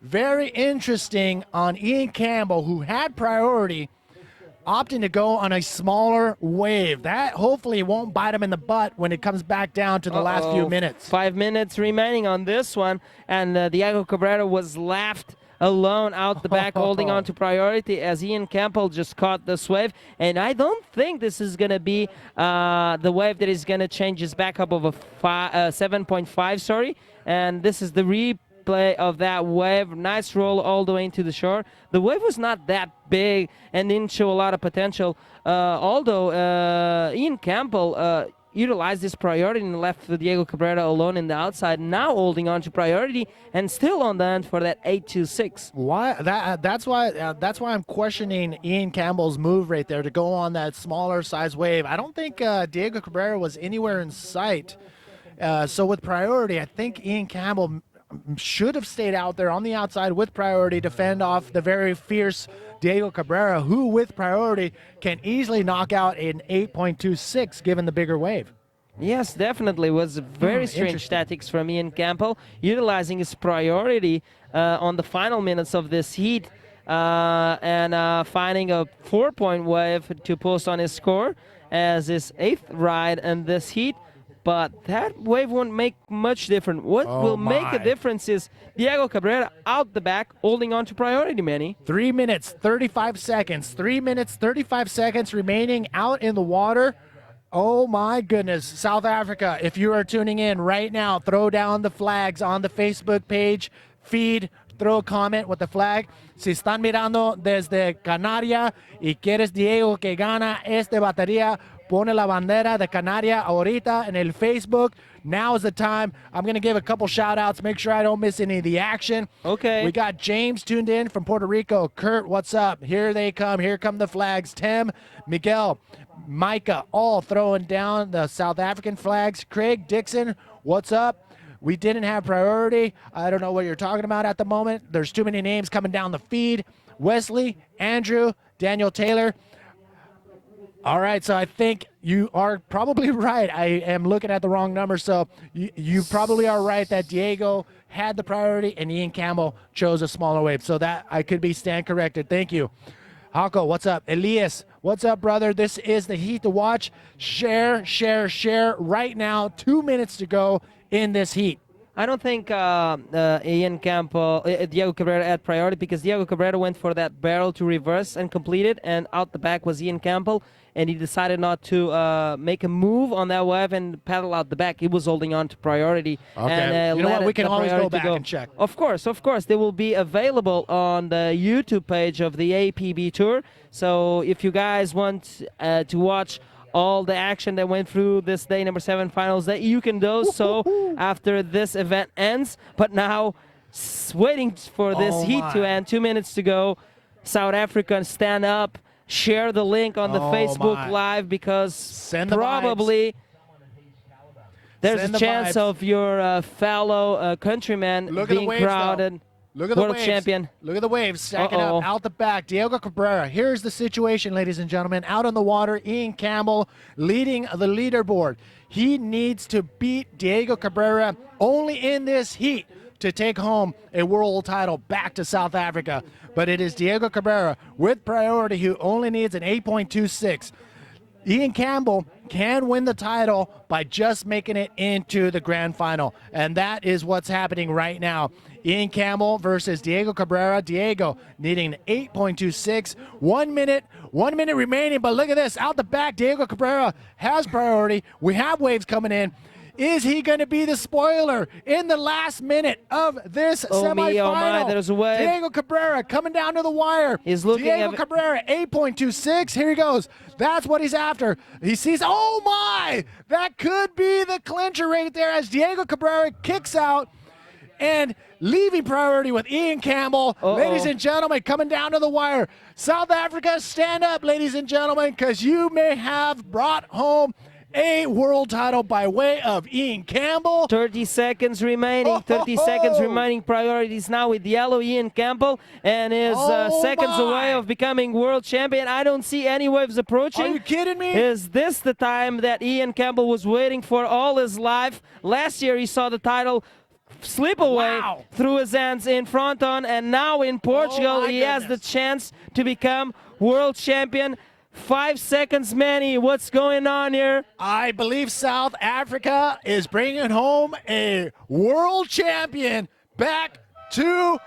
Very interesting on Ian Campbell, who had priority, opting to go on a smaller wave. That hopefully won't bite him in the butt when it comes back down to the last few minutes. 5 minutes remaining on this one, and Diego Cabrera was left alone out the back, holding on to priority as Ian Campbell just caught this wave. And I don't think this is going to be the wave that is going to change his backup of a 7.5, sorry. And this is the replay of that wave. Nice roll all the way into the shore. The wave was not that big and didn't show a lot of potential, although Ian Campbell utilized this priority and left Diego Cabrera alone in the outside, now holding on to priority and still on the hunt for that 8.26. Why? That's why I'm questioning Ian Campbell's move right there to go on that smaller size wave. I don't think Diego Cabrera was anywhere in sight. So with priority, I think Ian Campbell should have stayed out there on the outside with priority to fend off the very fierce Diego Cabrera, who with priority can easily knock out an 8.26 given the bigger wave. Yes, definitely. It was very strange tactics from Ian Campbell, utilizing his priority on the final minutes of this heat and finding a 4-point wave to post on his score as his 8th ride in this heat. But that wave won't make much difference. What will make a difference is Diego Cabrera out the back, holding on to priority, Manny. 3 minutes, 35 seconds. 3 minutes, 35 seconds remaining out in the water. Oh, my goodness. South Africa, if you are tuning in right now, throw down the flags on the Facebook page, feed, throw a comment with the flag. Si están mirando desde Canaria y quieres Diego que gana esta batería, pone la bandera de Canaria ahorita en el Facebook. Now is the time. I'm going to give a couple shout outs. Make sure I don't miss any of the action. Okay. We got James tuned in from Puerto Rico. Kurt, what's up? Here they come. Here come the flags. Tim, Miguel, Micah, all throwing down the South African flags. Craig Dixon, what's up? We didn't have priority. I don't know what you're talking about at the moment. There's too many names coming down the feed. Wesley, Andrew, Daniel Taylor. All right, so I think you are probably right. I am looking at the wrong number, so you probably are right that Diego had the priority and Ian Campbell chose a smaller wave. So that I could be stand corrected. Thank you. Hako, what's up? Elias, what's up, brother? This is the heat to watch. Share, share, share right now. 2 minutes to go in this heat. I don't think Ian Campbell, Diego Cabrera had priority because Diego Cabrera went for that barrel to reverse and complete it, and out the back was Ian Campbell, and he decided not to make a move on that wave and paddle out the back. He was holding on to priority. Okay. And, you know what? We can always go priority back and check. Of course. They will be available on the YouTube page of the APB Tour. So if you guys want to watch all the action that went through this day number 7 finals, that you can do so after this event ends. But now, waiting for this heat to end, 2 minutes to go. South Africa, stand up, share the link on the Facebook Live, because probably there's a chance of your fellow countryman being crowded. Look at the world waves. champion. Look at the waves stacking up out the back. Diego Cabrera. Here's the situation, ladies and gentlemen. Out on the water, Ian Campbell leading the leaderboard. He needs to beat Diego Cabrera only in this heat to take home a world title back to South Africa. But it is Diego Cabrera with priority who only needs an 8.26. Ian Campbell can win the title by just making it into the grand final. And that is what's happening right now. Ian Campbell versus Diego Cabrera. Diego needing an 8.26. 1 minute remaining. But look at this. Out the back, Diego Cabrera has priority. We have waves coming in. Is he going to be the spoiler in the last minute of this semifinal? Oh my, there's a wave. Diego Cabrera coming down to the wire. He's looking Diego Cabrera, 8.26. Here he goes. That's what he's after. He sees, oh my, that could be the clincher right there as Diego Cabrera kicks out and leaving priority with Ian Campbell. Ladies and gentlemen, coming down to the wire. South Africa, stand up, ladies and gentlemen, because you may have brought home a world title by way of Ian Campbell. 30 seconds remaining. 30 seconds remaining. Priorities now with yellow Ian Campbell, and is seconds away of becoming world champion. I don't see any waves approaching. Are you kidding me? Is this the time that Ian Campbell was waiting for all his life? Last year he saw the title slip away through his hands in Fronton, and now in Portugal he has the chance to become world champion. 5 seconds, Manny. What's going on here? I believe South Africa is bringing home a world champion back to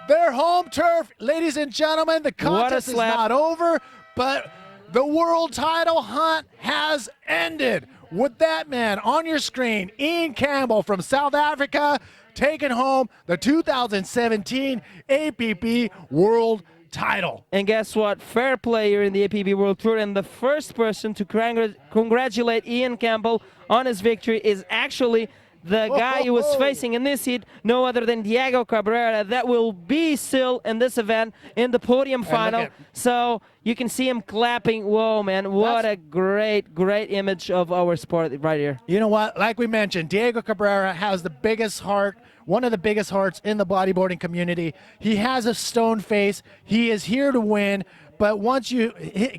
their home turf. Ladies and gentlemen, the contest is not over, but the world title hunt has ended. With that man on your screen, Ian Campbell from South Africa, taking home the 2017 APB World title. And guess what? Fair player in the APB World Tour, and the first person to congratulate Ian Campbell on his victory is actually the guy he was facing in this heat, no other than Diego Cabrera, that will be still in this event in the podium final. So you can see him clapping. Whoa, man, what a great image of our sport right here. You know what? Like we mentioned, Diego Cabrera has the biggest heart, one of the biggest hearts in the bodyboarding community. He has a stone face. He is here to win. But once you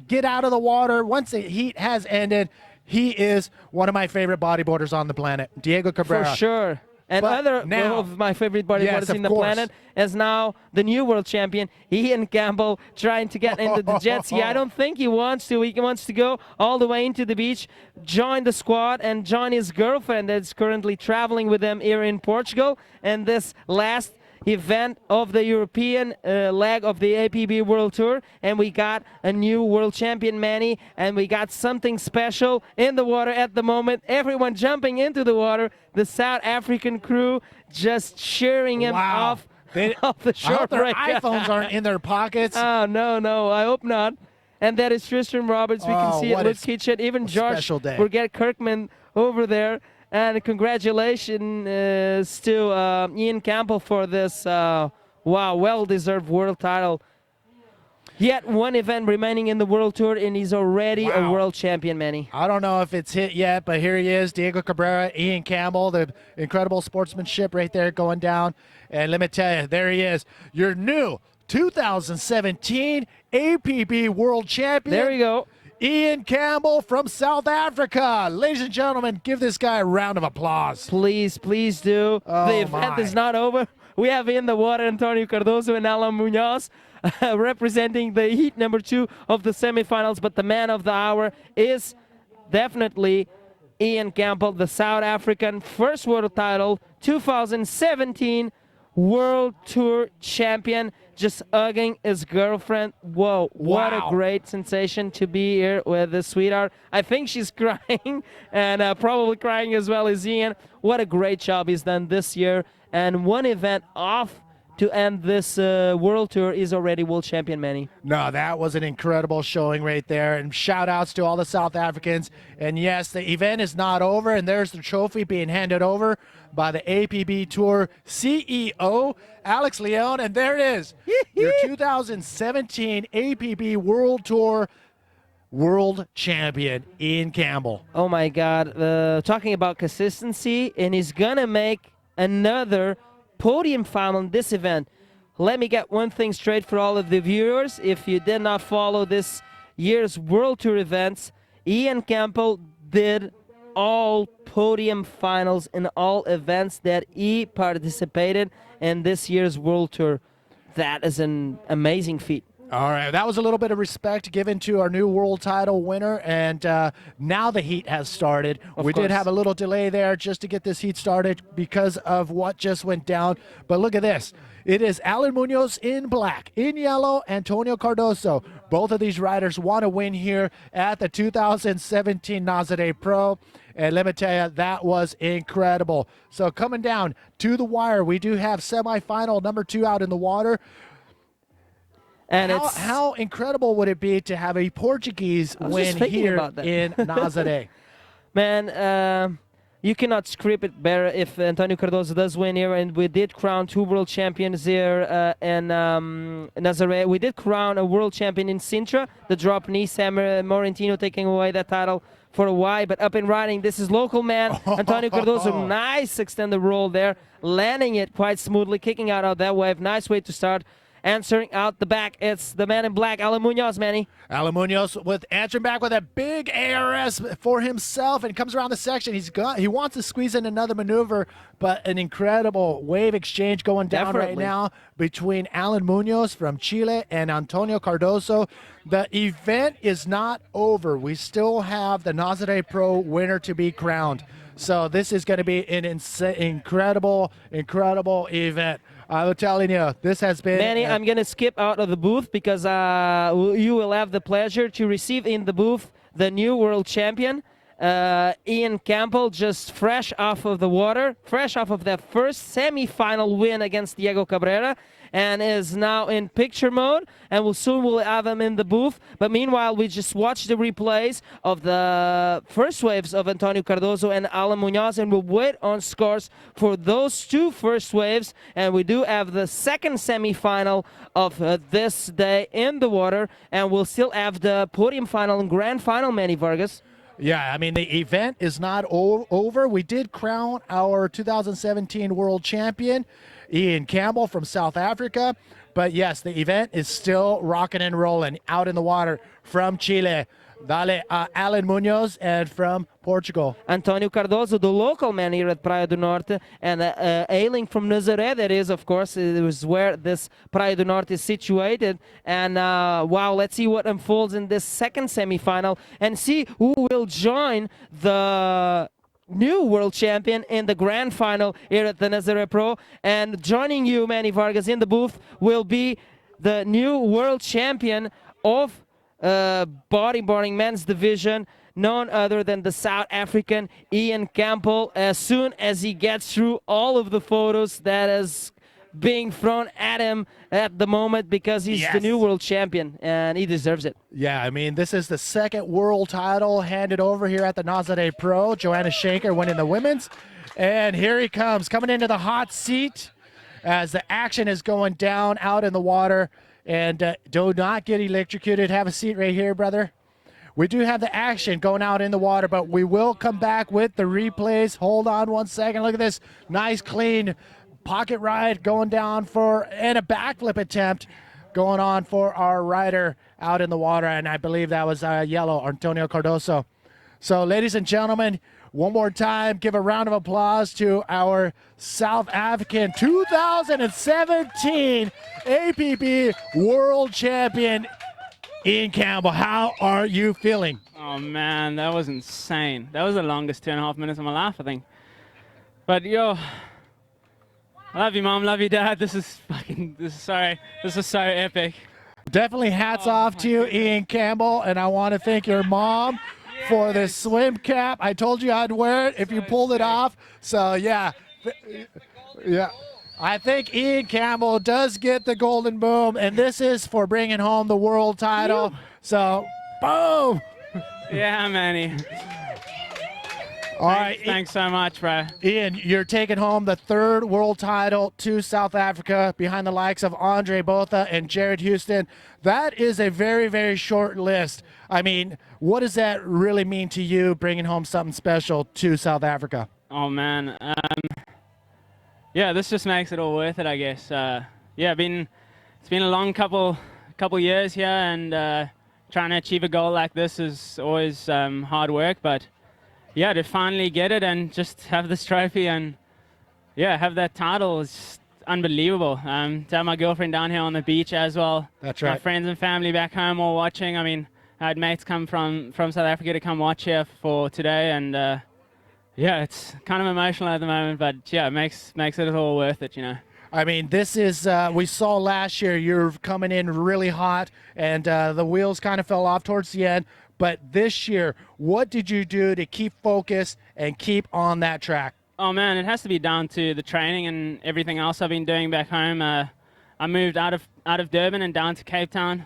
get out of the water, once the heat has ended, he is one of my favorite bodyboarders on the planet, Diego Cabrera. For sure. And other of my favorite bodyboarders in the planet is now the new world champion, Ian Campbell, trying to get into the jet ski. I don't think he wants to. He wants to go all the way into the beach, join the squad, and join his girlfriend that's currently traveling with them here in Portugal. And this last event of the European leg of the APB World Tour, and we got a new world champion, Manny, and we got something special in the water at the moment. Everyone jumping into the water, the South African crew just cheering him off the shore. I hope their iPhones aren't in their pockets. Oh, no, I hope not. And that is Tristan Roberts. We can see it, Luke Kitchen, even Josh Burgett Kirkman over there. And congratulations to Ian Campbell for this, well-deserved world title. Yet one event remaining in the World Tour, and he's already a world champion, Manny. I don't know if it's hit yet, but here he is, Diego Cabrera, Ian Campbell, the incredible sportsmanship right there going down. And let me tell you, there he is, your new 2017 APB World Champion. There we go. Ian Campbell from South Africa. Ladies and gentlemen, give this guy a round of applause. Please, please do. Oh, the event my. is not over. We have in the water Antonio Cardozo and Alan Munoz representing the heat number 2 of the semifinals, but the man of the hour is definitely Ian Campbell, the South African first world title, 2017 World Tour champion, just hugging his girlfriend. Whoa, what a great sensation to be here with this sweetheart. I think she's crying and probably crying as well as Ian. What a great job he's done this year. And one event off to end this World Tour is already world champion, Manny. No, that was an incredible showing right there. And shout outs to all the South Africans. And yes, the event is not over. And there's the trophy being handed over by the APB Tour CEO, Alex Leon. And there it is, your 2017 APB World Tour world champion, Ian Campbell. Oh my God, talking about consistency, and he's gonna make another podium final in this event. Let me get one thing straight for all of the viewers. If you did not follow this year's World Tour events, Ian Campbell did all podium finals in all events that he participated in this year's World Tour. That is an amazing feat. All right, that was a little bit of respect given to our new world title winner, and now the heat has started. We did have a little delay there just to get this heat started because of what just went down, but look at this. It is Alan Munoz in black, in yellow, Antonio Cardozo. Both of these riders want to win here at the 2017 Nazare Pro, and let me tell you, that was incredible. So coming down to the wire, we do have semifinal number 2 out in the water. And how incredible would it be to have a Portuguese win here in Nazare? Man, you cannot script it better if Antonio Cardozo does win here, and we did crown 2 world champions here in Nazare. We did crown a world champion in Sintra, the drop knee, Sam Morentino taking away that title for a while, but up and riding, this is local man, Antonio Cardozo, nice extended roll there, landing it quite smoothly, kicking out of that wave, nice way to start. Answering out the back, it's the man in black, Alan Munoz, Manny. Alan Munoz with answering back with a big ARS for himself, and comes around the section. He wants to squeeze in another maneuver, but an incredible wave exchange going down right now between Alan Munoz from Chile and Antonio Cardozo. The event is not over. We still have the Nazare Pro winner to be crowned. So this is going to be an incredible event. I'm telling you, this has been... Manny, I'm going to skip out of the booth because you will have the pleasure to receive in the booth the new world champion, Ian Campbell, just fresh off of the water, fresh off of that first semi-final win against Diego Cabrera, and is now in picture mode, and we'll have him in the booth. But meanwhile, we just watched the replays of the first waves of Antonio Cardozo and Alan Munoz, and we'll wait on scores for those 2 first waves. And we do have the second semi-final of this day in the water, and we'll still have the podium final and grand final, Manny Vargas. Yeah, I mean, the event is not over. We did crown our 2017 world champion, Ian Campbell from South Africa. But yes, the event is still rocking and rolling out in the water from Chile. Dale, Alan Munoz, and from Portugal, Antonio Cardozo, the local man here at Praia do Norte, and hailing from Nazare, that is, of course, it was where this Praia do Norte is situated. And wow, let's see what unfolds in this second semifinal and see who will join the new world champion in the grand final here at the Nazare Pro. And joining you, Manny Vargas, in the booth will be the new world champion of bodyboarding men's division, none other than the South African Ian Campbell. As soon as he gets through all of the photos that is being thrown at him at the moment, because he's the new world champion and he deserves it. Yeah, I mean, this is the second world title handed over here at the Nazare Pro. Joanna Shanker winning the women's, and here he comes, coming into the hot seat as the action is going down out in the water. and do not get electrocuted. Have a seat right here, brother. We do have the action going out in the water, but we will come back with the replays. Hold on one second. Look at this nice, clean pocket ride going down and a backflip attempt going on for our rider out in the water, and I believe that was yellow, Antonio Cardozo. So, ladies and gentlemen, one more time, give a round of applause to our South African 2017 APB World Champion, Ian Campbell. How are you feeling? Oh man, that was insane. That was the longest 2.5 minutes of my life, I think. But yo, I love you, Mom. Love you, Dad. This is so epic. Definitely hats off to you, Ian Campbell, and I want to thank your mom for this swim cap. I told you I'd wear it if you pulled it off. So yeah. I think Ian Campbell does get the golden boom, and this is for bringing home the world title. So, boom! Yeah, Manny. All right. Thanks so much, bro. Ian, you're taking home the third world title to South Africa behind the likes of Andre Botha and Jared Houston. That is a very, very short list. I mean, what does that really mean to you, bringing home something special to South Africa? Oh, man. Yeah, this just makes it all worth it, I guess. Yeah, it's been a long couple years here, and trying to achieve a goal like this is always hard work. But yeah, to finally get it and just have this trophy and yeah, have that title is unbelievable. To have my girlfriend down here on the beach as well. That's right. My friends and family back home all watching. I mean, I had mates come from South Africa to come watch here for today, and yeah, it's kind of emotional at the moment, but yeah, it makes it all worth it, you know. I mean, this is, we saw last year you're coming in really hot, and the wheels kind of fell off towards the end. But this year, what did you do to keep focused and keep on that track? Oh man, it has to be down to the training and everything else I've been doing back home. I moved out of Durban and down to Cape Town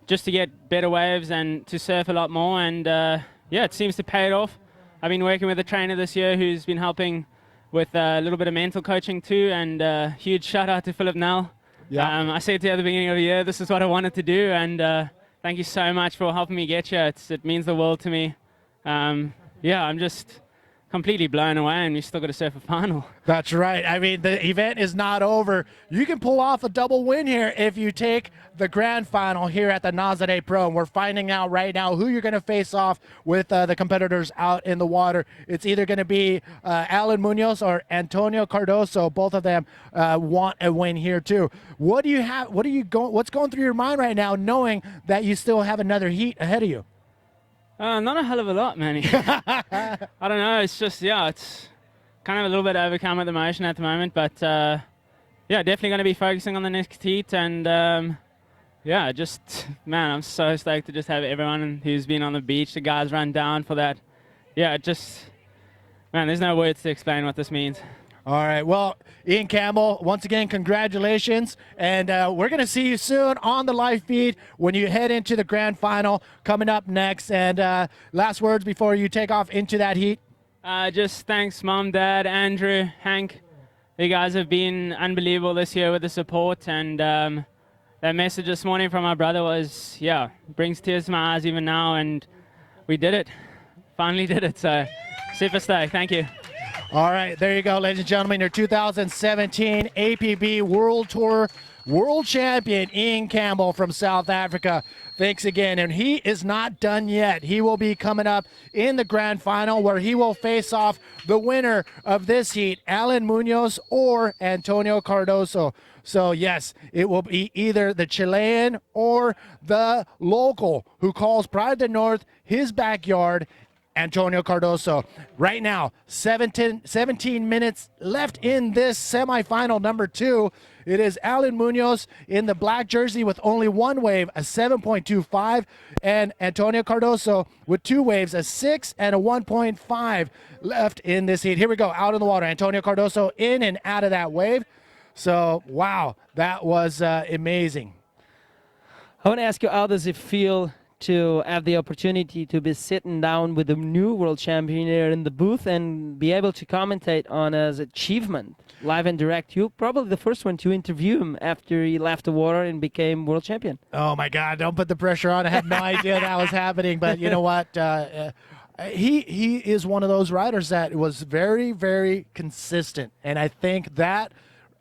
just to get better waves and to surf a lot more, and yeah, it seems to pay it off. I've been working with a trainer this year who's been helping with a little bit of mental coaching too, and huge shout out to Philip Nell. Yeah. I said to you at the beginning of the year, this is what I wanted to do, and thank you so much for helping me get here. It means the world to me. Yeah, I'm just completely blown away, and we still got to surf a final. That's right. I mean, the event is not over. You can pull off a double win here if you take the grand final here at the Nazare Pro. And we're finding out right now who you're going to face off with the competitors out in the water. It's either going to be Alan Munoz or Antonio Cardozo. Both of them want a win here too. What do you have? What's going through your mind right now, knowing that you still have another heat ahead of you? Not a hell of a lot, Manny. I don't know. It's just, yeah, it's kind of a little bit overcome with emotion at the moment. But, yeah, definitely going to be focusing on the next heat. And, yeah, just, man, I'm so stoked to just have everyone who's been on the beach, the guys run down for that. Yeah, just, man, there's no words to explain what this means. All right. Well, Ian Campbell, once again, congratulations. And we're going to see you soon on the live feed when you head into the grand final coming up next. And last words before you take off into that heat? Just thanks, Mom, Dad, Andrew, Hank. You guys have been unbelievable this year with the support. And that message this morning from my brother was, yeah, brings tears to my eyes even now. And we did it. Finally did it. So super stoked. Thank you. All right, there you go, ladies and gentlemen, your 2017 APB World Tour World Champion, Ian Campbell from South Africa. Thanks again, and he is not done yet. He will be coming up in the grand final where he will face off the winner of this heat, Alan Munoz or Antonio Cardozo. So, yes, it will be either the Chilean or the local who calls Pride of the North his backyard, Antonio Cardozo. Right now, 17 minutes left in this semifinal number 2. It is Alan Munoz in the black jersey with only one wave, a 7.25, and Antonio Cardozo with 2 waves, a 6 and a 1.5 left in this heat. Here we go, out in the water. Antonio Cardozo in and out of that wave. So, wow, that was amazing. I want to ask you, how does it feel to have the opportunity to be sitting down with the new world champion here in the booth and be able to commentate on his achievement live and direct. You probably the first one to interview him after he left the water and became world champion. Oh my God! Don't put the pressure on. I had no idea that was happening. But you know what? He is one of those riders that was very, very consistent, and I think that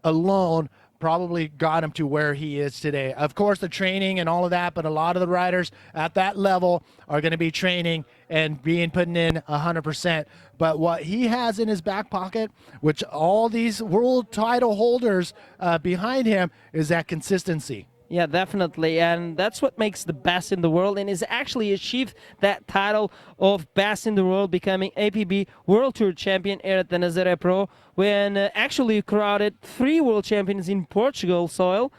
alone probably got him to where he is today. Of course, the training and all of that, but a lot of the riders at that level are going to be training and putting in 100%. But what he has in his back pocket, which all these world title holders behind him, is that consistency. Yeah, definitely, and that's what makes the best in the world, and he's actually achieved that title of best in the world, becoming APB World Tour Champion here at the Nazare Pro, when actually crowded 3 world champions in Portugal soil.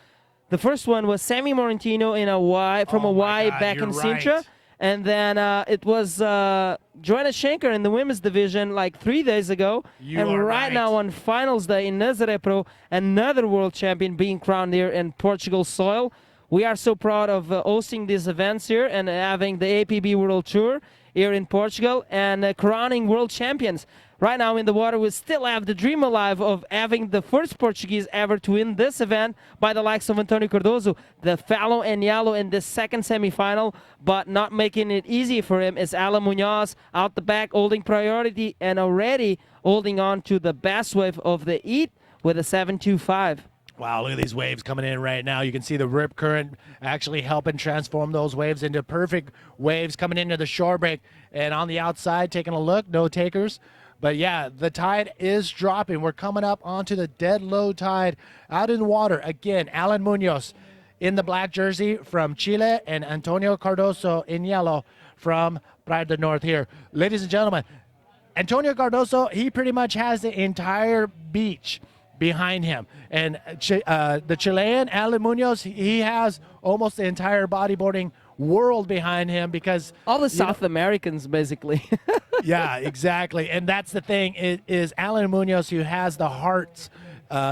The first one was Sammy Morentino in Hawaii, from Hawaii back in Sintra. And then it was Joanna Schenker in the women's division like 3 days ago. And right now on finals day in Nazare Pro, another world champion being crowned here in Portugal soil. We are so proud of hosting these events here and having the APB World Tour here in Portugal and crowning world champions. Right now in the water, we still have the dream alive of having the first Portuguese ever to win this event by the likes of Antonio Cardozo, the fellow and yellow in the second semifinal, but not making it easy for him is Alan Munoz out the back holding priority and already holding on to the best wave of the heat with a 7.25. Wow, look at these waves coming in right now. You can see the rip current actually helping transform those waves into perfect waves coming into the shore break. And on the outside, taking a look, no takers. But yeah, the tide is dropping. We're coming up onto the dead low tide out in the water. Again, Alan Munoz in the black jersey from Chile and Antonio Cardozo in yellow from Playa del Norte here. Ladies and gentlemen, Antonio Cardozo, he pretty much has the entire beach behind him. And the Chilean, Alan Munoz, he has almost the entire bodyboarding world behind him because all the South Americans basically. Yeah, exactly. And that's the thing is Alan Munoz, who has the hearts.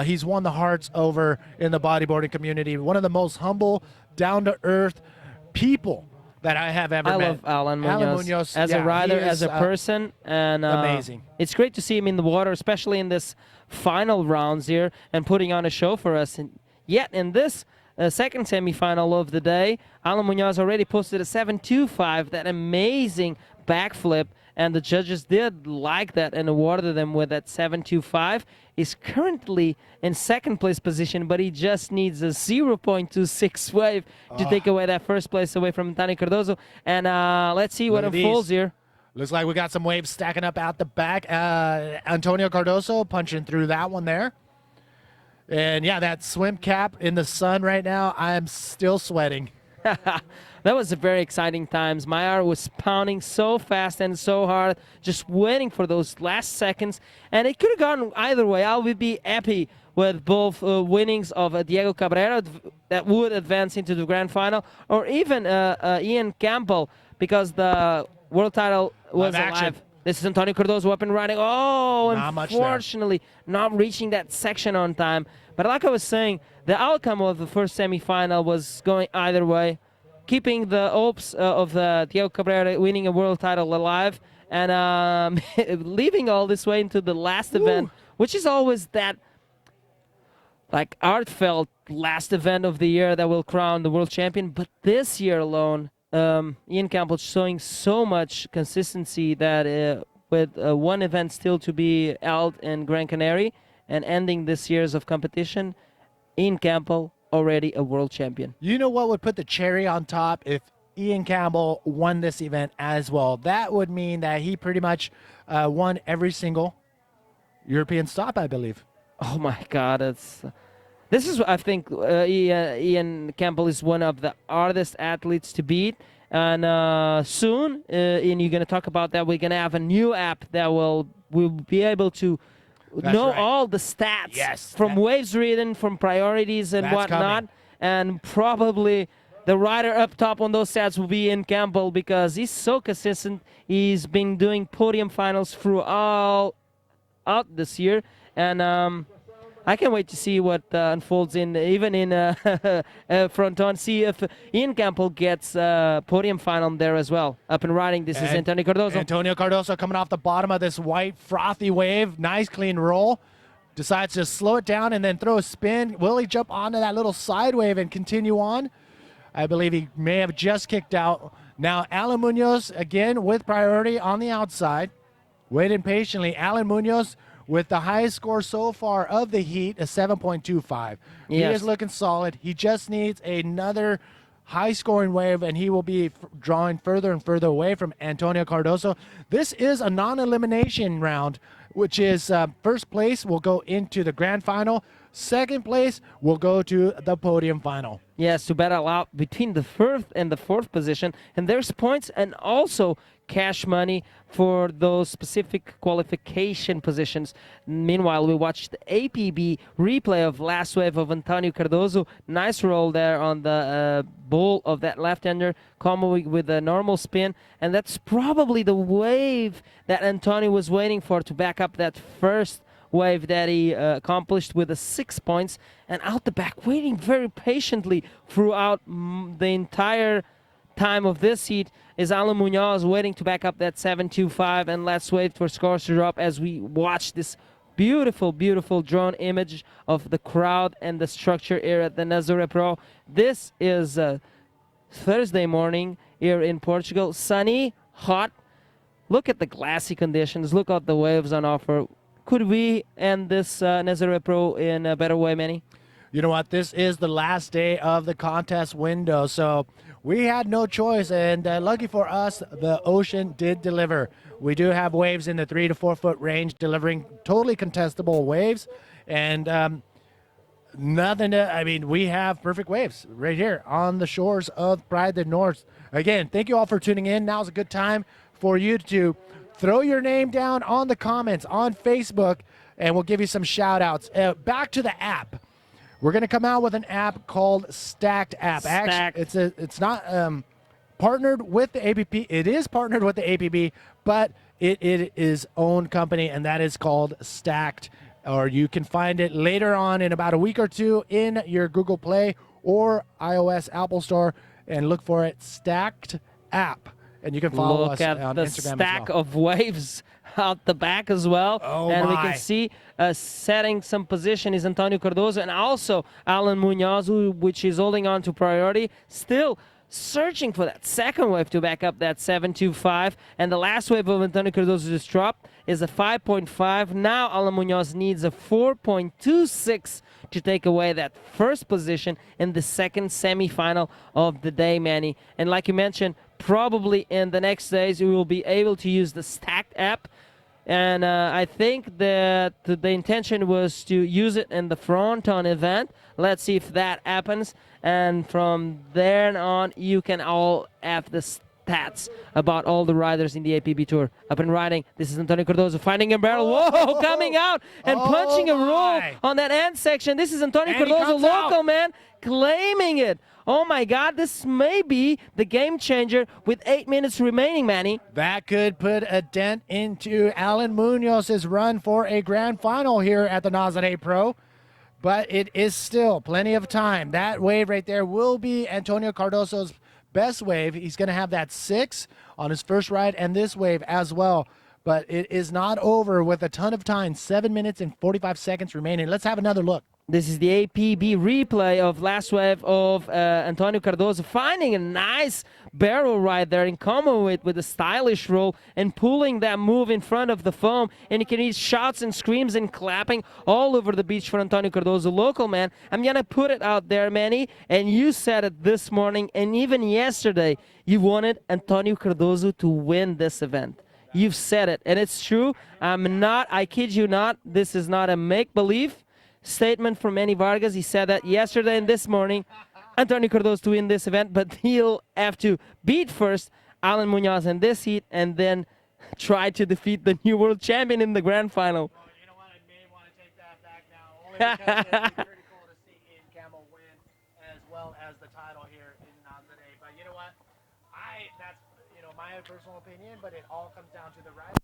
He's won the hearts over in the bodyboarding community. One of the most humble, down-to-earth people that I have ever met. I love Alan Munoz as a rider, as a person, and amazing. It's great to see him in the water, especially in this final rounds here, and putting on a show for us. And yet in this second semifinal of the day, Alan Munoz already posted a 7.25, that amazing backflip, and the judges did like that and awarded them with that 7.25. He's currently in second place position, but he just needs a 0.26 wave to take away that first place away from Antonio Cardozo. And let's see what unfolds here. Looks like we got some waves stacking up out the back. Antonio Cardozo punching through that one there. And yeah, that swim cap in the sun right now, I'm still sweating. That was a very exciting times. My heart was pounding so fast and so hard, just waiting for those last seconds. And it could have gone either way. I would be happy with both winnings of Diego Cabrera that would advance into the grand final, or even Ian Campbell, because the world title was alive. This is Antonio Cardozo up and running. Oh, unfortunately, not reaching that section on time. But like I was saying, the outcome of the first semifinal was going either way, keeping the hopes of Diego Cabrera winning a world title alive, and leaving all this way into the last event, which is always that like heartfelt last event of the year that will crown the world champion. But this year alone, Ian Campbell showing so much consistency that with one event still to be held in Gran Canaria and ending this year's of competition, Ian Campbell already a world champion. You know what would put the cherry on top if Ian Campbell won this event as well? That would mean that he pretty much won every single European stop, I believe. Oh my God, this is, I think, Ian Campbell is one of the hardest athletes to beat. And soon, and you're going to talk about that, we're going to have a new app that we'll be able to know all the stats from waves ridden, from priorities and whatnot. And probably the rider up top on those stats will be Ian Campbell, because he's so consistent. He's been doing podium finals throughout this year. And I can't wait to see what unfolds even in Fronton. See if Ian Campbell gets podium final there as well. Up and riding. This is Antonio Cardozo. Antonio Cardozo coming off the bottom of this white frothy wave. Nice clean roll. Decides to slow it down and then throw a spin. Will he jump onto that little side wave and continue on? I believe he may have just kicked out. Now Alan Munoz again with priority on the outside. Waiting patiently. Alan Munoz with the highest score so far of the heat, a 7.25. He Yes. is looking solid. He just needs another high-scoring wave, and he will be drawing further and further away from Antonio Cardozo. This is a non-elimination round, which is first place will go into the grand final. Second place will go to the podium final. Yes, to battle out between the first and the fourth position. And there's points and also cash money for those specific qualification positions. Meanwhile, we watched the APB replay of last wave of Antonio Cardozo. Nice roll there on the bull of that left-hander, comboing with a normal spin. And that's probably the wave that Antonio was waiting for to back up that first wave that he accomplished with the 6 points. And out the back, waiting very patiently throughout the entire time of this heat is Alan Munoz, waiting to back up that 7.25. And let's wait for scores to drop as we watch this beautiful, beautiful drone image of the crowd and the structure here at the Nazare Pro. This is Thursday morning here in Portugal. Sunny, hot. Look at the glassy conditions. Look at the waves on offer. Could we end this Nazare Pro in a better way, Manny? You know what? This is the last day of the contest window, so we had no choice, and lucky for us, the ocean did deliver. We do have waves in the 3 to 4 foot range, delivering totally contestable waves, and nothing to, I mean, we have perfect waves right here on the shores of Praia del Norte. Again, thank you all for tuning in. Now's a good time for you to throw your name down on the comments on Facebook, and we'll give you some shout outs. Back to the app. We're going to come out with an app called Stacked App. Stacked. Actually, it's not partnered with the APP. It is partnered with the APB, but it is own company, and that is called Stacked. Or you can find it later on in about a week or two in your Google Play or iOS Apple Store, and look for it, Stacked App. And you can follow Look us at on the Instagram stack as well. of waves out the back as well. Oh and we my. can see setting some position is Antonio Cardozo and also Alan Munoz, which is holding on to priority. Still searching for that second wave to back up that 7.25. And the last wave of Antonio Cardozo just dropped is a 5.5. Now Alan Munoz needs a 4.26 to take away that first position in the second semifinal of the day, Manny. And like you mentioned, probably in the next days we will be able to use the Stacked app. And I think that the intention was to use it in the Fronton event. Let's see if that happens. And from there on, you can all have the stats about all the riders in the APB Tour. Up and riding. This is Antonio Cardozo finding a barrel. Whoa, coming out and punching a roll on that end section. This is Antonio And he Cardozo, comes local out. man, claiming it. Oh my God, this may be the game changer with 8 minutes remaining, Manny. That could put a dent into Alan Munoz's run for a grand final here at the Nazare Pro. But it is still plenty of time. That wave right there will be Antonio Cardozo's best wave. He's going to have that 6 on his first ride and this wave as well. But it is not over with a ton of time. 7 minutes and 45 seconds remaining. Let's have another look. This is the APB replay of last wave of Antonio Cardozo finding a nice barrel ride there in combo with a stylish roll and pulling that move in front of the foam. And you can hear shouts and screams and clapping all over the beach for Antonio Cardozo, local man. I'm going to put it out there, Manny, and you said it this morning and even yesterday. You wanted Antonio Cardozo to win this event. You've said it, and it's true. I kid you not, this is not a make-believe statement from Manny Vargas. He said that yesterday and this morning, Antonio Cardozo to win this event, but he'll have to beat first Alan Munoz in this heat and then try to defeat the new world champion in the grand final. Well, you know what? I may want to take that back now. Only because it's pretty cool to see Ian Campbell win as well as the title here in Nazare. But you know what? That's my personal opinion, but it all comes down to the ride.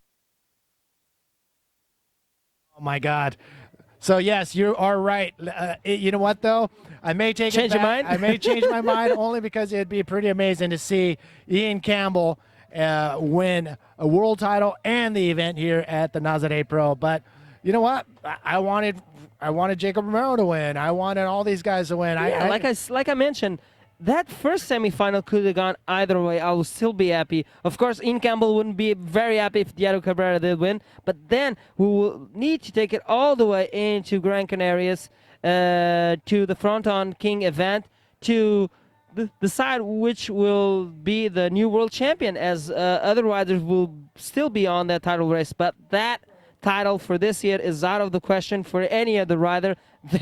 Oh my God. So yes, you are right. You know what though? I may take Change it your back. mind? I may change my mind only because it'd be pretty amazing to see Ian Campbell win a world title and the event here at the Nazare Pro. But you know what? I wanted Jacob Romero to win. I wanted all these guys to win. Yeah, like I mentioned, that first semifinal could have gone either way. I will still be happy. Of course, Ian Campbell wouldn't be very happy if Diego Cabrera did win, but then we will need to take it all the way into Gran Canarias to the Fronton King event to decide which will be the new world champion, as other riders will still be on that title race. But that title for this year is out of the question for any other rider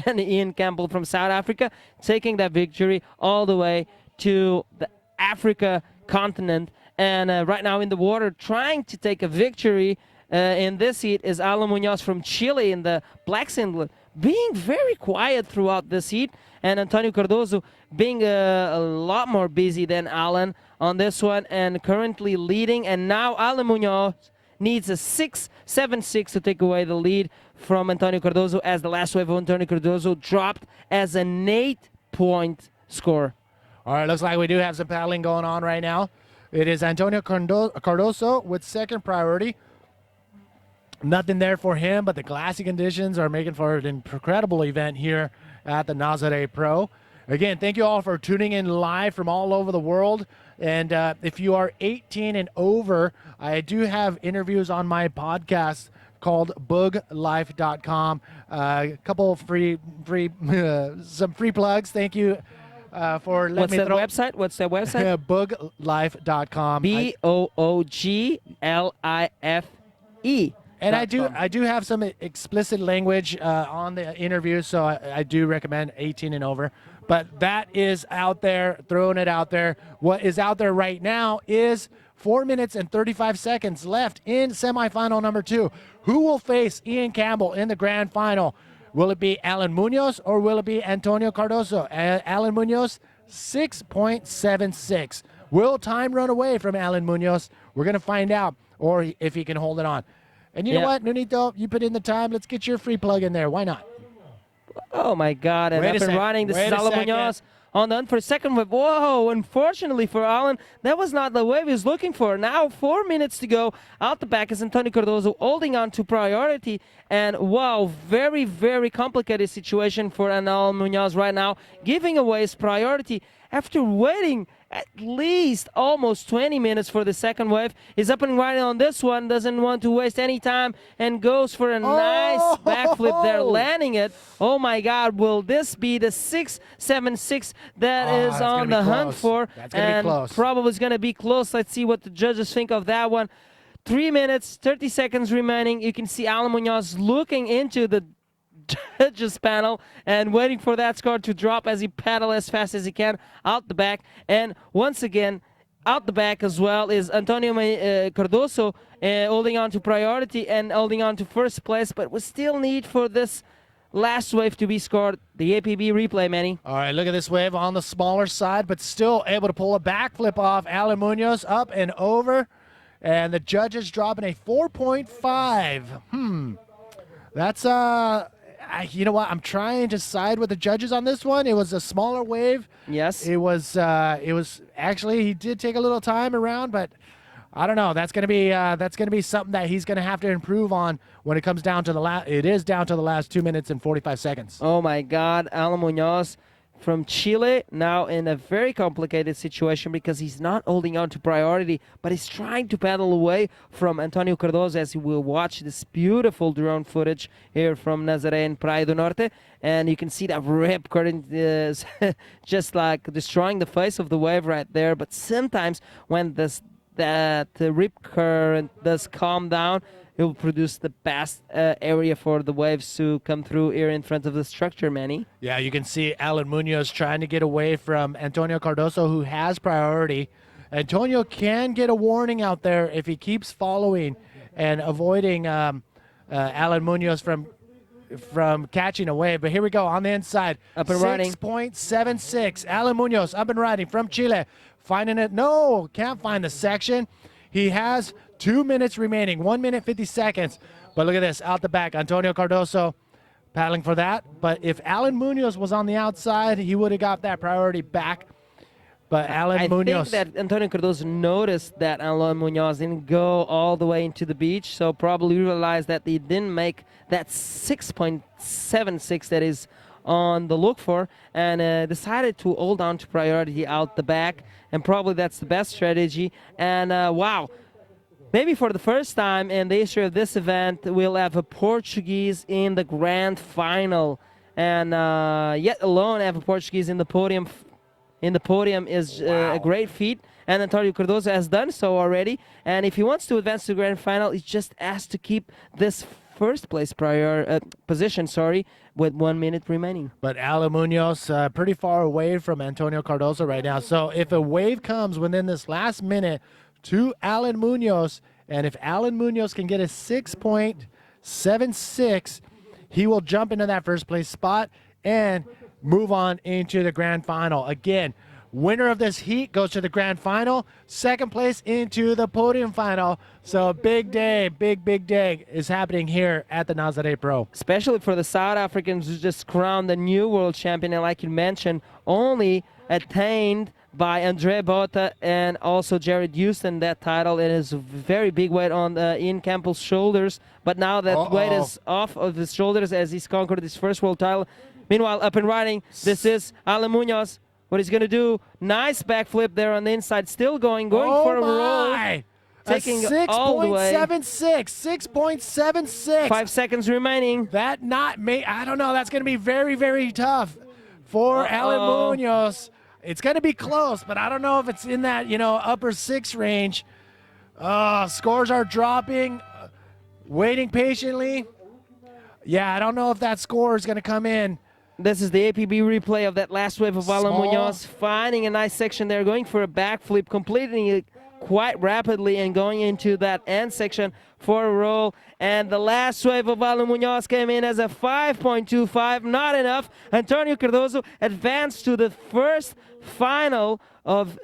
than Ian Campbell from South Africa, taking that victory all the way to the Africa continent. And right now in the water, trying to take a victory in this heat is Alan Munoz from Chile in the black singlet, being very quiet throughout this heat, and Antonio Cardozo being a lot more busy than Alan on this one, and currently leading. And now Alan Munoz needs a 6.76 to take away the lead from Antonio Cardozo, as the last wave of Antonio Cardozo dropped as an 8-point score. All right, looks like we do have some paddling going on right now. It is Antonio Cardozo with second priority. Nothing there for him, but the glassy conditions are making for an incredible event here at the Nazare Pro. Again, thank you all for tuning in live from all over the world. And if you are 18 and over, I do have interviews on my podcast called buildup.com. A couple some free plugs. Thank you for letting me throw. Website? What's that website? Buildup.com. BOOGLIFE. And I do have some explicit language on the interview, so I do recommend 18 and over. But that is out there, throwing it out there. What is out there right now is 4 minutes and 35 seconds left in semifinal number 2. Who will face Ian Campbell in the grand final? Will it be Alan Munoz or will it be Antonio Cardozo? Alan Munoz, 6.76. Will time run away from Alan Munoz? We're going to find out, or if he can hold it on. And you know what, Nunito, you put in the time. Let's get your free plug in there. Why not? Oh, my God. And up and running. This is Alan Munoz on the for second wave. Whoa, unfortunately for Alan, that was not the wave he was looking for. Now 4 minutes to go. Out the back is Antonio Cardozo holding on to priority. And wow, very, very complicated situation for Alan Munoz right now, giving away his priority after waiting at least almost 20 minutes for the second wave. He's up and running on this one, doesn't want to waste any time, and goes for a nice backflip there, landing it. Oh my God, will this be the 6.76 that is on the hunt for? That's gonna be close. Probably is going to be close. Let's see what the judges think of that one. 3 minutes, 30 seconds remaining. You can see Alan Munoz looking into the judges panel and waiting for that score to drop as he paddles as fast as he can out the back. And once again, out the back as well is Antonio Cardozo holding on to priority and holding on to first place, but we still need for this last wave to be scored. The APB replay, Manny. All right, look at this wave on the smaller side, but still able to pull a backflip off. Alan Munoz up and over, and the judges dropping a 4.5. That's you know what? I'm trying to side with the judges on this one. It was a smaller wave. Yes. It was actually, he did take a little time around, but I don't know. That's gonna be something that he's gonna have to improve on when it comes down to the last. It is down to the last 2 minutes and 45 seconds. Oh my God, Alan Munoz from Chile now in a very complicated situation because he's not holding on to priority, but he's trying to paddle away from Antonio Cardozo, as you will watch this beautiful drone footage here from Nazare and Praia do Norte. And you can see that rip current is just like destroying the face of the wave right there. But sometimes when that rip current does calm down, it will produce the best area for the waves to come through here in front of the structure, Manny. Yeah, you can see Alan Munoz trying to get away from Antonio Cardozo, who has priority. Antonio can get a warning out there if he keeps following and avoiding Alan Munoz from catching a wave. But here we go on the inside. Up and riding. 6.76. Alan Munoz up and riding from Chile. Finding it. No, can't find the section. He has 2 minutes remaining, 1 minute, 50 seconds. But look at this, out the back, Antonio Cardozo paddling for that. But if Alan Munoz was on the outside, he would have got that priority back. But Alan Munoz. I think that Antonio Cardozo noticed that Alan Munoz didn't go all the way into the beach, so probably realized that he didn't make that 6.76 that is on the look for, and decided to hold on to priority out the back, and probably that's the best strategy. And wow, maybe for the first time in the history of this event, we'll have a Portuguese in the grand final, and yet alone have a Portuguese in the podium. In the podium is a great feat, and Antonio Cardozo has done so already. And if he wants to advance to the grand final, he just has to keep this first place position, with 1 minute remaining. But Alan Munoz pretty far away from Antonio Cardozo right now. So if a wave comes within this last minute to Alan Munoz, and if Alan Munoz can get a 6.76, he will jump into that first place spot and move on into the grand final. Again, winner of this heat goes to the grand final, second place into the podium final. So a big day, big day is happening here at the Nazare Pro. Especially for the South Africans who just crowned the new world champion, and like you mentioned, only attained by Andre Botha and also Jared Houston that title. It is a very big weight on Ian Campbell's shoulders, but now that weight is off of his shoulders as he's conquered his first world title. Meanwhile, up and riding, this is Alan Munoz. What he's going to do, nice backflip there on the inside, still going for a roll. Taking all the way. 6.76. 5 seconds remaining. I don't know, that's going to be very, very tough for Alan Munoz. It's going to be close, but I don't know if it's in that, upper 6 range. Scores are dropping. Waiting patiently. Yeah, I don't know if that score is going to come in. This is the APB replay of that last wave of Alan Munoz, finding a nice section there, going for a backflip, completing it quite rapidly and going into that end section for a roll. And the last wave of Alan Munoz came in as a 5.25, not enough. Antonio Cardozo advanced to the first final of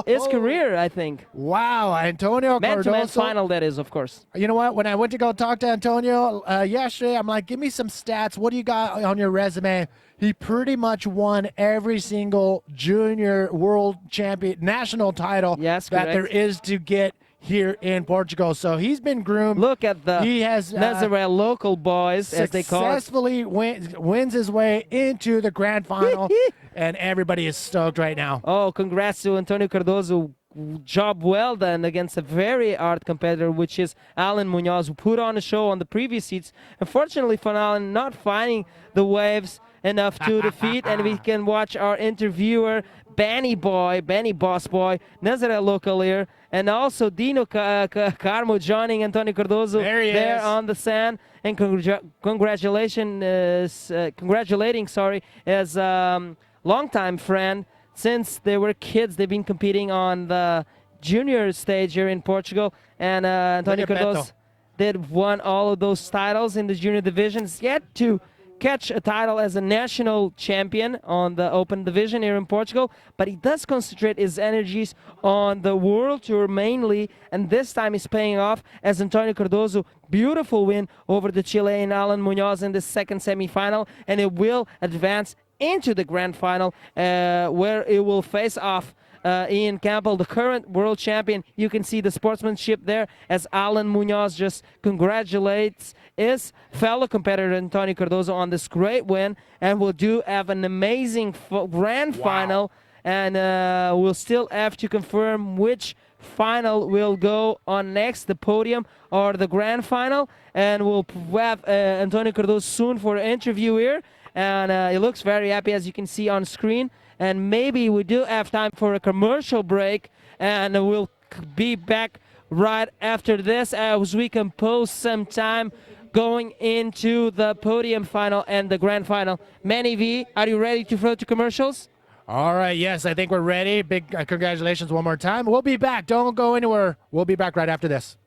his career, I think. Wow, Antonio Cardozo. Man-to-man final, that is, of course. You know what? When I went to go talk to Antonio yesterday, I'm like, give me some stats. What do you got on your resume? He pretty much won every single junior world champion national title that there is to get here in Portugal. So he's been groomed. Look at the Nazare local boys, as they call it. Successfully wins his way into the grand final, and everybody is stoked right now. Oh, congrats to Antonio Cardozo. Job well done against a very hard competitor, which is Alan Munoz, who put on a show on the previous heats. Unfortunately for Alan, not finding the waves enough to defeat, and we can watch our interviewer, Benny Boss Boy, Nazare local here, and also Dino Carmo joining Antonio Cardozo there on the sand, and congratulating, as longtime friend. Since they were kids, they've been competing on the junior stage here in Portugal, and Antonio Cardozo won all of those titles in the junior divisions, yet to catch a title as a national champion on the open division here in Portugal, but he does concentrate his energies on the world tour mainly, and this time he's paying off as Antonio Cardozo, beautiful win over the Chilean Alan Munoz in the second semi-final, and it will advance into the grand final where it will face off Ian Campbell, the current world champion. You can see the sportsmanship there as Alan Munoz just congratulates his fellow competitor Antonio Cardozo on this great win, and we'll have an amazing grand final, and we'll still have to confirm which final will go on next, the podium or the grand final, and we'll have Antonio Cardozo soon for an interview here, and he looks very happy, as you can see on screen. And maybe we do have time for a commercial break, and we'll be back right after this as we compose some time going into the podium final and the grand final. Manny V, are you ready to throw to commercials? All right, yes, I think we're ready. Big congratulations one more time. We'll be back. Don't go anywhere. We'll be back right after this.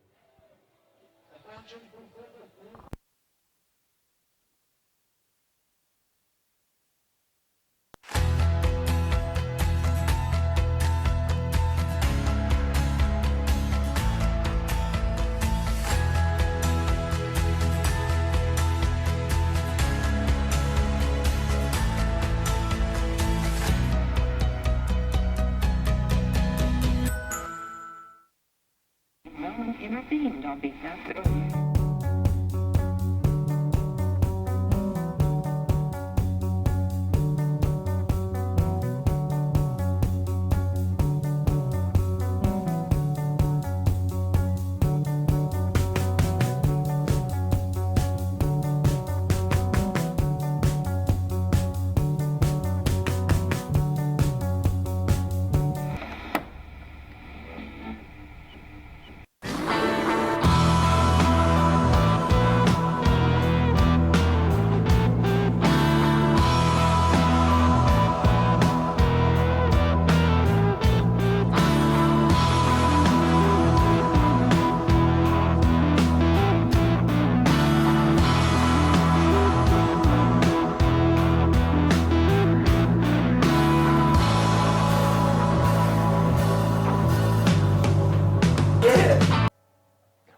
som intervened on behalf of...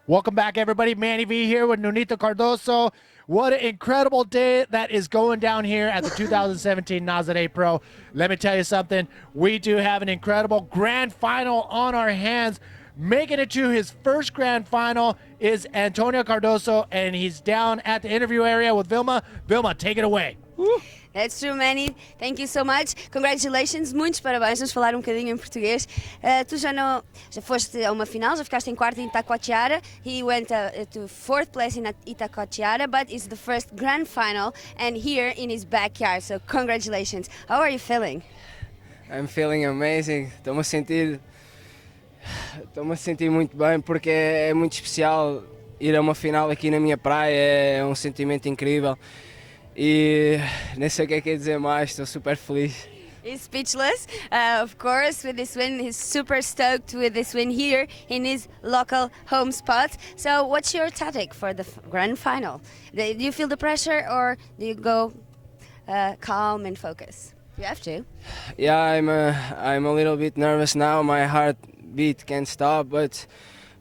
Welcome back, everybody. Manny V here with Nonito Cardozo. What an incredible day that is going down here at the 2017 Nazare Pro. Let me tell you something. We do have an incredible grand final on our hands. Making it to his first grand final is Antonio Cardozo, and he's down at the interview area with Vilma. Vilma, take it away. That's true, Manny. Thank you so much. Congratulations. Muitos parabéns. Vamos falar um bocadinho em português. Tu já foste a uma final, já ficaste em quarto em Itacoatiara. He went to fourth place in Itacoatiara, but it's the first grand final and here in his backyard. So congratulations. How are you feeling? I'm feeling amazing. Estou-me a sentir muito bem porque é muito especial ir a uma final aqui na minha praia. É um sentimento incrível. E nem sei o que é dizer mais, estou super feliz. He's speechless, of course, with this win. He's super stoked with this win here in his local home spot. So what's your tactic for the grand final? Do you feel the pressure or do you go calm and focus? You have to. Yeah, I'm a little bit nervous now. My heartbeat can't stop, but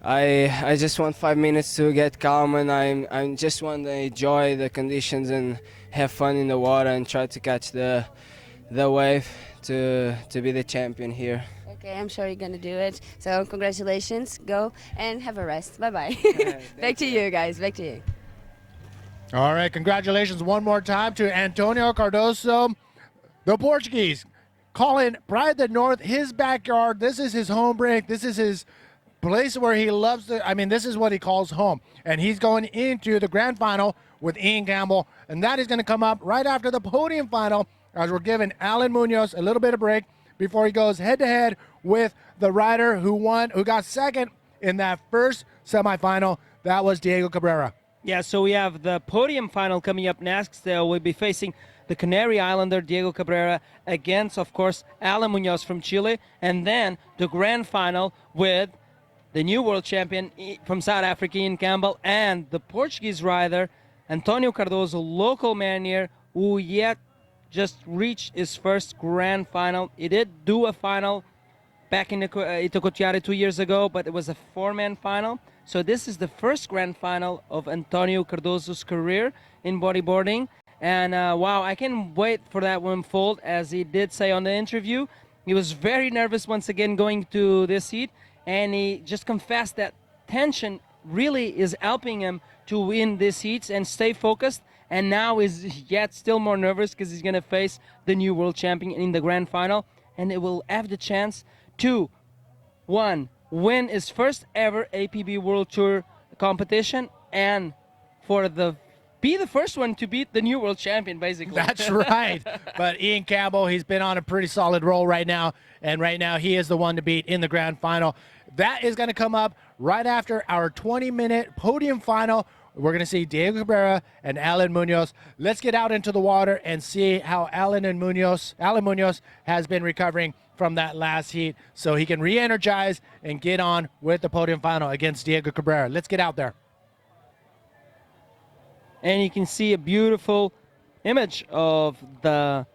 I just want 5 minutes to get calm, and I just want to enjoy the conditions and have fun in the water and try to catch the wave to be the champion here. Okay, I'm sure you're gonna do it. So congratulations, go and have a rest. Bye bye. Back to you guys. Back to you. All right, congratulations one more time to Antonio Cardozo, the Portuguese, calling Pride the North his backyard. This is his home break. This is his place where he loves to, this is what he calls home. And he's going into the grand final with Ian Campbell. And that is going to come up right after the podium final, as we're giving Alan Munoz a little bit of break before he goes head-to-head with the rider who got second in that first semifinal. That was Diego Cabrera. Yeah, so we have the podium final coming up next. We'll be facing the Canary Islander, Diego Cabrera, against, of course, Alan Munoz from Chile. And then the grand final with the new world champion from South Africa, Ian Campbell, and the Portuguese rider, Antonio Cardozo, local man here, who yet just reached his first grand final. He did do a final back in Itacoatiara 2 years ago, but it was a four-man final. So this is the first grand final of Antonio Cardozo's career in bodyboarding. And wow, I can't wait for that one unfold. As he did say on the interview, he was very nervous once again going to this heat, and he just confessed that tension really is helping him to win these heats and stay focused. And now is yet still more nervous because he's going to face the new world champion in the grand final, and it will have the chance to win his first ever APB World Tour competition, and be the first one to beat the new world champion, basically. That's right. But Ian Campbell, he's been on a pretty solid roll right now, and right now he is the one to beat in the grand final. That is going to come up right after our 20-minute podium final. We're going to see Diego Cabrera and Alan Munoz. Let's get out into the water and see how Alan Munoz has been recovering from that last heat, so he can re-energize and get on with the podium final against Diego Cabrera. Let's get out there. And you can see a beautiful image of the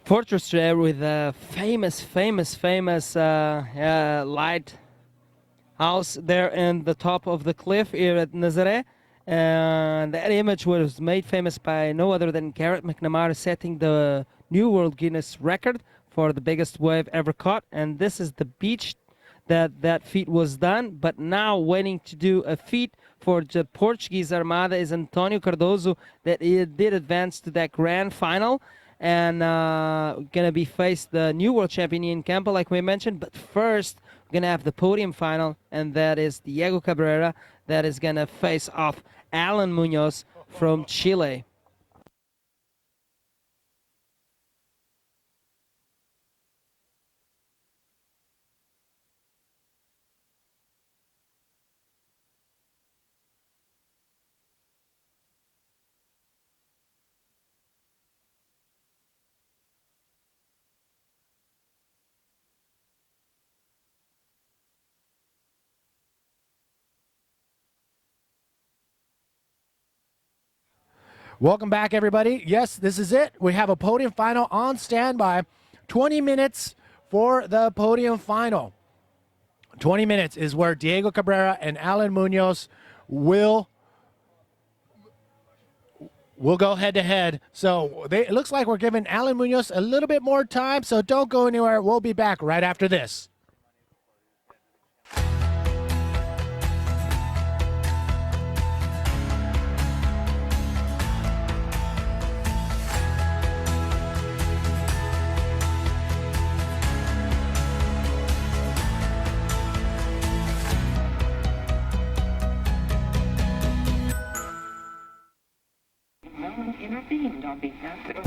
fortress there with a famous lighthouse there in the top of the cliff here at Nazare. And that image was made famous by no other than Garrett McNamara, setting the new World Guinness record for the biggest wave ever caught. And this is the beach that feat was done. But now waiting to do a feat for the Portuguese Armada is Antonio Cardozo, that he did advance to that grand final. And gonna be faced the new world champion Ian Campbell, like we mentioned. But first, we're gonna have the podium final, and that is Diego Cabrera that is gonna face off Alan Munoz from Chile. Welcome back, everybody. Yes, this is it. We have a podium final on standby. 20 minutes for the podium final. 20 minutes is where Diego Cabrera and Alan Munoz will go head-to-head. So it looks like we're giving Alan Munoz a little bit more time, so don't go anywhere. We'll be back right after this. No one intervened on behalf of...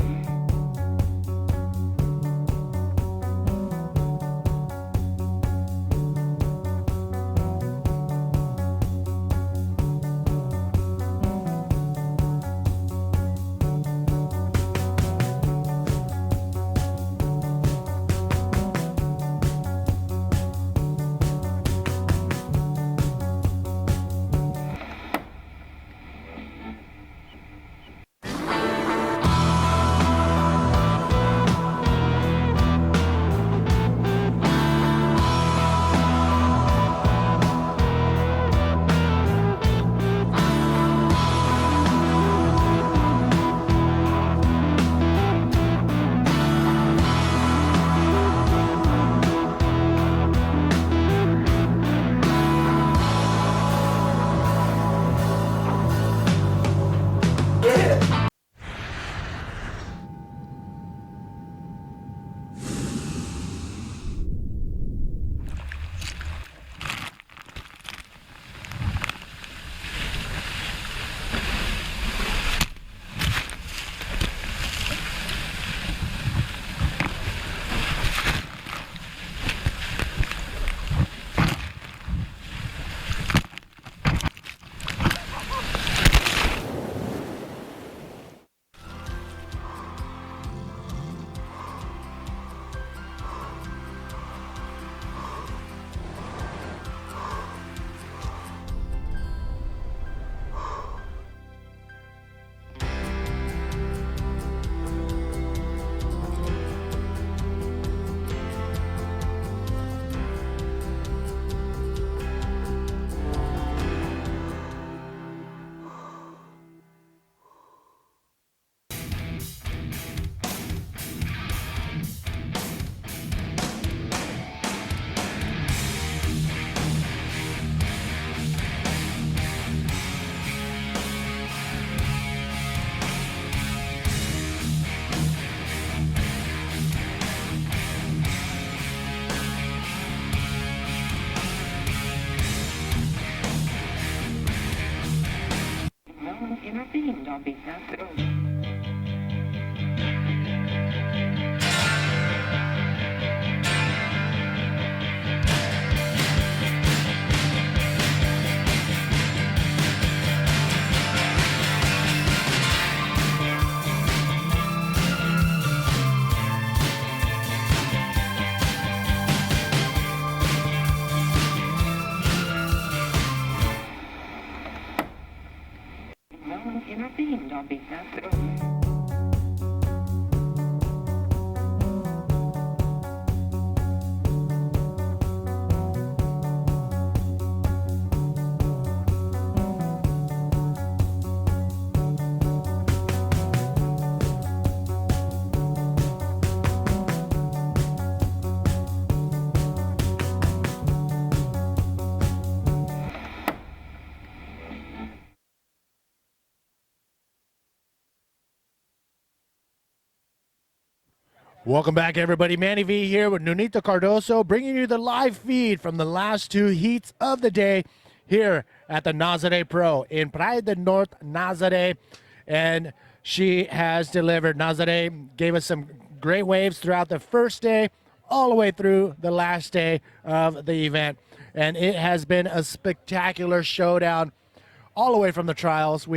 intervened on behalf of... No one intervened on behalf of... Welcome back, everybody. Manny V here with Nunito Cardozo, bringing you the live feed from the last two heats of the day here at the Nazare Pro in Praia del Norte, Nazare. And she has delivered. Nazare gave us some great waves throughout the first day, all the way through the last day of the event. And it has been a spectacular showdown all the way from the trials.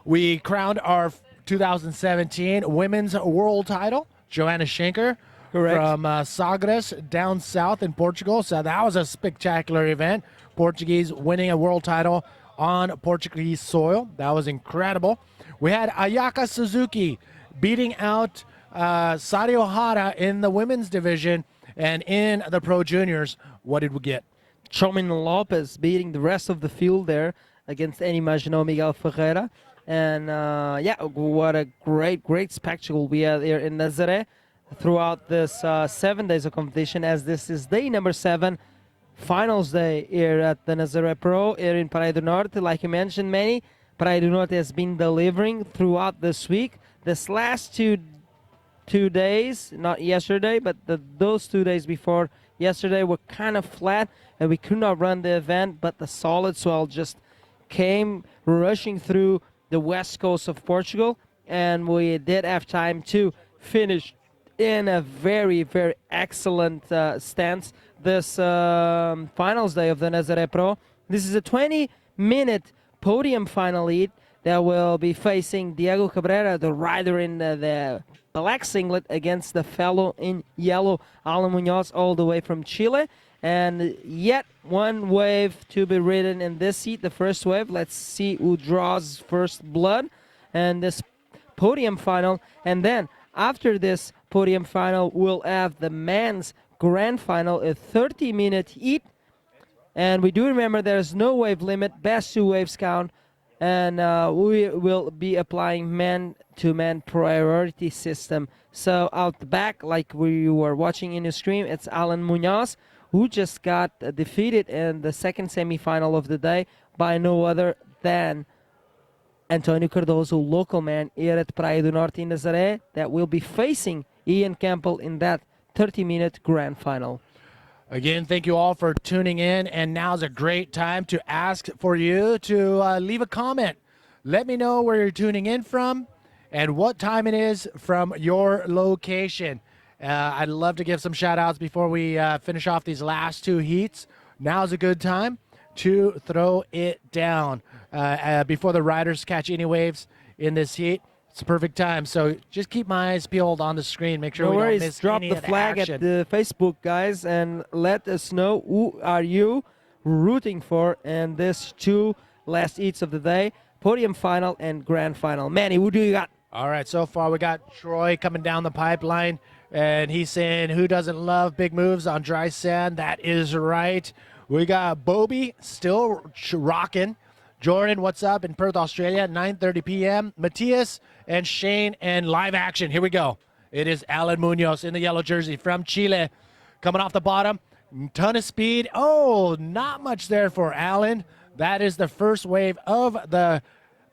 We crowned our 2017 women's world title, Joanna Schenker. Correct. From Sagres down south in Portugal. So that was a spectacular event. Portuguese winning a world title on Portuguese soil. That was incredible. We had Ayaka Suzuki beating out Sario Hara in the women's division. And in the Pro Juniors, what did we get? Chomin Lopez beating the rest of the field there against Annie Maginot, Miguel Ferreira. And yeah, what a great spectacle we had here in Nazare throughout this 7 days of competition, as this is day number 7, finals day here at the Nazare Pro here in Praia do Norte. Like you mentioned, Manny, Praia do Norte has been delivering throughout this week. This last two days, not yesterday, but those 2 days before yesterday were kind of flat, and we could not run the event, but the solid swell just came rushing through the west coast of Portugal, and we did have time to finish in a very excellent stance this finals day of the Nazare Pro. This is a 20-minute podium final heat that will be facing Diego Cabrera, the rider in the black singlet, against the fellow in yellow, Alan Munoz, all the way from Chile. And yet one wave to be ridden in this heat, the first wave. Let's see who draws first blood and this podium final. And then after this podium final, we'll have the men's grand final, a 30-minute heat. And we do remember there's no wave limit, best 2 waves count. And we will be applying man-to-man priority system. So out the back, like we were watching in the stream, it's Alan Munoz, who just got defeated in the second semifinal of the day by no other than Antonio Cardozo, local man here at Praia do Norte in Nazare, that will be facing Ian Campbell in that 30-minute grand final. Again, thank you all for tuning in, and now's a great time to ask for you to leave a comment. Let me know where you're tuning in from and what time it is from your location. I'd love to give some shout-outs before we finish off these last 2 heats. Now's a good time to throw it down before the riders catch any waves in this heat. It's a perfect time. So just keep my eyes peeled on the screen. Make sure no we worries. don't miss Drop any the of flag action. at the Facebook, guys, and let us know who are you rooting for in this 2 last heats of the day, podium final and grand final. Manny, who do you got? All right, so far we got Troy coming down the pipeline, and he's saying, who doesn't love big moves on dry sand? That is right. We got Bobby still rocking. Jordan, what's up in Perth, Australia, 9:30 p.m. Matthias and Shane and live action. Here we go. It is Alan Munoz in the yellow jersey from Chile. Coming off the bottom, ton of speed. Oh, not much there for Alan. That is the first wave of the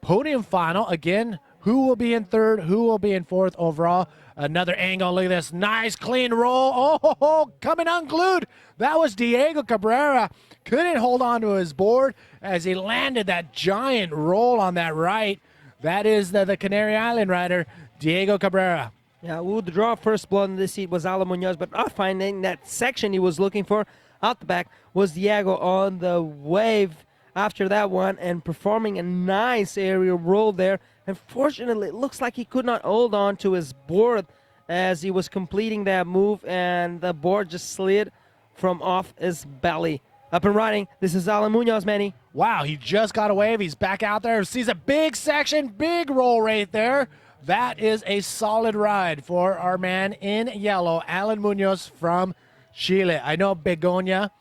podium final. Again, who will be in third? Who will be in fourth overall? Another angle. Look at this. Nice, clean roll. Oh, coming unglued. That was Diego Cabrera. Couldn't hold on to his board as he landed that giant roll on that right. That is the Canary Island rider, Diego Cabrera. Yeah, who would draw first blood in this heat was Alan Munoz, but not finding that section he was looking for out the back was Diego on the wave after that one and performing a nice aerial roll there. Unfortunately, it looks like he could not hold on to his board as he was completing that move, and the board just slid from off his belly. Up and running. This is Alan Munoz, Manny. Wow, he just got a wave. He's back out there. Sees a big section, big roll right there. That is a solid ride for our man in yellow, Alan Munoz from Chile. I know Begonia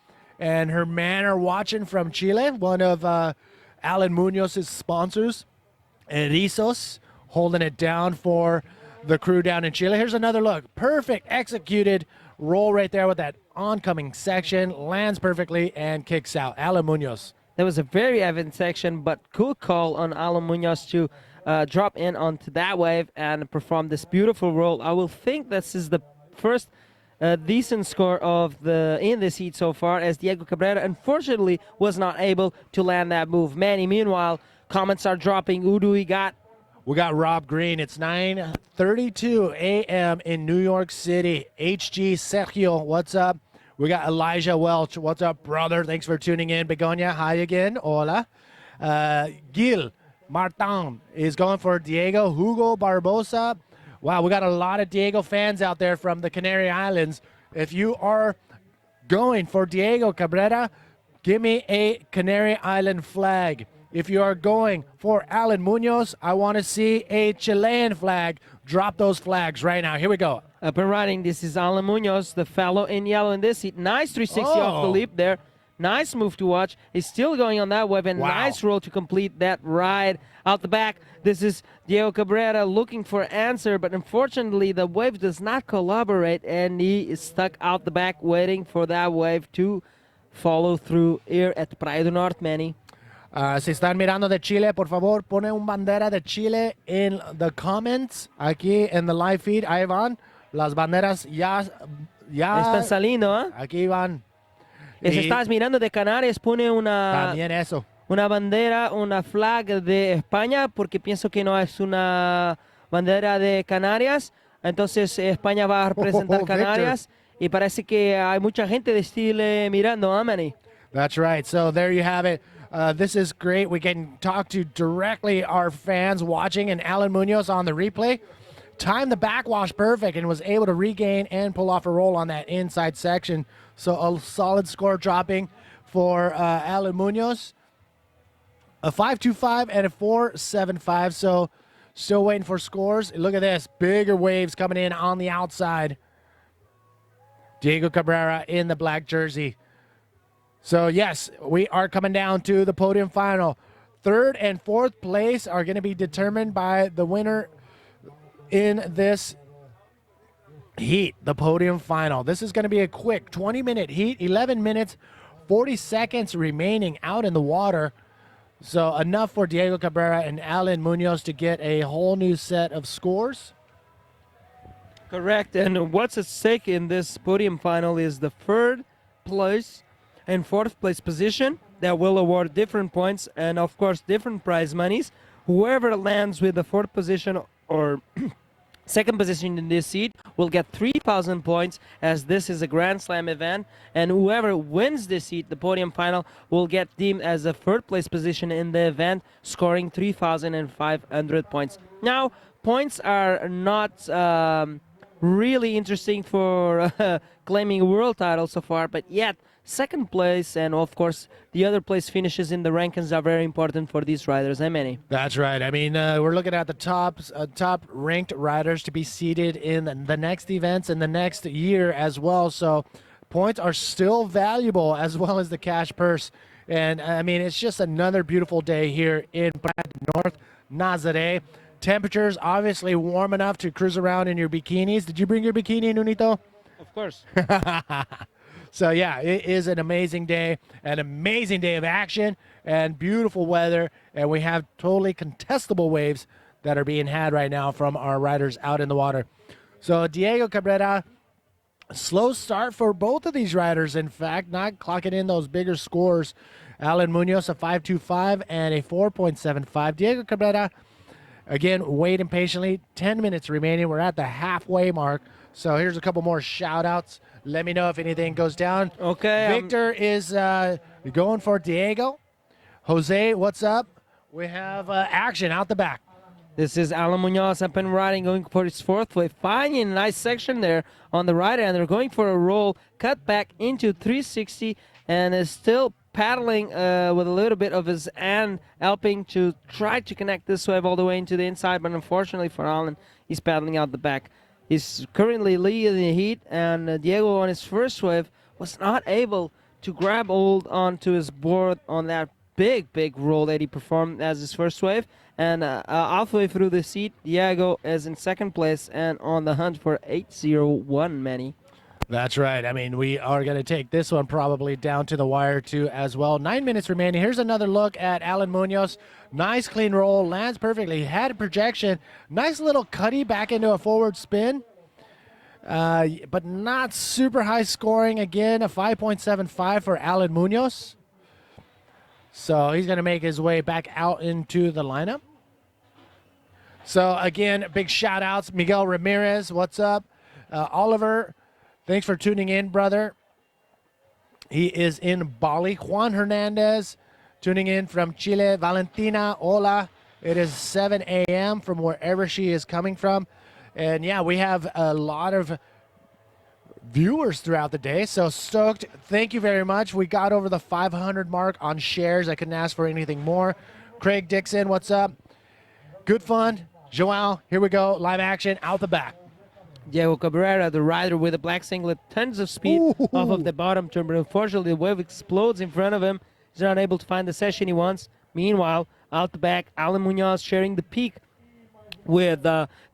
and her man are watching from Chile, one of Alan Munoz's sponsors. Erizos holding it down for the crew down in Chile. Here's another look. Perfect executed roll right there with that oncoming section. Lands perfectly and kicks out. Alan Munoz. That was a very even section, but good call on Alan Munoz to drop in onto that wave and perform this beautiful roll. I will think this is the first decent score of in this heat so far, as Diego Cabrera unfortunately was not able to land that move. Manny, meanwhile, comments are dropping. Who do we got? We got Rob Green. It's 9:32 a.m. in New York City. HG Sergio, what's up? We got Elijah Welch. What's up, brother? Thanks for tuning in. Begonia, hi again. Hola. Gil Martin is going for Diego. Hugo Barbosa. Wow, we got a lot of Diego fans out there from the Canary Islands. If you are going for Diego Cabrera, give me a Canary Island flag. If you are going for Alan Munoz, I want to see a Chilean flag. Drop those flags right now. Here we go. Up and riding. This is Alan Munoz, the fellow in yellow in this heat. Nice 360 off the leap there. Nice move to watch. He's still going on that wave, and nice roll to complete that ride out the back. This is Diego Cabrera looking for answer, but unfortunately the wave does not collaborate, and he is stuck out the back waiting for that wave to follow through here at Praia do Norte, Manny. Si están mirando de Chile, por favor, pone un bandera de Chile in the comments, aquí en the live feed. Ahí van. Las banderas ya están saliendo, ¿eh? Aquí van. Si estás mirando de Canarias, pone también eso. Una bandera, una flag de España, porque pienso que no es una bandera de Canarias. Entonces España va a representar Canarias. Y parece que hay mucha gente de Chile mirando, ¿eh, Manny? That's right. So there you have it. This is great. We can talk to directly our fans watching, and Alan Munoz on the replay timed the backwash perfect and was able to regain and pull off a roll on that inside section. So a solid score dropping for Alan Munoz. A 5.25 and a 4.75. So still waiting for scores. Look at this. Bigger waves coming in on the outside. Diego Cabrera in the black jersey. So, yes, we are coming down to the podium final. Third and fourth place are going to be determined by the winner in this heat, the podium final. This is going to be a quick 20-minute heat, 11 minutes, 40 seconds remaining out in the water. So enough for Diego Cabrera and Alan Munoz to get a whole new set of scores. Correct. And what's at stake in this podium final is the third place and fourth place position that will award different points and, of course, different prize monies. Whoever lands with the fourth position or second position in this seat will get 3,000 points, as this is a Grand Slam event, and whoever wins this seat, the podium final, will get deemed as a third place position in the event, scoring 3,500 points. Now, points are not really interesting for claiming a world title so far, but yet second place and, of course, the other place finishes in the rankings are very important for these riders. How many? That's right. I mean, we're looking at the top ranked riders to be seated in the next events in the next year as well. So points are still valuable, as well as the cash purse. And, I mean, it's just another beautiful day here in North Nazare. Temperatures obviously warm enough to cruise around in your bikinis. Did you bring your bikini, Nunito? Of course. So, yeah, it is an amazing day of action and beautiful weather. And we have totally contestable waves that are being had right now from our riders out in the water. So, Diego Cabrera, slow start for both of these riders, in fact, not clocking in those bigger scores. Alan Munoz, a 5.25 and a 4.75. Diego Cabrera, again, waiting patiently. 10 minutes remaining. We're at the halfway mark. So here's a couple more shout-outs. Let me know if anything goes down. Okay. Victor is going for Diego. Jose, what's up? We have action out the back. This is Alan Munoz up and riding, going for his fourth wave. Finding a nice section there on the right end. They're going for a roll, cut back into 360, and is still paddling with a little bit of his hand, helping to try to connect this wave all the way into the inside. But unfortunately for Alan, he's paddling out the back. He's currently leading the heat, and Diego on his first wave was not able to grab hold onto his board on that big roll that he performed as his first wave. And halfway through the seat, Diego is in second place and on the hunt for 801, Manny. That's right. I mean, we are going to take this one probably down to the wire, too, as well. 9 minutes remaining. Here's another look at Alan Munoz. Nice clean roll. Lands perfectly. Had a projection. Nice little cutty back into a forward spin. But not super high scoring. Again, a 5.75 for Alan Munoz. So he's going to make his way back out into the lineup. So, again, big shout-outs. Miguel Ramirez, what's up? Oliver, thanks for tuning in, brother. He is in Bali. Juan Hernandez, tuning in from Chile. Valentina, hola. It is 7 a.m. from wherever she is coming from. And, yeah, we have a lot of viewers throughout the day, so stoked. Thank you very much. We got over the 500 mark on shares. I couldn't ask for anything more. Craig Dixon, what's up? Good fun. Joao, here we go. Live action out the back. Diego Cabrera, the rider with a black singlet, tons of speed off of the bottom turn, but unfortunately the wave explodes in front of him. He's not able to find the session he wants. Meanwhile, out the back, Alan Munoz sharing the peak with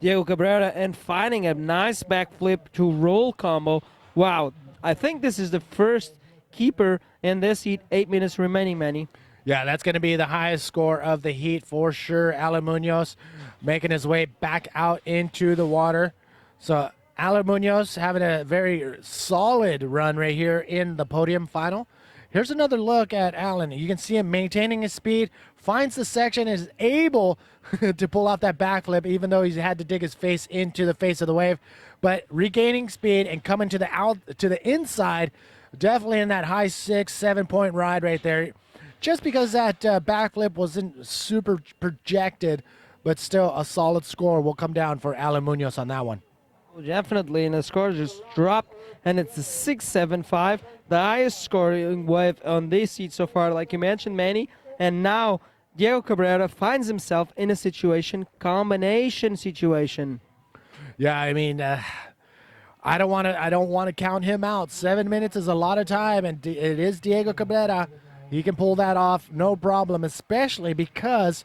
Diego Cabrera and finding a nice backflip to roll combo. Wow, I think this is the first keeper in this heat. 8 minutes remaining, Manny. Yeah, that's going to be the highest score of the heat for sure. Alan Munoz making his way back out into the water. So Alan Munoz having a very solid run right here in the podium final. Here's another look at Alan. You can see him maintaining his speed, finds the section, is able to pull off that backflip, even though he's had to dig his face into the face of the wave. But regaining speed and coming to the inside, definitely in that high 6-7 point ride right there. Just because that backflip wasn't super projected, but still a solid score will come down for Alan Munoz on that one. Definitely, and the score just dropped, and it's a 6.75, the highest scoring wave on this heat so far, like you mentioned, Manny. And now Diego Cabrera finds himself in a combination situation. Yeah, I mean, I don't want to count him out. 7 minutes is a lot of time, and it is Diego Cabrera. He can pull that off, no problem, especially because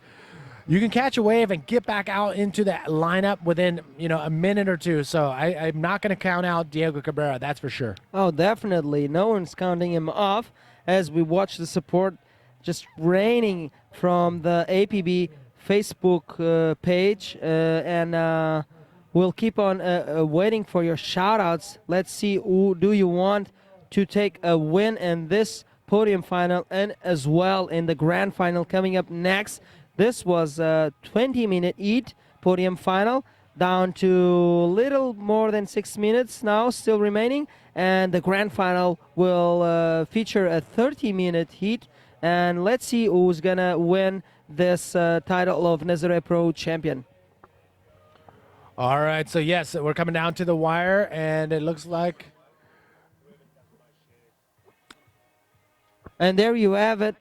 you can catch a wave and get back out into that lineup within, a minute or two. So I'm not going to count out Diego Cabrera, that's for sure. Oh, definitely. No one's counting him off as we watch the support just raining from the APB Facebook page. And we'll keep on waiting for your shout-outs. Let's see who do you want to take a win in this podium final and as well in the grand final coming up next. This was a 20-minute heat podium final, down to little more than 6 minutes now still remaining, and the grand final will feature a 30-minute heat, and let's see who's gonna win this title of Nazare Pro champion. All right, so yes, we're coming down to the wire, and it looks like... And there you have it.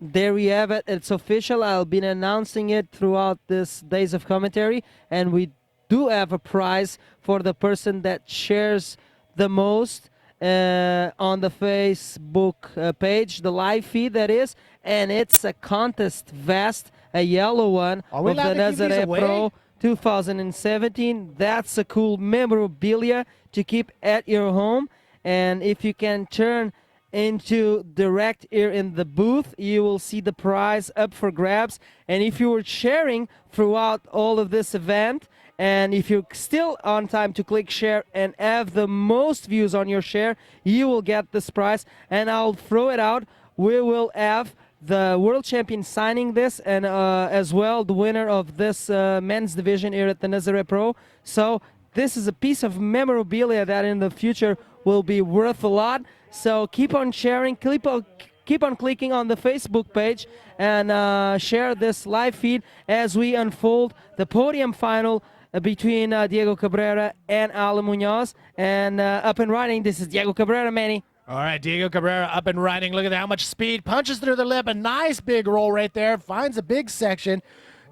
There you have it. It's official. I'll be announcing it throughout this days of commentary. And we do have a prize for the person that shares the most on the Facebook page, the live feed that is. And it's a contest vest, a yellow one of the Nazare Pro 2017. That's a cool memorabilia to keep at your home. And if you can turn into direct here in the booth, you will see the prize up for grabs. And if you were sharing throughout all of this event, and if you're still on time to click share and have the most views on your share, you will get this prize. And I'll throw it out. We will have the world champion signing this, and as well the winner of this men's division here at the Nazare Pro. So this is a piece of memorabilia that in the future will be worth a lot. So keep on sharing, keep on clicking on the Facebook page, and share this live feed as we unfold the podium final between Diego Cabrera and Alan Munoz. And up and running, this is Diego Cabrera, Manny. All right, Diego Cabrera up and riding. Look at how much speed. Punches through the lip. A nice big roll right there. Finds a big section.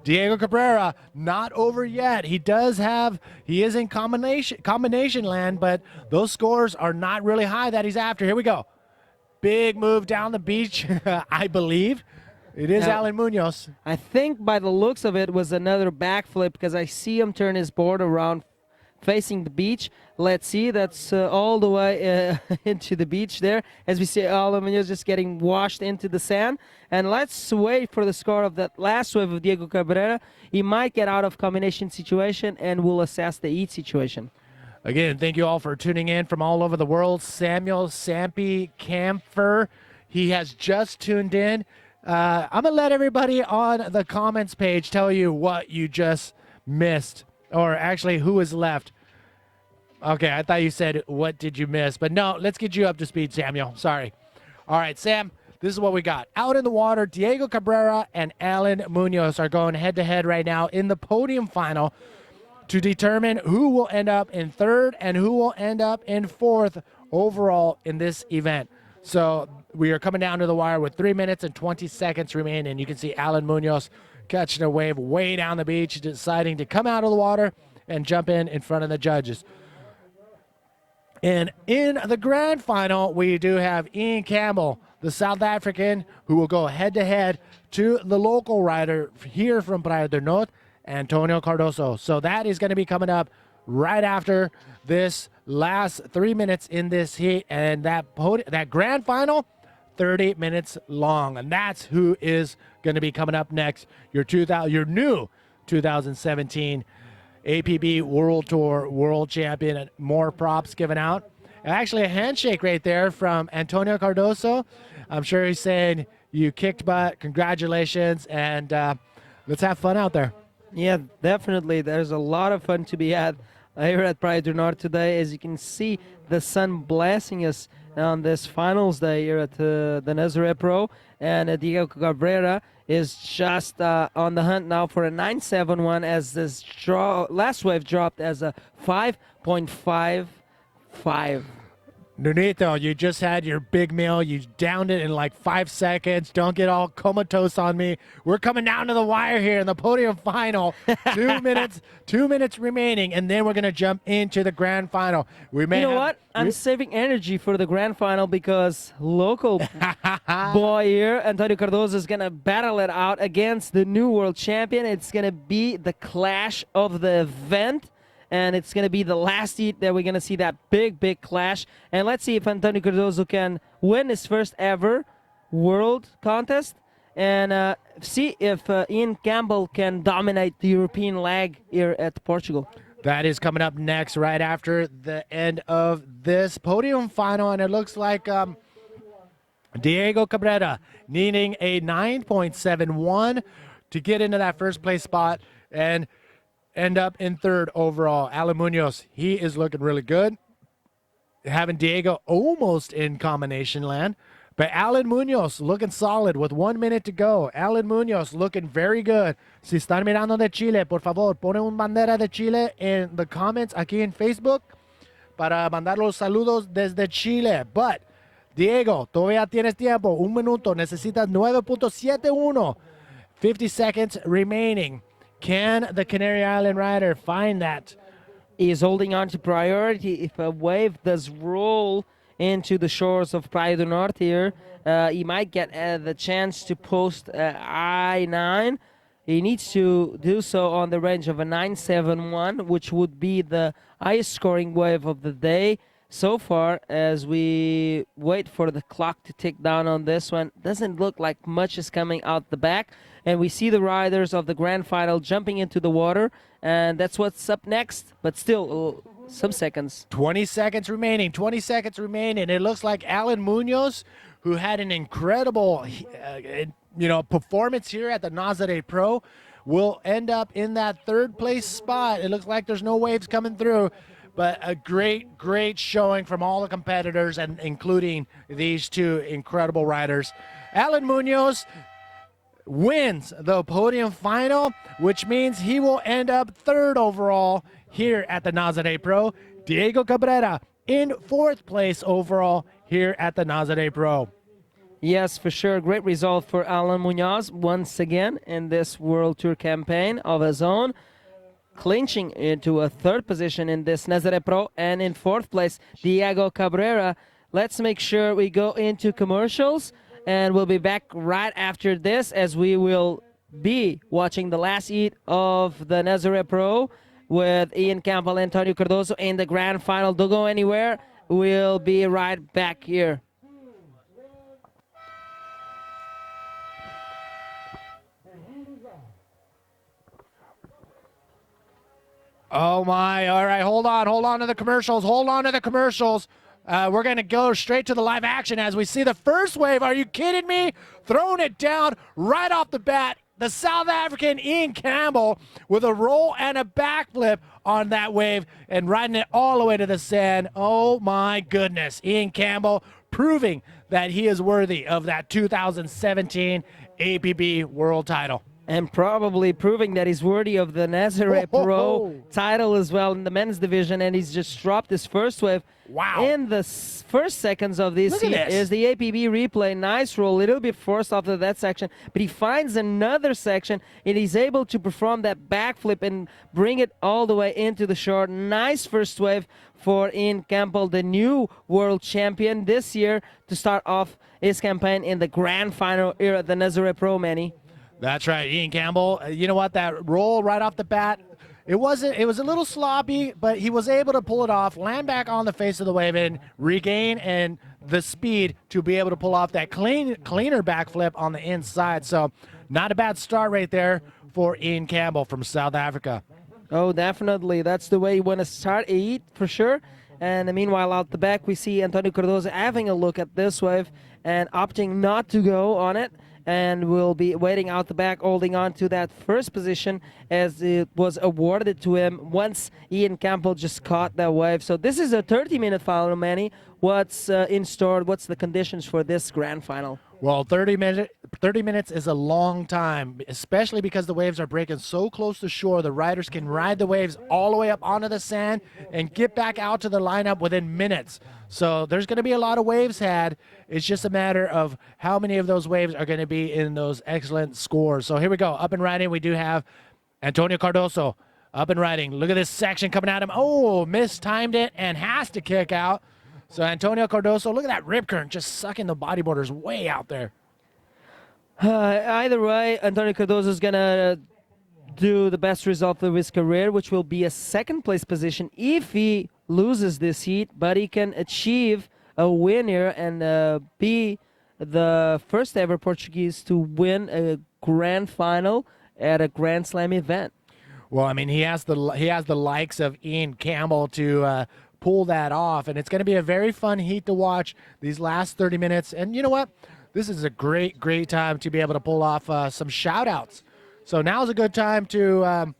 Diego Cabrera not over yet. He is in combination land, but those scores are not really high that he's after. Here we go. Big move down the beach, I believe. It is Alan Munoz. I think by the looks of it was another backflip because I see him turn his board around facing the beach. Let's see, that's all the way into the beach there. As we see, Alan Munoz just getting washed into the sand. And let's wait for the score of that last wave of Diego Cabrera. He might get out of combination situation, and we'll assess the eat situation. Again, thank you all for tuning in from all over the world. Samuel Sampi Camphor, he has just tuned in. I'm going to let everybody on the comments page tell you what you just missed, or actually who is left. Okay, I thought you said, what did you miss? But no, let's get you up to speed, Samuel. Sorry. All right, Sam, this is what we got. Out in the water, Diego Cabrera and Alan Munoz are going head-to-head right now in the podium final to determine who will end up in third and who will end up in fourth overall in this event. So we are coming down to the wire with 3 minutes and 20 seconds remaining. You can see Alan Munoz catching a wave way down the beach, deciding to come out of the water and jump in front of the judges. And in the grand final, we do have Ian Campbell, the South African, who will go head-to-head to the local rider here from Playa del Norte, Antonio Cardozo. So that is going to be coming up right after this last 3 minutes in this heat, and that grand final, 30 minutes long, and that's who is going to be coming up next. Your new 2017 APB World Tour World Champion, and more props given out. And actually, a handshake right there from Antonio Cardozo. I'm sure he's saying you kicked butt. Congratulations, and let's have fun out there. Yeah, definitely. There's a lot of fun to be had here at Playa del Norte today. As you can see, the sun blessing us on this finals day here at the Nazare Pro. And Diego Cabrera is just on the hunt now for a 9.71 as this last wave dropped as a 5.55. Nunito, you just had your big meal. You downed it in like 5 seconds. Don't get all comatose on me. We're coming down to the wire here in the podium final. 2 minutes, 2 minutes remaining, and then we're going to jump into the grand final. You know what? I'm saving energy for the grand final because local boy here, Antonio Cardozo, is going to battle it out against the new world champion. It's going to be the clash of the event. And it's going to be the last heat that we're going to see that big clash. And let's see if Antonio Cardozo can win his first ever world contest. And see if Ian Campbell can dominate the European leg here at Portugal. That is coming up next right after the end of this podium final. And it looks like Diego Cabrera needing a 9.71 to get into that first place spot and end up in third overall. Alan Munoz, he is looking really good. Having Diego almost in combination land. But Alan Munoz looking solid with 1 minute to go. Alan Munoz looking very good. Si están mirando de Chile, por favor, ponen un bandera de Chile en the comments aquí en Facebook para mandar los saludos desde Chile. But, Diego, todavía tienes tiempo. 1 minuto. Necesitas 9.71. 50 seconds remaining. Can the Canary Island rider find that? He is holding on to priority. If a wave does roll into the shores of Playa del Norte here, he might get the chance to post I-9. He needs to do so on the range of a 9.71, which would be the highest scoring wave of the day so far. As we wait for the clock to tick down on this one, doesn't look like much is coming out the back. And we see the riders of the grand final jumping into the water, and that's what's up next. But still, some seconds. 20 seconds remaining. 20 seconds remaining. It looks like Alan Munoz, who had an incredible, performance here at the Nazare Pro, will end up in that third place spot. It looks like there's no waves coming through, but a great showing from all the competitors, and including these two incredible riders. Alan Munoz wins the podium final, which means he will end up third overall here at the Nazare Pro. Diego Cabrera in fourth place overall here at the Nazare Pro. Yes, for sure. Great result for Alan Munoz once again in this World Tour campaign of his own, clinching into a third position in this Nazare Pro, and in fourth place, Diego Cabrera. Let's make sure we go into commercials. And we'll be back right after this, as we will be watching the last heat of the Nazare Pro with Ian Campbell and Antonio Cardozo in the grand final. Don't go anywhere. We'll be right back here. Oh my, all right, hold on to the commercials, we're going to go straight to the live action as we see the first wave. Are you kidding me? Throwing it down right off the bat. The South African Ian Campbell with a roll and a backflip on that wave and riding it all the way to the sand. Oh my goodness. Ian Campbell proving that he is worthy of that 2017 APB world title. And probably proving that he's worthy of the Nazare Pro title as well in the men's division. And he's just dropped his first wave. Wow. In the first seconds of this heat is the APB replay. Nice roll, a little bit forced after that section. But he finds another section and he's able to perform that backflip and bring it all the way into the shore. Nice first wave for Ian Campbell, the new world champion this year, to start off his campaign in the grand final here at the Nazare Pro, Manny. That's right, Ian Campbell. You know what? That roll right off the bat, it was a little sloppy, but he was able to pull it off, land back on the face of the wave, and regain and the speed to be able to pull off that cleaner backflip on the inside. So not a bad start right there for Ian Campbell from South Africa. Oh, definitely. That's the way you want to start a heat for sure. And meanwhile, out the back, we see Antonio Cardozo having a look at this wave and opting not to go on it. And will be waiting out the back, holding on to that first position as it was awarded to him once Ian Campbell just caught that wave. So this is a 30-minute final, Manny. What's in store? What's the conditions for this grand final? Well, 30 minutes is a long time, especially because the waves are breaking so close to shore. The riders can ride the waves all the way up onto the sand and get back out to the lineup within minutes. So there's going to be a lot of waves had. It's just a matter of how many of those waves are going to be in those excellent scores. So here we go. Up and riding, we do have Antonio Cardozo up and riding. Look at this section coming at him. Oh, mistimed it and has to kick out. So Antonio Cardozo, look at that rip current just sucking the bodyboarders way out there. Either way, Antonio Cardozo is going to do the best result of his career, which will be a second-place position if he loses this heat, but he can achieve a win here and be the first ever Portuguese to win a grand final at a Grand Slam event. Well, I mean, he has the likes of Ian Campbell to pull that off, and it's going to be a very fun heat to watch these last 30 minutes. And you know what? This is a great time to be able to pull off some shout-outs. So now's a good time to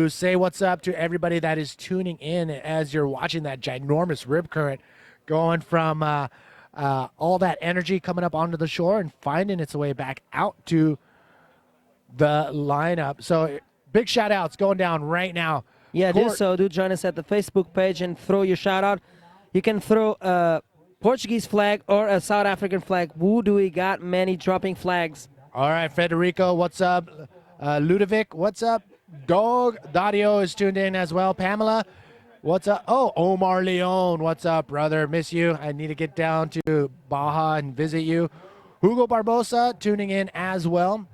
say what's up to everybody that is tuning in as you're watching that ginormous rip current going from all that energy coming up onto the shore and finding its way back out to the lineup. So big shout-outs going down right now. Yeah, do join us at the Facebook page and throw your shout-out. You can throw a Portuguese flag or a South African flag. Who do we got? Many dropping flags. All right, Federico, what's up? Ludovic, what's up? Dog Dario is tuned in as well. Pamela, what's up? Oh, Omar Leon, what's up, brother? Miss you. I need to get down to Baja and visit you. Hugo Barbosa tuning in as well.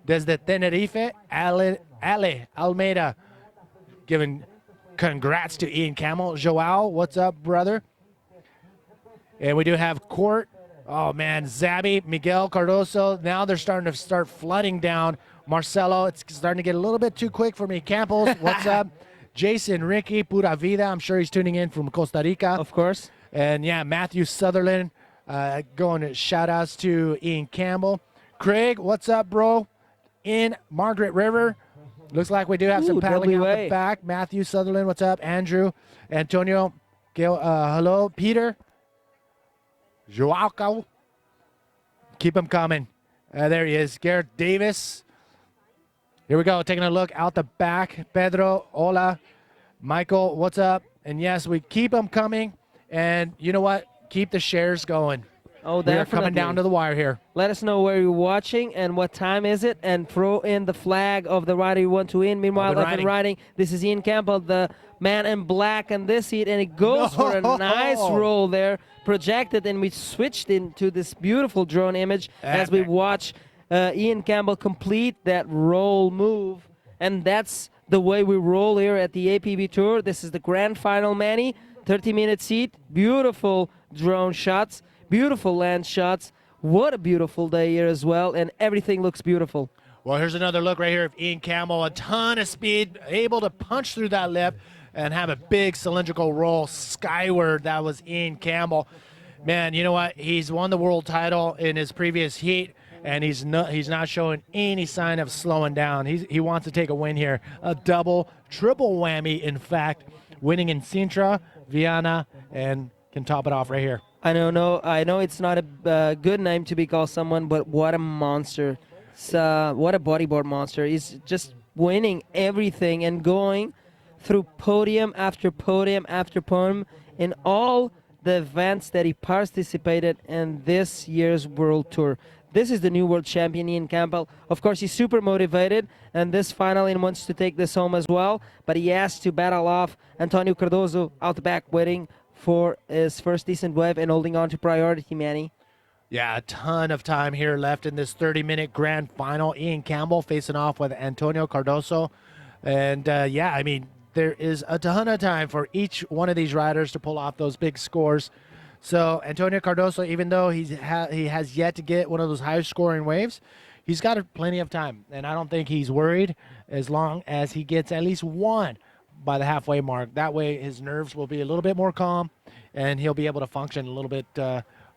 Desde Tenerife, Ale Almeida giving congrats to Ian Campbell. Joao, what's up, brother? And we do have Court. Oh, man, Zabby, Miguel Cardozo. Now they're starting to flooding down. Marcelo, it's starting to get a little bit too quick for me. Campbell, what's up? Jason, Ricky, Pura Vida. I'm sure he's tuning in from Costa Rica. Of course. And, yeah, Matthew Sutherland going to shout-outs to Ian Campbell. Craig, what's up, bro? In Margaret River. Looks like we do have some paddling out the back. Matthew Sutherland, what's up? Andrew, Antonio, hello. Peter, Joao, keep him coming. There he is. Garrett Davis. Here we go, taking a look out the back. Pedro, hola. Michael, what's up? And yes, we keep them coming. And you know what? Keep the shares going. Oh, definitely. We're coming down to the wire here. Let us know where you're watching and what time is it, and throw in the flag of the rider you want to win. Meanwhile, up and riding. This is Ian Campbell, the man in black in this heat, and it goes for a nice roll there, projected, and we switched into this beautiful drone image as we watch Ian Campbell complete that roll move, and that's the way we roll here at the APB Tour. This is the grand final, Manny. 30-minute seat, beautiful drone shots, beautiful land shots. What a beautiful day here as well, and everything looks beautiful. Well, here's another look right here of Ian Campbell. A ton of speed, able to punch through that lip and have a big cylindrical roll skyward. That was Ian Campbell. Man, you know what? He's won the world title in his previous heat, and he's not showing any sign of slowing down. He wants to take a win here. A double, triple whammy, in fact, winning in Sintra, Vienna, and can top it off right here. I know it's not a good name to be called someone, but what a monster. What a bodyboard monster. He's just winning everything and going through podium after podium after podium in all the events that he participated in this year's World Tour. This is the new world champion, Ian Campbell. Of course, he's super motivated, and this final he wants to take this home as well, but he has to battle off Antonio Cardozo out the back, waiting for his first decent wave and holding on to priority, Manny. Yeah, a ton of time here left in this 30-minute grand final. Ian Campbell facing off with Antonio Cardozo. And, yeah, I mean, there is a ton of time for each one of these riders to pull off those big scores. So Antonio Cardozo, even though he has yet to get one of those high-scoring waves, he's got plenty of time. And I don't think he's worried as long as he gets at least one by the halfway mark. That way his nerves will be a little bit more calm, and he'll be able to function a little bit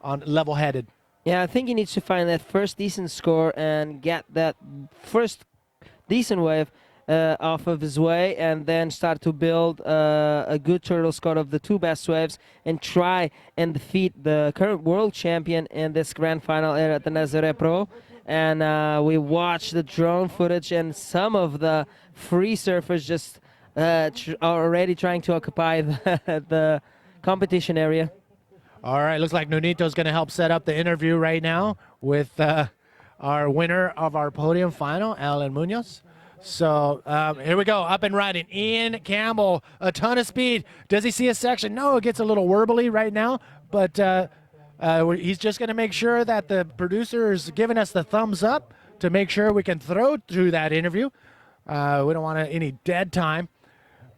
on level-headed. Yeah, I think he needs to find that first decent score and get that first decent wave off of his way, and then start to build a good total score of the two best waves and try and defeat the current world champion in this grand final here at the Nazare Pro. And we watched the drone footage, and some of the free surfers just are already trying to occupy the competition area. All right, looks like Nunito's going to help set up the interview right now with our winner of our podium final, Alan Munoz. So here we go, up and riding. Ian Campbell, a ton of speed. Does he see a section? No, it gets a little warbly right now, but he's just going to make sure that the producer is giving us the thumbs up to make sure we can throw through that interview. We don't want any dead time.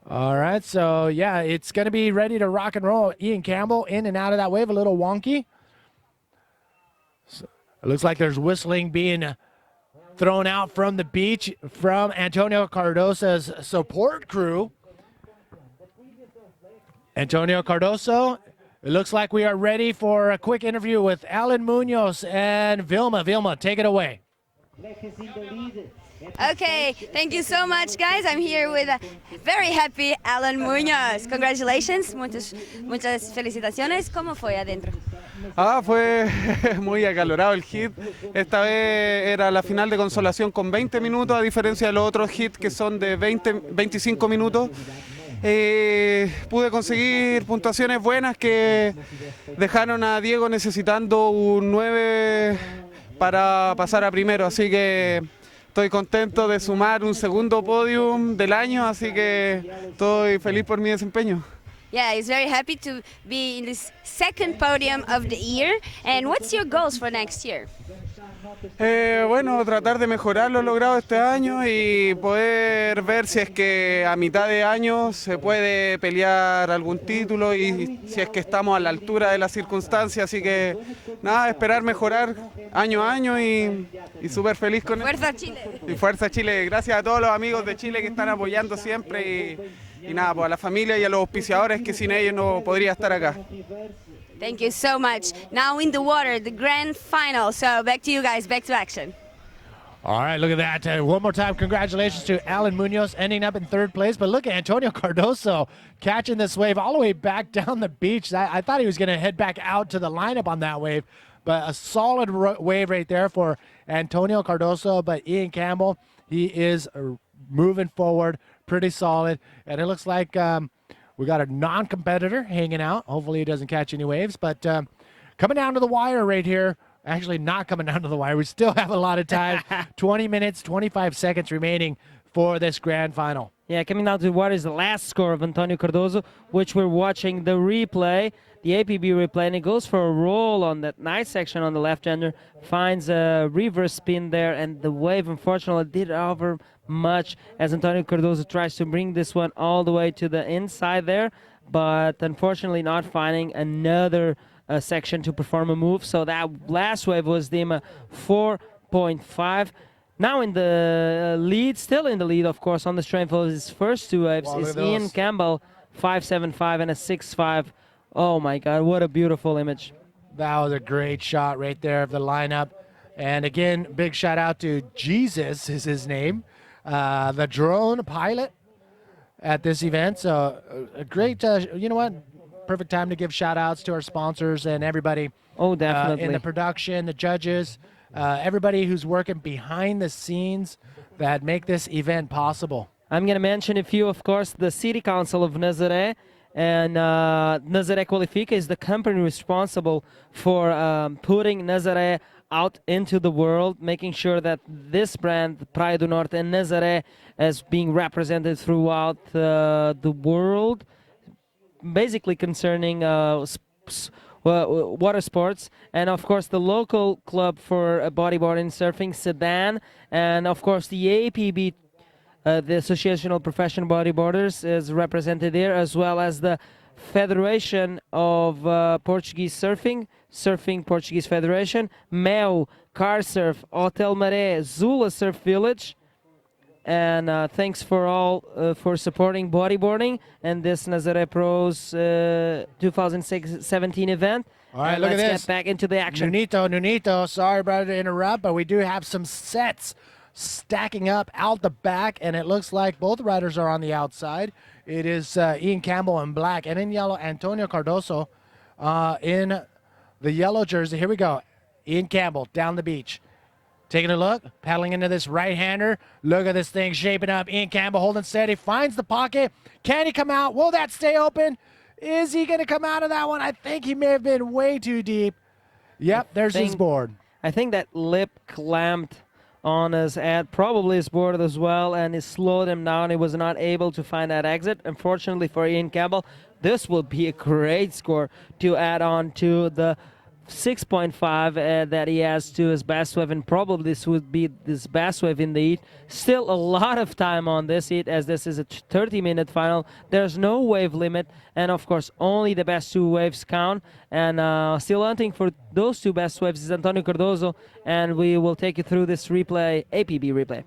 All right, so yeah, it's going to be ready to rock and roll. Ian Campbell in and out of that wave, a little wonky. So it looks like there's whistling being thrown out from the beach from Antonio Cardozo's support crew. Antonio Cardozo, it looks like we are ready for a quick interview with Alan Munoz and Vilma. Vilma, take it away. Okay, thank you so much, guys. I'm here with a very happy Alan Munoz. Congratulations, muchas felicitaciones. ¿Cómo fue adentro? Fue muy acalorado el hit. Esta vez era la final de consolación con 20 minutos, a diferencia de los otros hits que son de 25 minutos. Pude conseguir puntuaciones buenas que dejaron a Diego necesitando un 9 para pasar a primero, así que estoy contento de sumar un segundo podium del año, así que estoy feliz por mi desempeño. Yeah, he's very happy to be in this second podium of the year. And what's your goals for next year? Bueno, tratar de mejorar lo logrado este año y poder ver si es que a mitad de año se puede pelear algún título y si es que estamos a la altura de las circunstancias. Así que nada, esperar mejorar año a año y súper feliz con eso. Fuerza Chile. Y Fuerza Chile. Gracias a todos los amigos de Chile que están apoyando siempre y nada, pues a la familia y a los auspiciadores que sin ellos no podría estar acá. Thank you so much. Now in the water, the grand final. So back to you guys, back to action. All right, look at that. One more time, congratulations to Alan Munoz ending up in third place. But look at Antonio Cardozo catching this wave all the way back down the beach. I thought he was going to head back out to the lineup on that wave. But a solid wave right there for Antonio Cardozo. But Ian Campbell, he is moving forward pretty solid. And it looks like we got a non-competitor hanging out. Hopefully he doesn't catch any waves. But coming down to the wire right here. Actually not coming down to the wire. We still have a lot of time. 20 minutes, 25 seconds remaining for this grand final. Yeah, coming down to what is the last score of Antonio Cardozo, which we're watching the replay, the APB replay, and he goes for a roll on that nice section on the left-hander, finds a reverse spin there, and the wave, unfortunately, did over much as Antonio Cardozo tries to bring this one all the way to the inside there, but unfortunately not finding another section to perform a move. So that last wave was the 4.5. Now in the lead, still in the lead, of course, on the strength of his first two waves, Wow, is look at Ian those. Campbell, 5.75 and a 6.5. Oh my God, what a beautiful image. That was a great shot right there of the lineup. And again, big shout out to Jesus is his name, the drone pilot at this event. So a great, you know what? Perfect time to give shout outs to our sponsors and everybody Oh, definitely. in the production, the judges, everybody who's working behind the scenes that make this event possible. I'm going to mention a few, of course, the City Council of Nazare, and Nazare Qualifica is the company responsible for putting Nazare out into the world, making sure that this brand, Praia do Norte and Nazare, is being represented throughout the world, basically concerning water sports, and of course the local club for bodyboarding, surfing, Sedan, and of course the APB, the Association of Professional Bodyboarders, is represented there, as well as the Federation of Portuguese Surfing Portuguese Federation, MEO, Car Surf, Hotel Maré, Zula Surf Village. And thanks for all for supporting bodyboarding and this Nazare Pro's 2017 event. All right, And look at let's this. get back into the action. Nunito, sorry, brother, to interrupt, but we do have some sets stacking up out the back, and it looks like both riders are on the outside. It is Ian Campbell in black, and in yellow, Antonio Cardozo in the yellow jersey. Here we go. Ian Campbell down the beach. Taking a look, paddling into this right-hander. Look at this thing shaping up. Ian Campbell holding steady, finds the pocket. Can he come out? Will that stay open? Is he going to come out of that one? I think he may have been way too deep. Yep, there's his board. I think that lip clamped on his head, probably his board as well, and it slowed him down. He was not able to find that exit. Unfortunately for Ian Campbell, this will be a great score to add on to the 6.5 that he has to his best wave, and probably this would be his best wave in the heat. Still a lot of time on this heat, as this is a 30-minute final. There's no wave limit, and of course only the best two waves count. And still hunting for those two best waves is Antonio Cardozo, and we will take you through this replay, APB replay.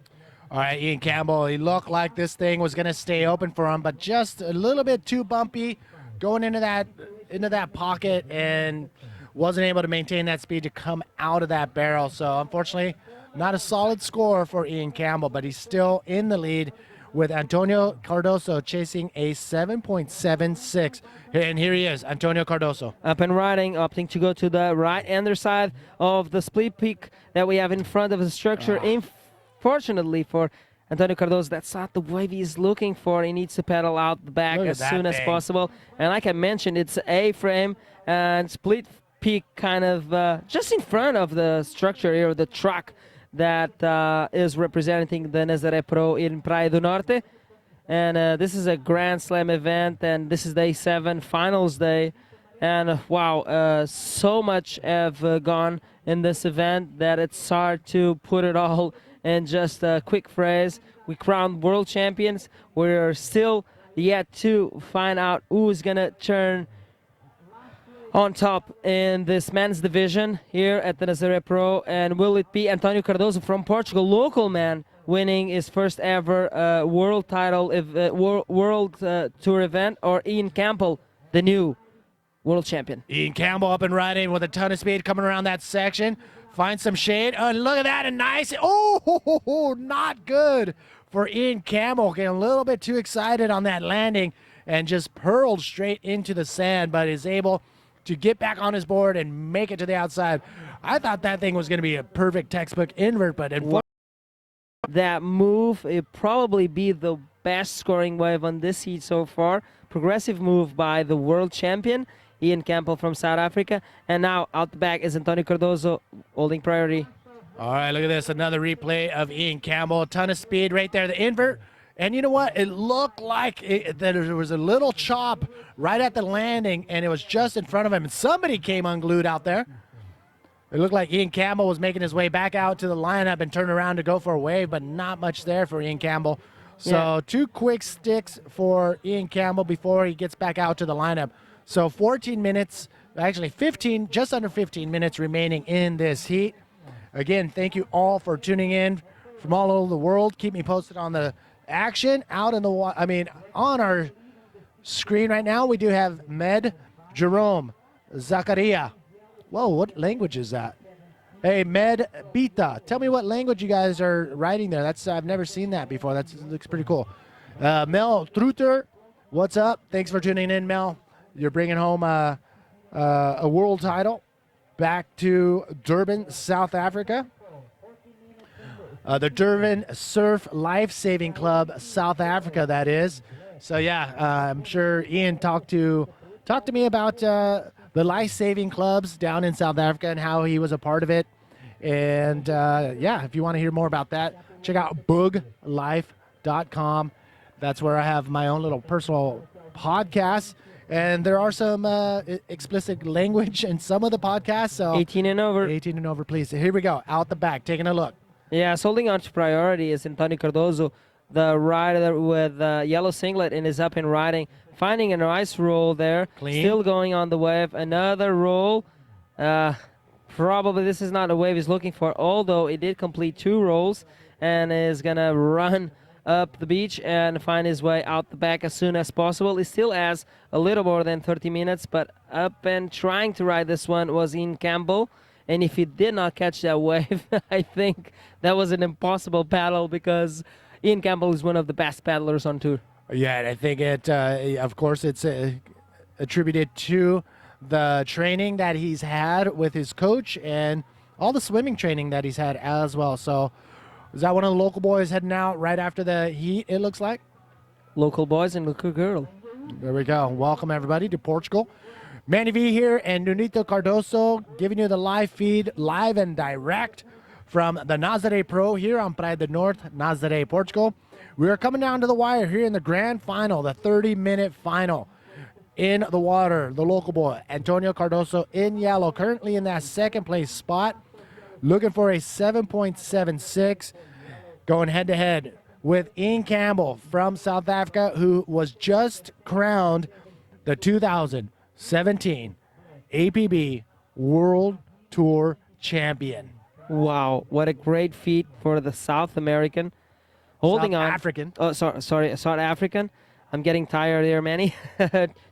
All right, Ian Campbell, he looked like this thing was going to stay open for him, but just a little bit too bumpy going into that pocket, and wasn't able to maintain that speed to come out of that barrel. So unfortunately, not a solid score for Ian Campbell, but he's still in the lead with Antonio Cardozo chasing a 7.76. And here he is, Antonio Cardozo. Up and riding, opting to go to the right underside of the split peak that we have in front of the structure. Unfortunately for Antonio Cardozo, that's not the wave he's looking for. He needs to pedal out the back as soon as possible. And like I mentioned, it's A-frame and split peak kind of just in front of the structure here, the truck that is representing the Nazare Pro in Praia do Norte. And this is a Grand Slam event, and this is day 7, finals day. And wow, so much have gone in this event that it's hard to put it all in just a quick phrase. We crowned world champions. We're still yet to find out who's going to turn on top in this men's division here at the Nazare Pro, and will it be Antonio Cardozo from Portugal, local man, winning his first ever world title, world tour event, or Ian Campbell, the new world champion? Ian Campbell up and riding with a ton of speed coming around that section. Finds some shade. Look at that, and nice. Oh, not good for Ian Campbell. Getting a little bit too excited on that landing and just hurled straight into the sand, but is able to get back on his board and make it to the outside. I thought that thing was going to be a perfect textbook invert, but that move, it probably be the best scoring wave on this heat so far. Progressive move by the world champion, Ian Campbell from South Africa. And now out the back is Antonio Cardozo holding priority. All right, look at this. Another replay of Ian Campbell. A ton of speed right there. The invert And you know what? It looked like that there was a little chop right at the landing, and it was just in front of him. And somebody came unglued out there. It looked like Ian Campbell was making his way back out to the lineup and turned around to go for a wave, but not much there for Ian Campbell. So 2 quick sticks for Ian Campbell before he gets back out to the lineup. So 14 minutes, actually 15, just under 15 minutes remaining in this heat. Again, thank you all for tuning in from all over the world. Keep me posted on the action out in the on our screen right now. We do have Med, Jerome, Zakaria. Whoa, what language is that? Hey, Med Bita. Tell me what language you guys are writing there. I've never seen that before. That looks pretty cool. Mel Truter, what's up? Thanks for tuning in, Mel. You're bringing home a world title back to Durban, South Africa. The Durban Surf Life Saving Club, South Africa, that is. So yeah, I'm sure Ian talked to me about the life-saving clubs down in South Africa and how he was a part of it. And yeah, if you want to hear more about that, check out booglife.com. That's where I have my own little personal podcast. And there are some explicit language in some of the podcasts. So 18 and over. 18 and over, please. So here we go, out the back, taking a look. Yes, holding on to priority is Antonio Cardozo, the rider with yellow singlet and is up and riding. Finding a nice roll there. Clean. Still going on the wave. Another roll. Probably this is not the wave he's looking for, although it did complete 2 rolls and is going to run up the beach and find his way out the back as soon as possible. He still has a little more than 30 minutes, but up and trying to ride this one was Ian Campbell. And if he did not catch that wave, I think that was an impossible paddle because Ian Campbell is one of the best paddlers on tour. Yeah, and I think of course, it's attributed to the training that he's had with his coach and all the swimming training that he's had as well. So is that one of the local boys heading out right after the heat, it looks like? Local boys and local girl. There we go. Welcome, everybody, to Portugal. Manny V here and Nunito Cardozo giving you the live feed, live and direct from the Nazare Pro here on Praia do Norte, Nazare, Portugal. We are coming down to the wire here in the grand final, the 30-minute final. In the water, the local boy, Antonio Cardozo in yellow, currently in that second place spot, looking for a 7.76, going head-to-head with Ian Campbell from South Africa, who was just crowned the 2017 APB World Tour Champion. Wow, what a great feat for the South American. Holding South on. African. Oh, sorry, South African. I'm getting tired here, Manny.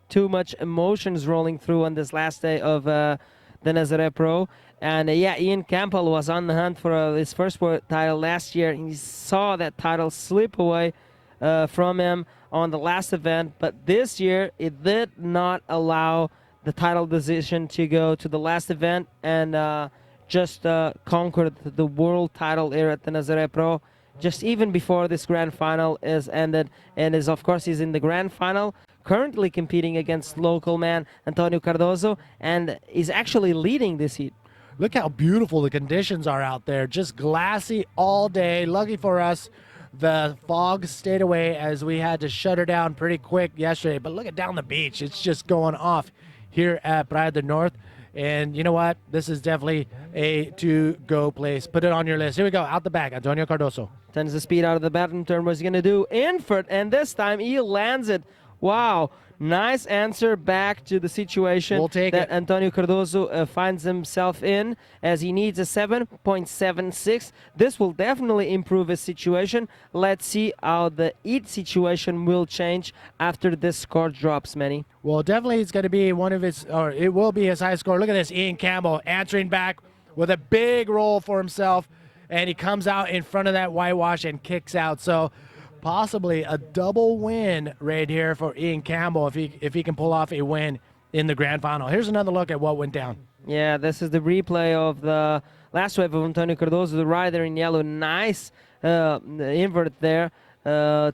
Too much emotions rolling through on this last day of the Nazare Pro. And yeah, Ian Campbell was on the hunt for his first world title last year. He saw that title slip away from him on the last event. But this year, it did not allow the title decision to go to the last event and just conquered the world title here at the Nazare Pro. Just even before this grand final is ended, and of course he's in the grand final, currently competing against local man Antonio Cardozo, and is actually leading this heat. Look how beautiful the conditions are out there. Just glassy all day. Lucky for us, the fog stayed away as we had to shut her down pretty quick yesterday. But look at down the beach. It's just going off here at Praia do Norte. And you know what? This is definitely a to-go place. Put it on your list. Here we go. Out the back, Antonio Cardozo. Tends the speed out of the bottom turn. What's he going to do? Infert, and this time he lands it. Wow. Nice answer back to the situation We'll take that it. Antonio Cardozo finds himself in, as he needs a 7.76. This will definitely improve his situation. Let's see how the heat situation will change after this score drops, Manny. Well, definitely it's going to be one of his, or it will be his highest score. Look at this, Ian Campbell answering back with a big roll for himself, and he comes out in front of that whitewash and kicks out. So possibly a double win right here for Ian Campbell if he can pull off a win in the grand final. Here's another look at what went down. Yeah, this is the replay of the last wave of Antonio Cardozo, the rider in yellow. Nice invert there.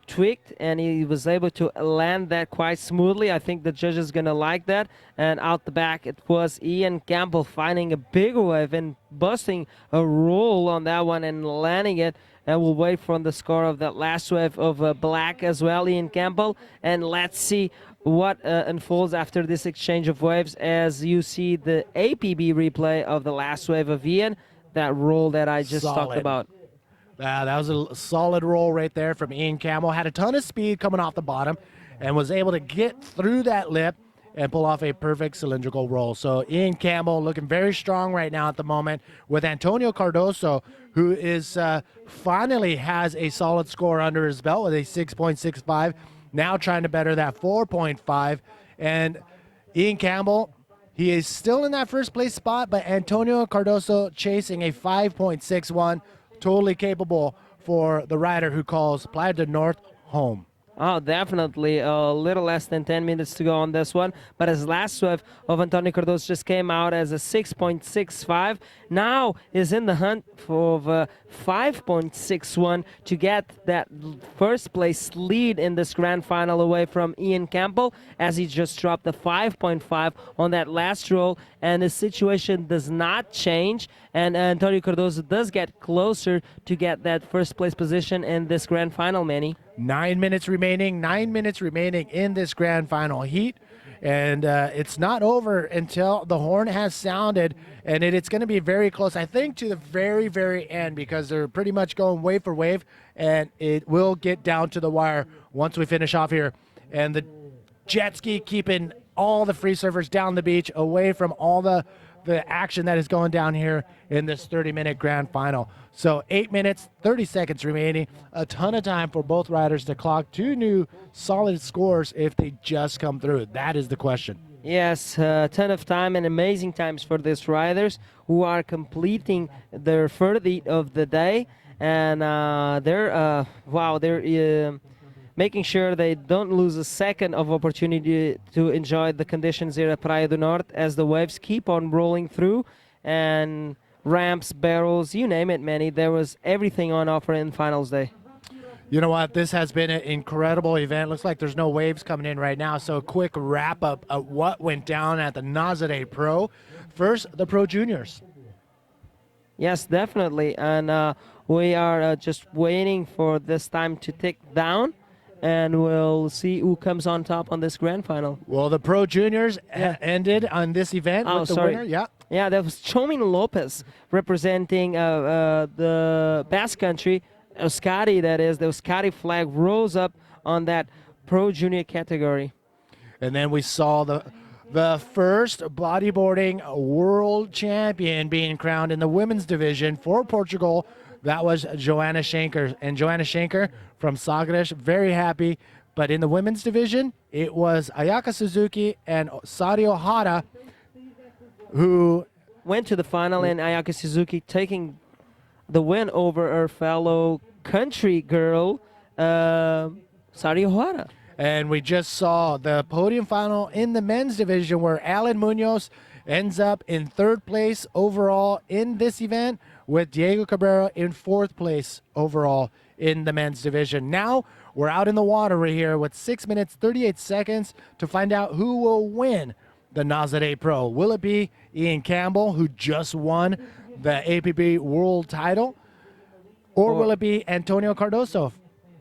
tweaked, and he was able to land that quite smoothly. I think the judges gonna like that. And out the back, it was Ian Campbell finding a big wave and busting a roll on that one and landing it. And we'll wait for the score of that last wave of black as well, Ian Campbell. And let's see what unfolds after this exchange of waves as you see the APB replay of the last wave of Ian, that roll that I just talked about. That was a solid roll right there from Ian Campbell. Had a ton of speed coming off the bottom and was able to get through that lip and pull off a perfect cylindrical roll. So Ian Campbell looking very strong right now at the moment with Antonio Cardozo, who is finally has a solid score under his belt with a 6.65, now trying to better that 4.5. And Ian Campbell, he is still in that first place spot, but Antonio Cardozo chasing a 5.61, totally capable for the rider who calls Playa del Norte home. Oh, definitely. A little less than 10 minutes to go on this one. But his last wave of Antonio Cardozo just came out as a 6.65. Now is in the hunt for 5.61 to get that first place lead in this grand final away from Ian Campbell, as he just dropped the 5.5 on that last roll. And the situation does not change. And Antonio Cardozo does get closer to get that first place position in this grand final, Manny. 9 minutes remaining in this grand final heat. And it's not over until the horn has sounded, and it's going to be very close, I think, to the very, very end, because they're pretty much going wave for wave, and it will get down to the wire once we finish off here. And the jet ski keeping all the free surfers down the beach, away from all the action that is going down here in this 30-minute grand final. So 8 minutes, 30 seconds remaining. A ton of time for both riders to clock two new solid scores if they just come through. That is the question. Yes, a ton of time and amazing times for these riders who are completing their third heat of the day. And they're making sure they don't lose a second of opportunity to enjoy the conditions here at Praia do Norte as the waves keep on rolling through, and ramps, barrels, you name it, Manny. There was everything on offer in finals day. You know what? This has been an incredible event. Looks like there's no waves coming in right now. So a quick wrap up of what went down at the Nazare Pro. First, the Pro Juniors. Yes, definitely. And we are just waiting for this time to tick down, and we'll see who comes on top on this grand final. Well, the Pro Juniors ended on this event with the winner. Yeah. Yeah, that was Chomin Lopez representing the Basque Country. Euskadi, that is. The Euskadi flag rose up on that Pro Junior category. And then we saw the first bodyboarding world champion being crowned in the women's division for Portugal. That was Joanna Schenker. And Joanna Schenker from Sagres, very happy. But in the women's division, it was Ayaka Suzuki and Sario Hara who went to the final, and Ayaka Suzuki taking the win over her fellow country girl, Sario Hara. And we just saw the podium final in the men's division where Alan Munoz ends up in third place overall in this event, with Diego Cabrera in fourth place overall in the men's division. Now we're out in the water right here with 6 minutes, 38 seconds to find out who will win the Nazare Pro. Will it be Ian Campbell, who just won the APB world title, or will it be Antonio Cardozo?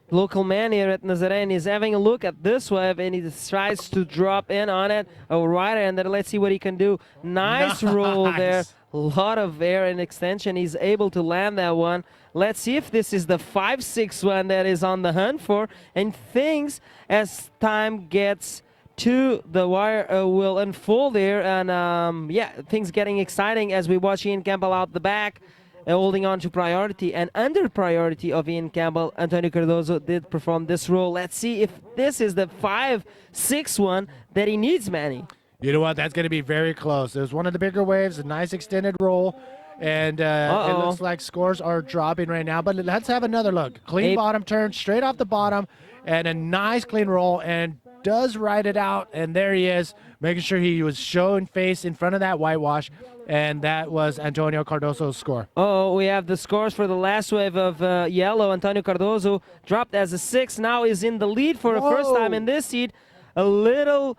Local man here at Nazare, and he's having a look at this wave, and he tries to drop in on it. A rider, and then let's see what he can do. Nice roll there. A lot of air and extension. He's able to land that one. Let's see if this is the 5.61 that is on the hunt for. And things, as time gets to the wire, will unfold there. And things getting exciting as we watch Ian Campbell out the back, holding on to priority. And under priority of Ian Campbell, Antonio Cardozo did perform this roll. Let's see if this is the 5.61 that he needs, Manny. You know what? That's going to be very close. There's one of the bigger waves, a nice extended roll, and it looks like scores are dropping right now. But let's have another look. Clean bottom turn, straight off the bottom, and a nice clean roll, and does ride it out. And there he is, making sure he was showing face in front of that whitewash. and that was Antonio Cardozo's score. Oh, we have the scores for the last wave of yellow. Antonio Cardozo dropped as a 6. Now is in the lead for the first time in this heat. A little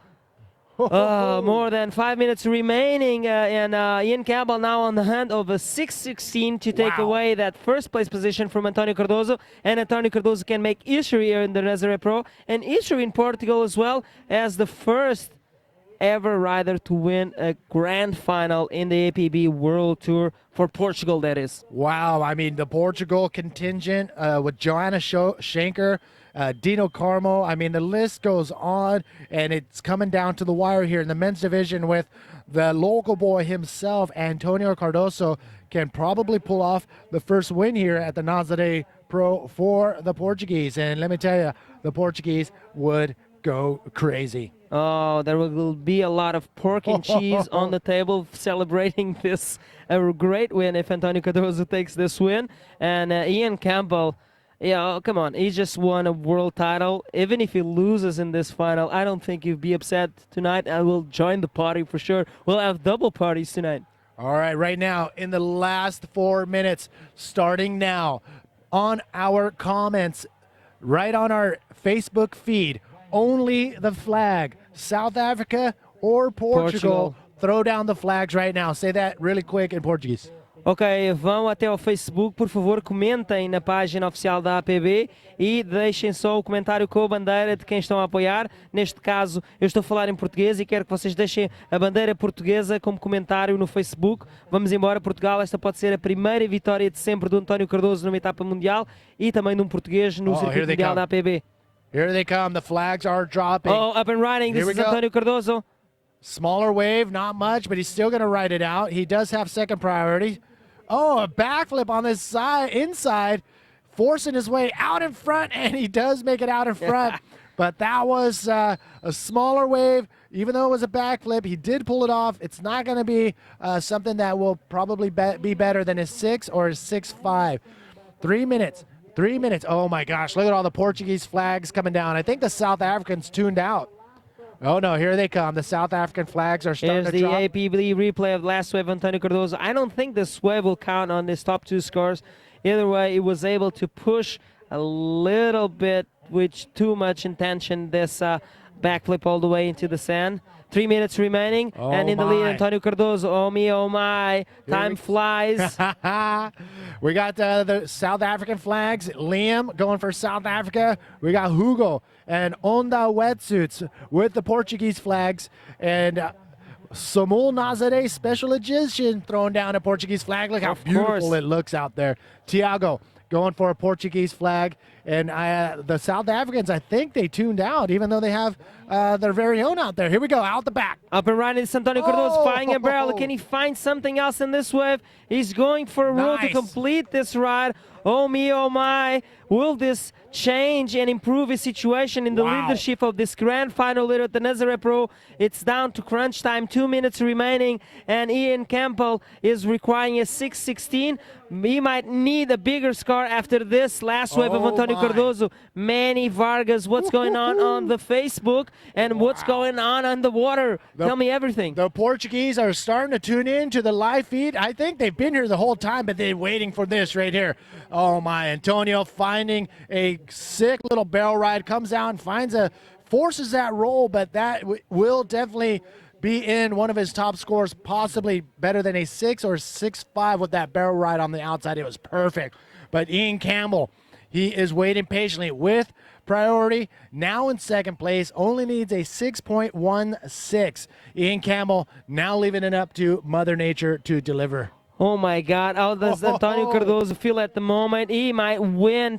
more than 5 minutes remaining, and Ian Campbell now on the hand of a 6:16 to take away that first place position from Antonio Cardozo. And Antonio Cardozo can make history here in the Nazare Pro, and history in Portugal as well, as the first ever rider to win a grand final in the APB World Tour for Portugal, that is. Wow, I mean, the Portugal contingent with Joanna Schenker, Dino Carmo, I mean, the list goes on, and it's coming down to the wire here in the men's division with the local boy himself, Antonio Cardozo, can probably pull off the first win here at the Nazare Pro for the Portuguese. And let me tell you, the Portuguese would go crazy. Oh, there will be a lot of pork and cheese on the table celebrating this great win if Antonio Cardozo takes this win. And Ian Campbell, come on, he just won a world title. Even if he loses in this final, I don't think he'll be upset tonight. I will join the party for sure. We'll have double parties tonight. All right, right now, in the last 4 minutes, starting now, on our comments, right on our Facebook feed, only the flag, South Africa or Portugal. Throw down the flags right now. Say that really quick in Portuguese. Ok, vão até ao Facebook, por favor, comentem na página oficial da APB e deixem só o comentário com a bandeira de quem estão a apoiar. Neste caso, eu estou a falar em português e quero que vocês deixem a bandeira portuguesa como comentário no Facebook. Vamos embora, Portugal. Esta pode ser a primeira vitória de sempre do António Cardozo numa etapa mundial e também de um português no circuito mundial da APB. Here they come. The flags are dropping. Oh, up and riding. This is Antonio Cardozo. Smaller wave, not much, but he's still going to ride it out. He does have second priority. Oh, a backflip on this side, inside, forcing his way out in front, and he does make it out in front. But that was a smaller wave. Even though it was a backflip, he did pull it off. It's not going to be something that will probably be better than his 6 or his 6.5. 3 minutes. 3 minutes. Oh, my gosh. Look at all the Portuguese flags coming down. I think the South Africans tuned out. Oh, no. Here they come. The South African flags are starting to drop. Here's the APB replay of last wave, Antonio Cardozo. I don't think this wave will count on his top 2 scores. Either way, he was able to push a little bit with too much intention this backflip all the way into the sand. 3 minutes remaining, and in the lead, Antonio Cardozo. Oh me, oh my, time flies. We got the South African flags. Liam going for South Africa. We got Hugo and Onda Wetsuits with the Portuguese flags. And Samuel Nazare, special edition, throwing down a Portuguese flag. Look how beautiful it looks out there. Tiago going for a Portuguese flag. And the South Africans, I think they tuned out, even though they have their very own out there. Here we go, out the back. Up and running, Antonio Cardozo flying a barrel. Can he find something else in this wave? He's going for a roll to complete this ride. Oh me, oh my. Will this change and improve his situation in the leadership of this grand final here at the Nazare Pro? It's down to crunch time, 2 minutes remaining, and Ian Campbell is requiring a 6.16. He might need a bigger score after this last wave of Antonio Cardozo. Manny Vargas, what's going on the Facebook, and what's going on the water? Tell me everything. The Portuguese are starting to tune in to the live feed. I think they've been here the whole time, but they're waiting for this right here. Oh my, Antonio finding a sick little barrel ride, comes out and forces that roll, but that will definitely be in one of his top scores, possibly better than a 6 or 6.5 with that barrel ride on the outside. It was perfect. But Ian Campbell, he is waiting patiently with priority, now in second place, only needs a 6.16. Ian Campbell now leaving it up to Mother Nature to deliver. Oh my God, how does Antonio Cardozo feel at the moment? He might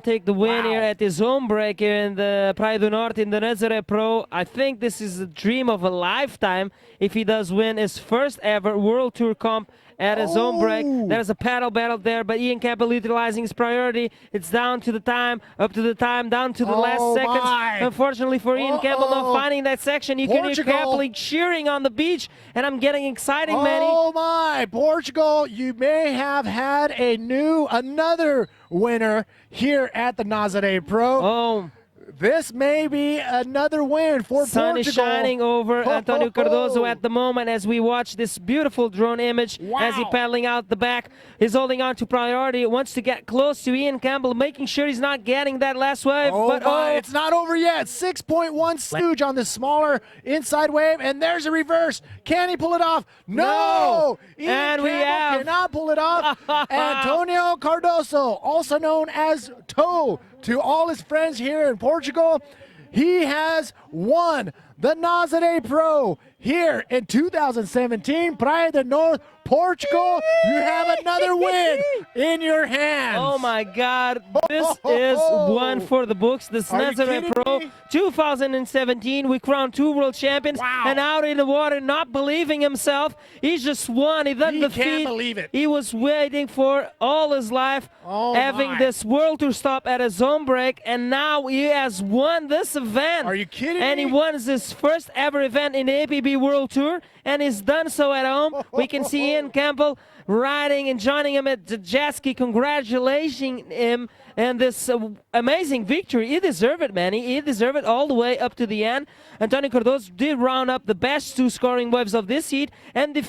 take the win here at his home break here in the Praia do Norte in the Nazare Pro. I think this is a dream of a lifetime if he does win his first ever World Tour comp at his home break. There's a paddle battle there, but Ian Campbell utilizing his priority. It's down to the time, down to the last seconds. Unfortunately for Ian Campbell, not finding that section. You can hear Campbell cheering on the beach, and I'm getting exciting, Manny. Oh my, Portugal, you may have had another winner here at the Nazare Pro. This may be another win for Sun Portugal. is shining over Antonio Cardozo at the moment as we watch this beautiful drone image as he paddling out the back. He's holding on to priority, wants to get close to Ian Campbell, making sure he's not getting that last wave. It's not over yet. 6.1 stooge on the smaller inside wave, and there's a reverse. Can he pull it off? No! Ian And we Campbell have- cannot pull it off. Antonio Cardozo, also known as Toe to all his friends here in Portugal, he has won the Nazare Pro here in 2017, Praia do Norte, Portugal. You have another win in your hands. Oh my God, this is one for the books. This Are you Nazare kidding Pro me? 2017, we crowned 2 world champions, Wow. and out in the water, not believing himself, he just won. He done He the can't feat. believe it. He was waiting for all his life, Oh having my. this world tour stop at his home break, and now he has won this event. Are you kidding And me? he won his first ever event in the APB World Tour, and he's done so at home. We can see Ian Campbell riding and joining him at the jet ski, congratulating him and this amazing victory. He deserved it, man. He deserved it all the way up to the end. Antonio Cardozo did round up the best 2 scoring waves of this heat, and the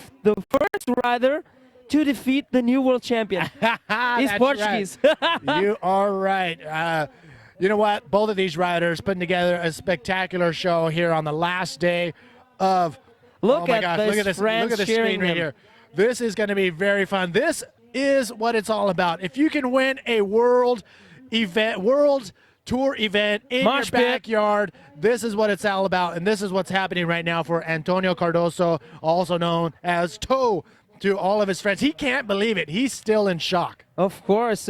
first rider to defeat the new world champion. He's That's Portuguese. right. You are right. You know what? Both of these riders putting together a spectacular show here on the last day of. Look oh my at gosh, this look at this! friends Look at this cheering screen right him. here. This is going to be very fun. This is what it's all about. If you can win a world tour event in Mosh your pit. backyard, this is what it's all about, and this is what's happening right now for Antonio Cardozo, also known as Toe to all of his friends. He can't believe it. He's still in shock. Of course.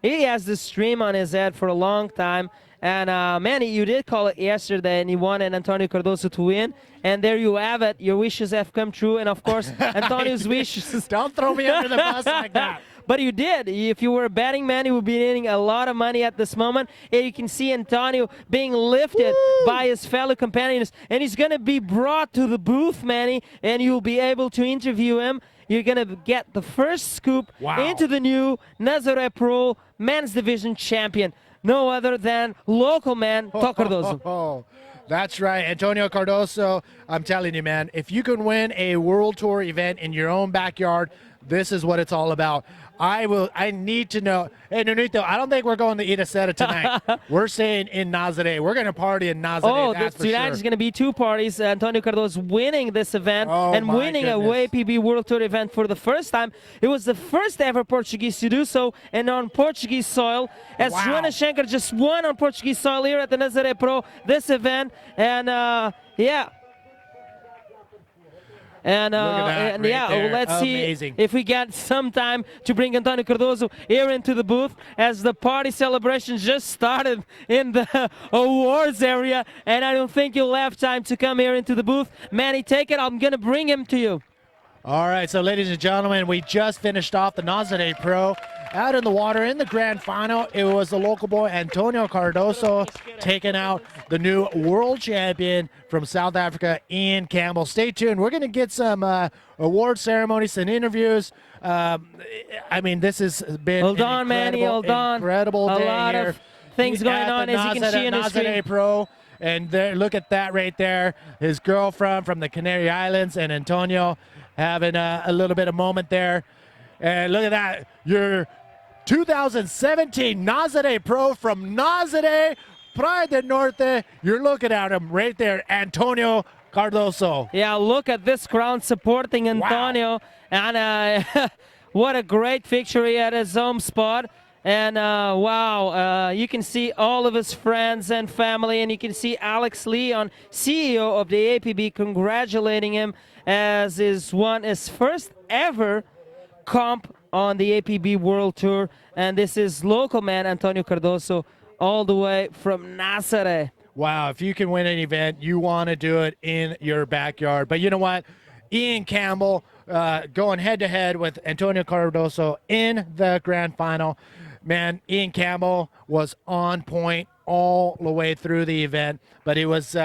He has this stream on his head for a long time. And, Manny, you did call it yesterday, and he wanted Antonio Cardozo to win. And there you have it. Your wishes have come true. And, of course, Antonio's wishes. Don't throw me under the bus like that. But you did. If you were a betting man, you would be earning a lot of money at this moment. And you can see Antonio being lifted by his fellow companions. And he's going to be brought to the booth, Manny, and you'll be able to interview him. You're going to get the first scoop into the new Nazare Pro Men's Division champion. No other than local man, Cardozo. That's right, Antonio Cardozo. I'm telling you, man, if you can win a World Tour event in your own backyard, this is what it's all about. I need to know. Hey, Nunito, I don't think we're going to eat a seta tonight. We're staying in Nazare. We're going to party in Nazare. Oh, that's for tonight sure. is going to be 2 parties. Antonio Cardozo winning this event and my winning goodness. a WAPB World Tour event for the first time. It was the first ever Portuguese to do so, and on Portuguese soil. As Joana Schenker just won on Portuguese soil here at the Nazare Pro this event. And, yeah. And, let's see if we get some time to bring Antonio Cardozo here into the booth as the party celebration just started in the awards area. And I don't think you'll have time to come here into the booth. Manny, take it. I'm going to bring him to you. All right, so ladies and gentlemen, we just finished off the Nazare Pro. Out in the water in the grand final, it was the local boy Antonio Cardozo taking out the new world champion from South Africa, Ian Campbell. Stay tuned. We're going to get some award ceremonies and interviews. I mean, this has been Hold on, Manny, hold on. incredible A day lot here of things going at on, the as you can see on the Nazare screen. Pro. And there, look at that right there. His girlfriend from the Canary Islands and Antonio having a little bit of moment there. And look at that. Your 2017 Nazare Pro from Nazare, Praia do Norte. You're looking at him right there, Antonio Cardozo. Yeah, look at this crowd supporting Antonio. And what a great victory at his home spot. And you can see all of his friends and family, and you can see Alex Leon, CEO of the APB, congratulating him as he's won his first ever comp on the APB World Tour. And this is local man Antonio Cardozo all the way from Nazare. Wow, if you can win an event, you want to do it in your backyard. But you know what? Ian Campbell going head-to-head with Antonio Cardozo in the grand final. Man, Ian Campbell was on point all the way through the event, but it was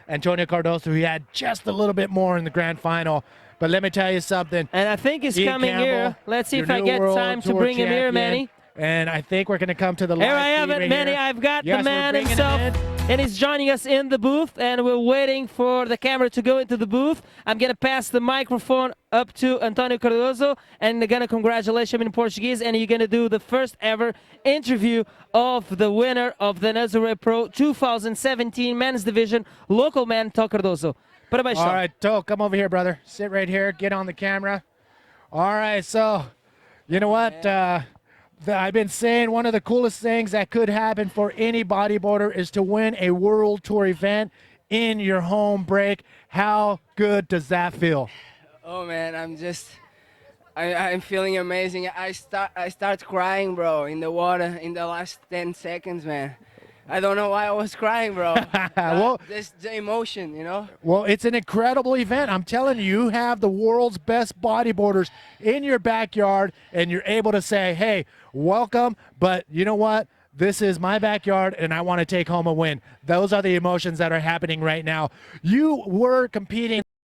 Antonio Cardozo who had just a little bit more in the grand final. But let me tell you something. And I think he's Ian coming Campbell, here. Let's see your if I new get World time to Tour bring him here, champion. Manny. And I think we're going to come to the Here live I have feed it, right Manny. here. I've got Yes, the we're man bringing himself, him in. and he's joining us in the booth, and we're waiting for the camera to go into the booth. I'm going to pass the microphone up to Antonio Cardozo, and they're going to congratulate him in Portuguese, and you're going to do the first ever interview of the winner of the Nazare Pro 2017 men's division, local man, Tó Cardozo. Parabéns, All Tó. right, Tó, come over here, brother. Sit right here. Get on the camera. All right, so you know what? I've been saying one of the coolest things that could happen for any bodybuilder is to win a World Tour event in your home break. How good does that feel? Oh man, I'm feeling amazing. I start crying, bro, in the water in the last 10 seconds, man. I don't know why I was crying, bro. Well, Just the emotion, you know? Well, it's an incredible event. I'm telling you, you have the world's best bodybuilders in your backyard, and you're able to say, hey, welcome, but you know what? This is my backyard, and I want to take home a win. Those are the emotions that are happening right now. You were competing